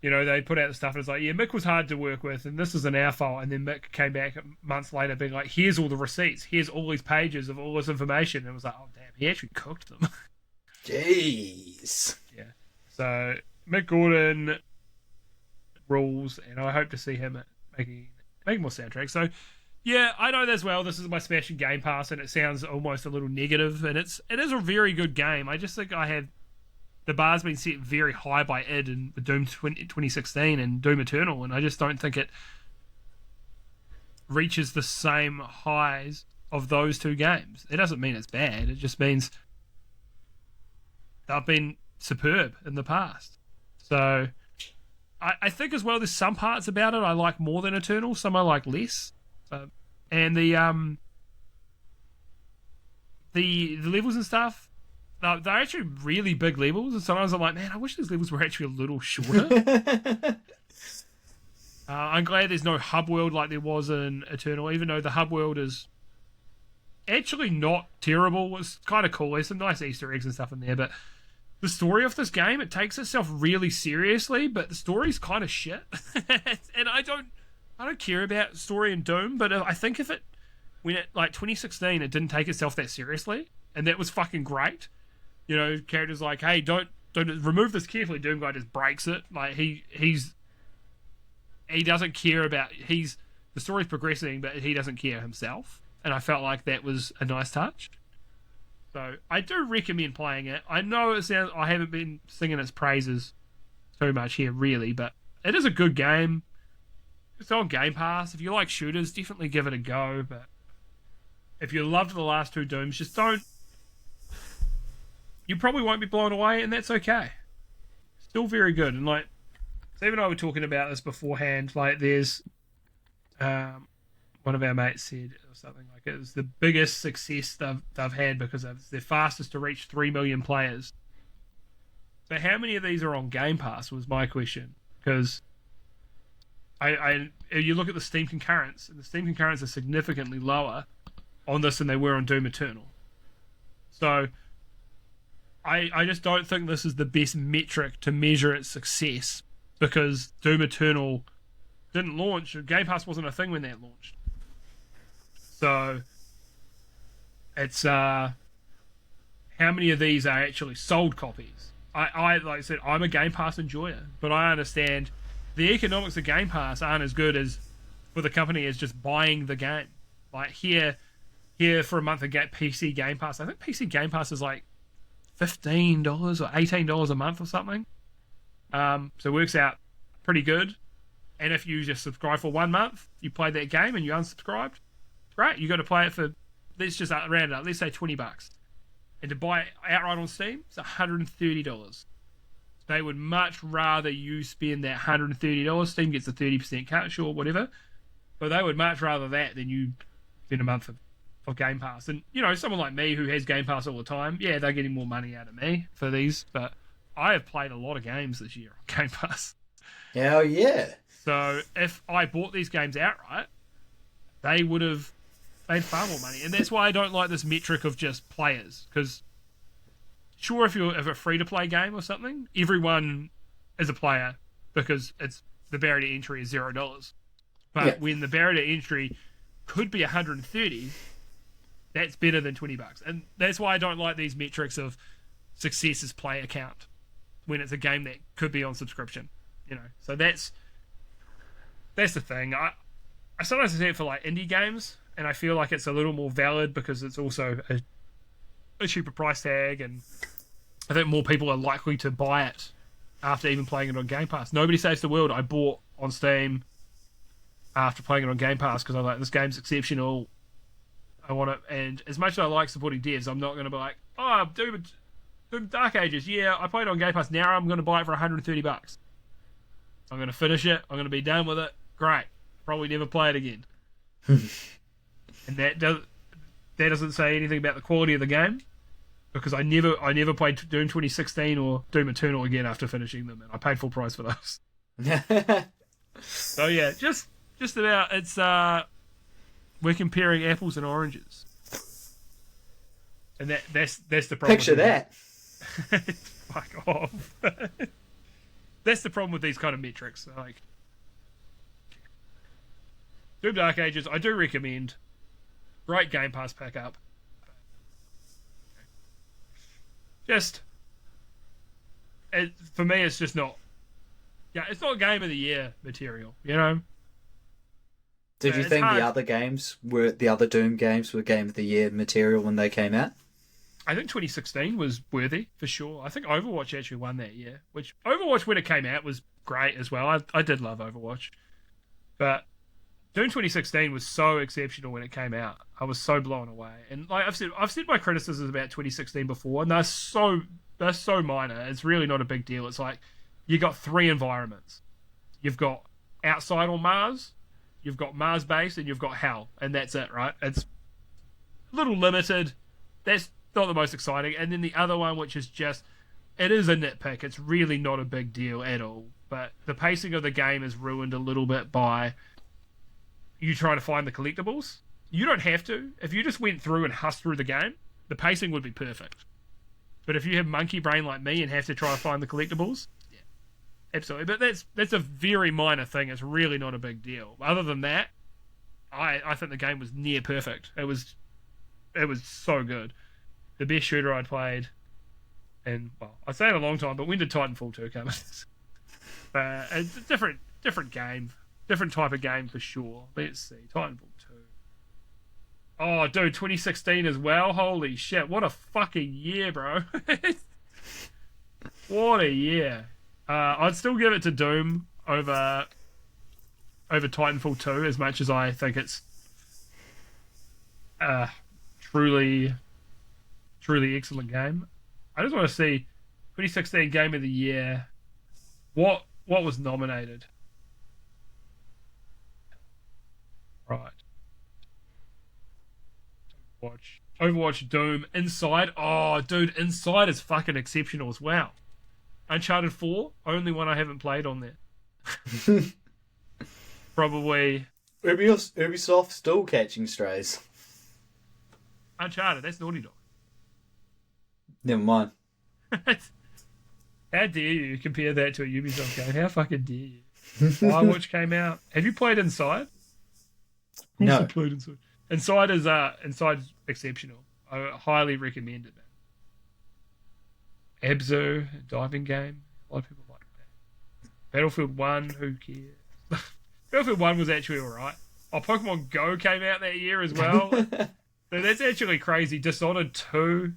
they put out the stuff and it's like, yeah, Mick was hard to work with and this is an our fault, and then Mick came back months later being like, here's all the receipts, here's all these pages of all this information, and it was like, oh damn, he actually cooked them. Jeez. Yeah, so Mick Gordon rules, and I hope to see him making more soundtracks. So yeah, I know as well this is my smashing Game Pass and it sounds almost a little negative, and it is a very good game. I just think I have the bar's been set very high by id and Doom 2016 and Doom Eternal, and I just don't think it reaches the same highs of those two games. It doesn't mean it's bad. It just means they've been superb in the past. So I think as well there's some parts about it I like more than Eternal, some I like less. And the levels and stuff, they're actually really big levels, and sometimes I'm like, man, I wish these levels were actually a little shorter. I'm glad there's no hub world like there was in Eternal, even though the hub world is actually not terrible. It's kind of cool. There's some nice Easter eggs and stuff in there, but the story of this game, it takes itself really seriously, but the story's kind of shit. And I don't care about story in Doom, but I think if it, when it, like 2016, it didn't take itself that seriously, and that was fucking great. You know, characters like, hey, don't remove this carefully. Doom guy just breaks it. Like he doesn't care about, the story's progressing, but he doesn't care himself. And I felt like that was a nice touch. So I do recommend playing it. I know it sounds, I haven't been singing its praises too much here really, but it is a good game. It's on Game Pass. If you like shooters, definitely give it a go. But if you loved the last two Dooms, just don't. You probably won't be blown away, and that's okay. Still very good. And like Steve and I were talking about this beforehand. Like there's one of our mates said or something like it was the biggest success they've had because it's their fastest to reach 3 million players. So how many of these are on Game Pass was my question, because you look at the Steam concurrents, and the Steam concurrents are significantly lower on this than they were on Doom Eternal. So I just don't think this is the best metric to measure its success, because Doom Eternal didn't launch. Game Pass wasn't a thing when that launched. So it's how many of these are actually sold copies? I like I said, I'm a Game Pass enjoyer, but I understand the economics of Game Pass aren't as good as for the company as just buying the game. Like here for a month of PC Game Pass, I think PC Game Pass is like $15 or $18 a month or something. So it works out pretty good. And if you just subscribe for 1 month, you play that game and you unsubscribed, great. You got to play it for, let's just round it up, let's say $20. And to buy it outright on Steam, it's $130. They would much rather you spend that $130. Steam gets a 30% cut, sure, whatever. But they would much rather that than you spend a month of Game Pass. And, you know, someone like me who has Game Pass all the time, yeah, they're getting more money out of me for these. But I have played a lot of games this year on Game Pass. Hell yeah. So if I bought these games outright, they would have made far more money. And that's why I don't like this metric of just players. Because sure, if you're a free-to-play game or something, everyone is a player because it's the barrier to entry is $0. But when the barrier to entry could be $130, that's better than $20. And that's why I don't like these metrics of success as player count when it's a game that could be on subscription. You know, so that's the thing. I sometimes say it for like indie games, and I feel like it's a little more valid because it's also a cheaper price tag, and I think more people are likely to buy it after even playing it on Game Pass. Nobody Saves the World I bought on Steam after playing it on Game Pass because I'm like, this game's exceptional. I want it, and as much as I like supporting devs, I'm not going to be like, oh, Doom Dark Ages, yeah, I played it on Game Pass, now I'm going to buy it for $130. I'm going to finish it, I'm going to be done with it, great, probably never play it again. And that doesn't say anything about the quality of the game, because I never played Doom 2016 or Doom Eternal again after finishing them, and I paid full price for those. So yeah, just about, it's we're comparing apples and oranges, and that's the problem. Picture that. Fuck off. That's the problem with these kind of metrics. Like Doom Dark Ages, I do recommend. Great Game Pass pick up. Just, for me, it's just not. Yeah, it's not Game of the Year material. You know. Did you think the other Doom games were Game of the Year material when they came out? I think 2016 was worthy for sure. I think Overwatch actually won that year, which Overwatch when it came out was great as well. I did love Overwatch, but Doom 2016 was so exceptional when it came out. I was so blown away. And like I've said my criticisms about 2016 before, and they're so minor. It's really not a big deal. It's like you got 3 environments. You've got outside on Mars, you've got Mars base, and you've got Hell, and that's it, right? It's a little limited. That's not the most exciting. And then the other one, which is just, it is a nitpick. It's really not a big deal at all. But the pacing of the game is ruined a little bit by you trying to find the collectibles. You don't have to. If you just went through and hussed through the game, the pacing would be perfect. But if you have monkey brain like me and have to try to find the collectibles, yeah, absolutely. But that's a very minor thing. It's really not a big deal. Other than that, I think the game was near perfect. It was so good. The best shooter I'd played, and well, I'd say in a long time. But when did Titanfall 2 come? It's a different game, different type of game for sure. Let's see, Titanfall 2. Oh, dude, 2016 as well. Holy shit, what a fucking year, bro! What a year. I'd still give it to Doom over Titanfall 2, as much as I think it's truly excellent game. I just want to see 2016 Game of the Year. What was nominated? Right. Overwatch, Doom, Inside. Oh, dude, Inside is fucking exceptional as well. Uncharted 4, only one I haven't played on there. Probably Ubisoft still catching strays. Uncharted, that's Naughty Dog. Never mind. How dare you compare that to a Ubisoft game? How fucking dare you? Firewatch came out. Have you played Inside? No. I played Inside. Inside's exceptional. I highly recommend it, man. Abzu, diving game. A lot of people like that. Battlefield 1, who cares? Battlefield 1 was actually alright. Oh, Pokemon Go came out that year as well. So that's actually crazy. Dishonored 2,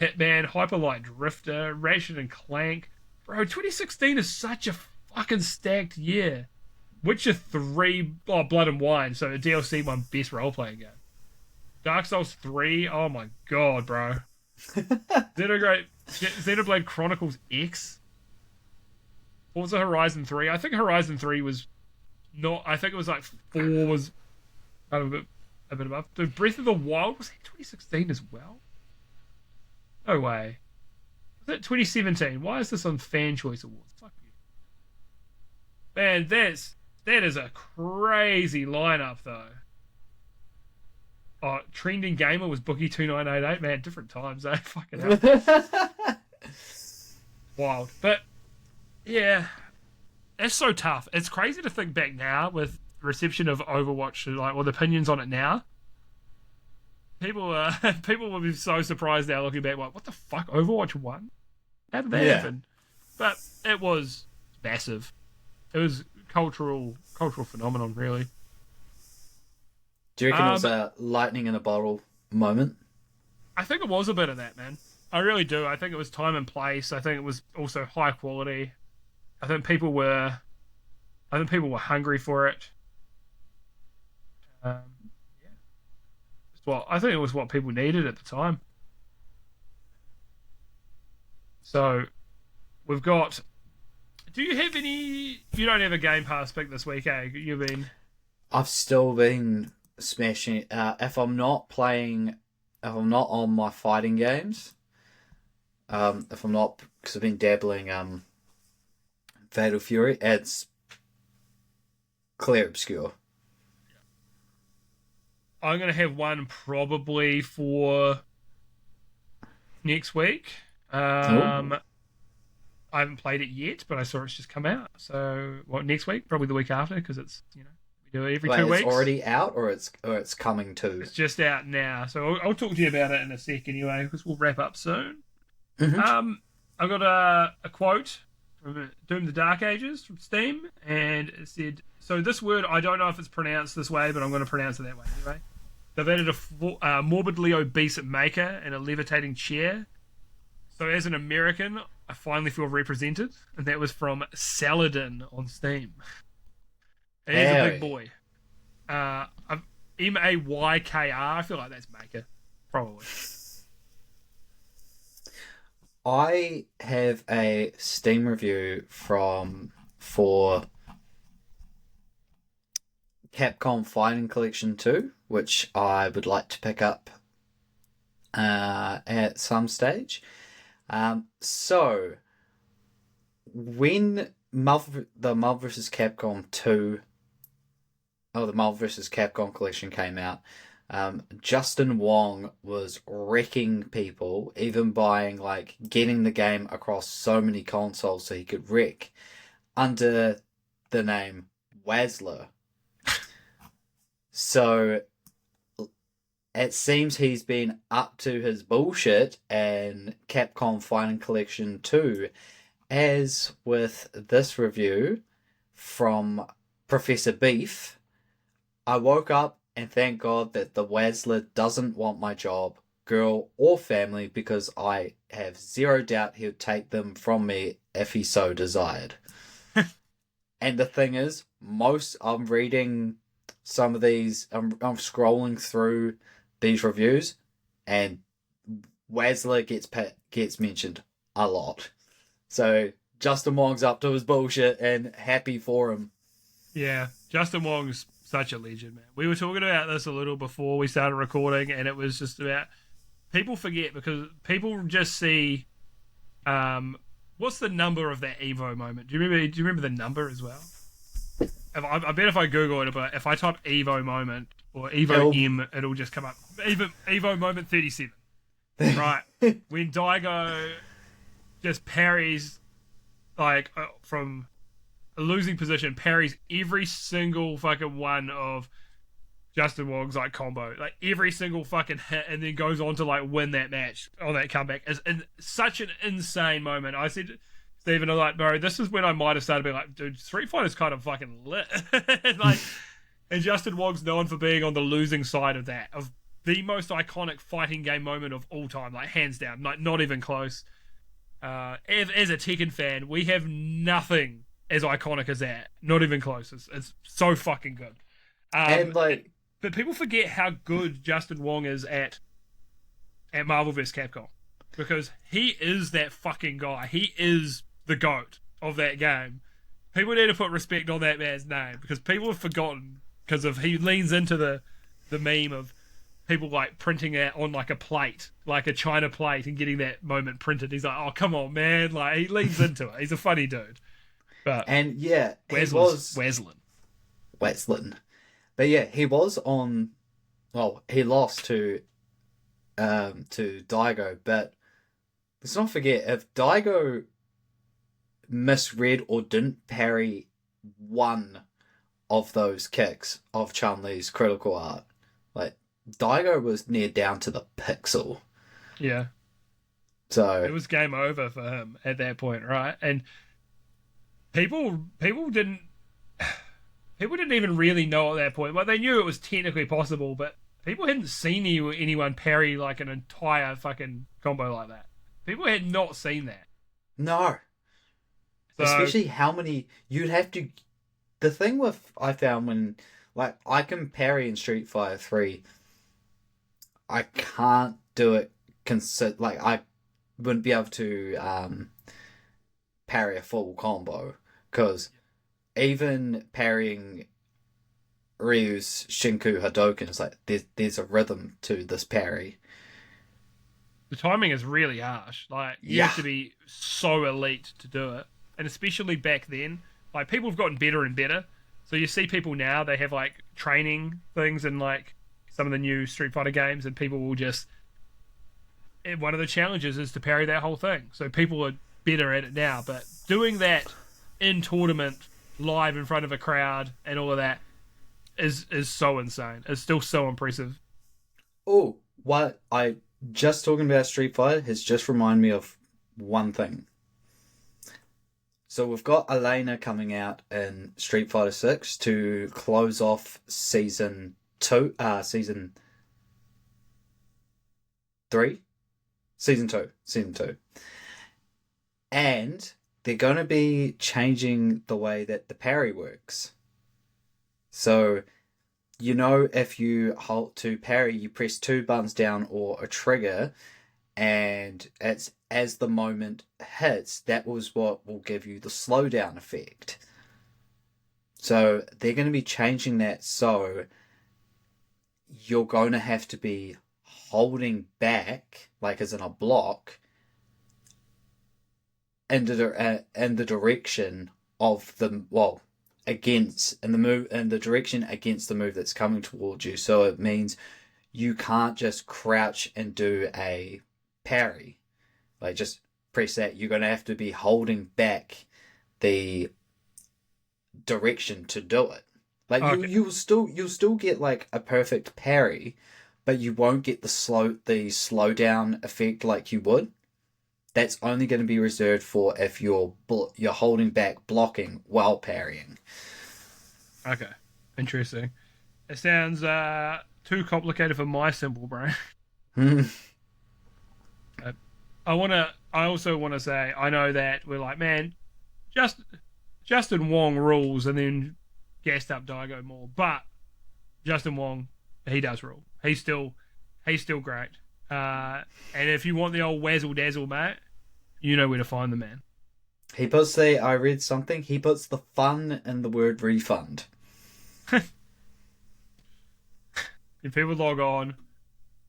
Hitman, Hyper Light Drifter, Ratchet and Clank. Bro, 2016 is such a fucking stacked year. Witcher 3, Blood and Wine, so the DLC won Best Role-Playing Game. Dark Souls 3, oh my god, bro. Xenoblade Chronicles X. Forza Horizon 3. I think Horizon 3 was not... I think it was like 4 was kind of a bit above. Dude, Breath of the Wild, was that 2016 as well? No way. Was that 2017? Why is this on Fan Choice Awards? Fuck you. Man, that is a crazy lineup, though. Oh, Trending Gamer was Bookie2988. Man, different times, eh? Fucking hell. Wild. But, yeah, it's so tough. It's crazy to think back now with reception of Overwatch, like, with opinions on it now. People will be so surprised now looking back, like, what the fuck, Overwatch won? How did that happen? But it was massive. It was cultural phenomenon, really. Do you reckon it was a lightning in a bottle moment? I think it was a bit of that, man. I really do. I think it was time and place. I think it was also high quality. I think people were hungry for it. Yeah. Well, I think it was what people needed at the time. So, we've got... Do you have any... You don't have a Game Pass pick this week, eh? You've been... I've still been smashing... if I'm not on my fighting games, if I'm not... Because I've been dabbling Fatal Fury, it's Clear Obscure. I'm going to have one probably for next week. I haven't played it yet, but I saw it's just come out. So, what, next week? Probably the week after, because it's, we do it every 2 weeks. It's already out, or it's coming too? It's just out now. So I'll talk to you about it in a sec anyway, because we'll wrap up soon. Mm-hmm. I've got a quote from Doom the Dark Ages from Steam, and it said, so this word, I don't know if it's pronounced this way, but I'm going to pronounce it that way anyway. They've added a morbidly obese maker and a levitating chair. So as an American, I finally feel represented, and that was from Saladin on Steam. And he's a big boy. Maykr. I feel like that's Maker, probably. I have a Steam review for Capcom Fighting Collection 2, which I would like to pick up at some stage. So when the Marvel vs. Capcom 2, the Marvel vs. Capcom collection came out, Justin Wong was wrecking people, even getting the game across so many consoles so he could wreck, under the name Wazler. So it seems he's been up to his bullshit and Capcom Fighting Collection 2, as with this review from Professor Beef. I woke up and thank God that the Wazler doesn't want my job, girl, or family, because I have zero doubt he'll take them from me if he so desired. And the thing is, I'm reading some of these, I'm scrolling through these reviews, and Wazler gets mentioned a lot. So Justin Wong's up to his bullshit, and happy for him. Yeah, Justin Wong's such a legend, man. We were talking about this a little before we started recording, and it was just about people forget because people just see what's the number of that Evo moment. Do you remember the number as well? I bet if I Google it, but if I type Evo moment or Evo M, it'll just come up. Evo moment 37. Right. When Daigo just parries from a losing position, parries every single fucking one of Justin Wong's combo, every single fucking hit, and then goes on to win that match on that comeback is such an insane moment. I said to Stephen, I'm like, bro, this is when I might have started being like, dude, Street Fighter's kind of fucking lit. And Justin Wong's known for being on the losing side of that, of the most iconic fighting game moment of all time, hands down, not even close. As a Tekken fan, we have nothing as iconic as that. Not even close. It's so fucking good. But people forget how good Justin Wong is at Marvel vs. Capcom. Because he is that fucking guy. He is the GOAT of that game. People need to put respect on that man's name, because people have forgotten, because he leans into the meme of people printing it on a plate, like a China plate, and getting that moment printed. He's like, oh, come on, man. He leans into it. He's a funny dude. But and yeah, Wazlin. But yeah, he was on. Well, he lost to Daigo, but let's not forget, if Daigo misread or didn't parry one of those kicks of Chun-Li's critical art, Daigo was near down to the pixel. Yeah. So it was game over for him at that point, right? And people didn't even really know at that point. Well, they knew it was technically possible, but people hadn't seen anyone parry an entire fucking combo like that. People had not seen that. No. So, especially how many you'd have to. The thing I found when I can parry in Street Fighter 3, I can't do it. I wouldn't be able to parry a full combo, because even parrying Ryu's Shinku Hadouken is there's a rhythm to this parry. The timing is really harsh. You have to be so elite to do it. And especially back then, people have gotten better and better. So you see people now, they have training things in some of the new Street Fighter games, and people will just, one of the challenges is to parry that whole thing. So people are better at it now, but doing that in tournament, live in front of a crowd and all of that is so insane. It's still so impressive. Oh, what I just talking about Street Fighter has just reminded me of one thing. So we've got Elena coming out in Street Fighter 6 to close off season 3? Season 2. And they're going to be changing the way that the parry works. So, if you hold to parry, you press 2 buttons down or a trigger, and it's as the moment hits, that was what will give you the slowdown effect. So they're going to be changing that, so you're going to have to be holding back, like as in a block, in the direction of the direction against the move that's coming towards you. So it means you can't just crouch and do a parry, like just press that. You're going to have to be holding back the direction to do it. Like okay. you'll still get like a perfect parry, but you won't get the slow down effect like you would. That's only going to be reserved for if you're holding back blocking while parrying. Okay, interesting. It sounds too complicated for my simple brain. I also want to say, I know that we're like, man, Justin Wong rules, and then gassed up Daigo more, but Justin Wong, he does rule. He's still great. And if you want the old wazzle dazzle, mate, you know where to find the man. I read something, he puts the fun in the word refund. If people log on,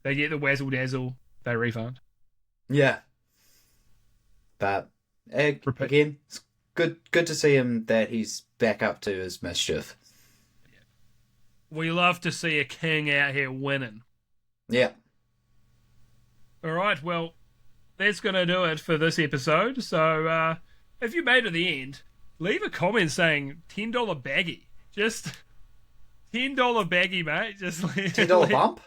they get the wazzle dazzle, they refund. Yeah. But again, it's good to see him that he's back up to his mischief. We love to see a king out here winning. Yeah. All right, well, that's going to do it for this episode. So if you made it to the end, leave a comment saying $10 baggy. Just $10 baggy, mate. Just $10 bump?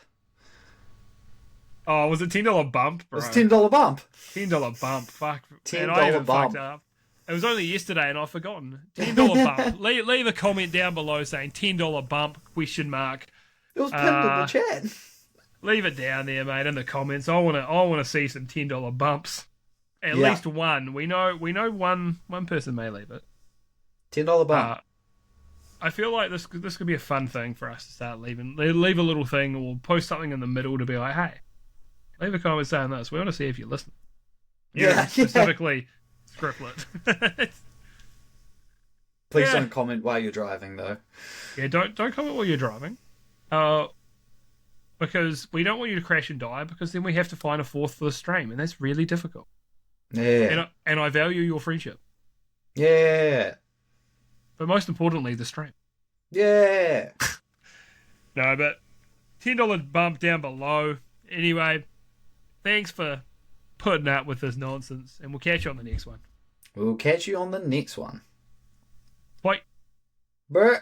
Oh, was it $10 bump, bro? It was $10 bump. $10 bump. Fuck. $10 bump. Fucked up. It was only yesterday and I've forgotten. $10 bump. Leave a comment down below saying $10 bump, question mark. It was pinned in the chat. Leave it down there, mate, in the comments. I want to see some $10 bumps. At least one. We know one person may leave it. $10 bump. I feel like this could be a fun thing for us to start leaving. Leave a little thing or post something in the middle to be like, hey, leave a comment saying this. We want to see if you listen. Specifically, scriptlet. Please don't comment while you're driving, though. Yeah, don't comment while you're driving. Because we don't want you to crash and die, because then we have to find a fourth for the stream, and that's really difficult. Yeah. And I value your friendship. Yeah. But most importantly, the stream. Yeah. No, but $10 bump down below. Anyway, thanks for putting up with this nonsense, and we'll catch you on the next one. We'll catch you on the next one. Bye. Bye.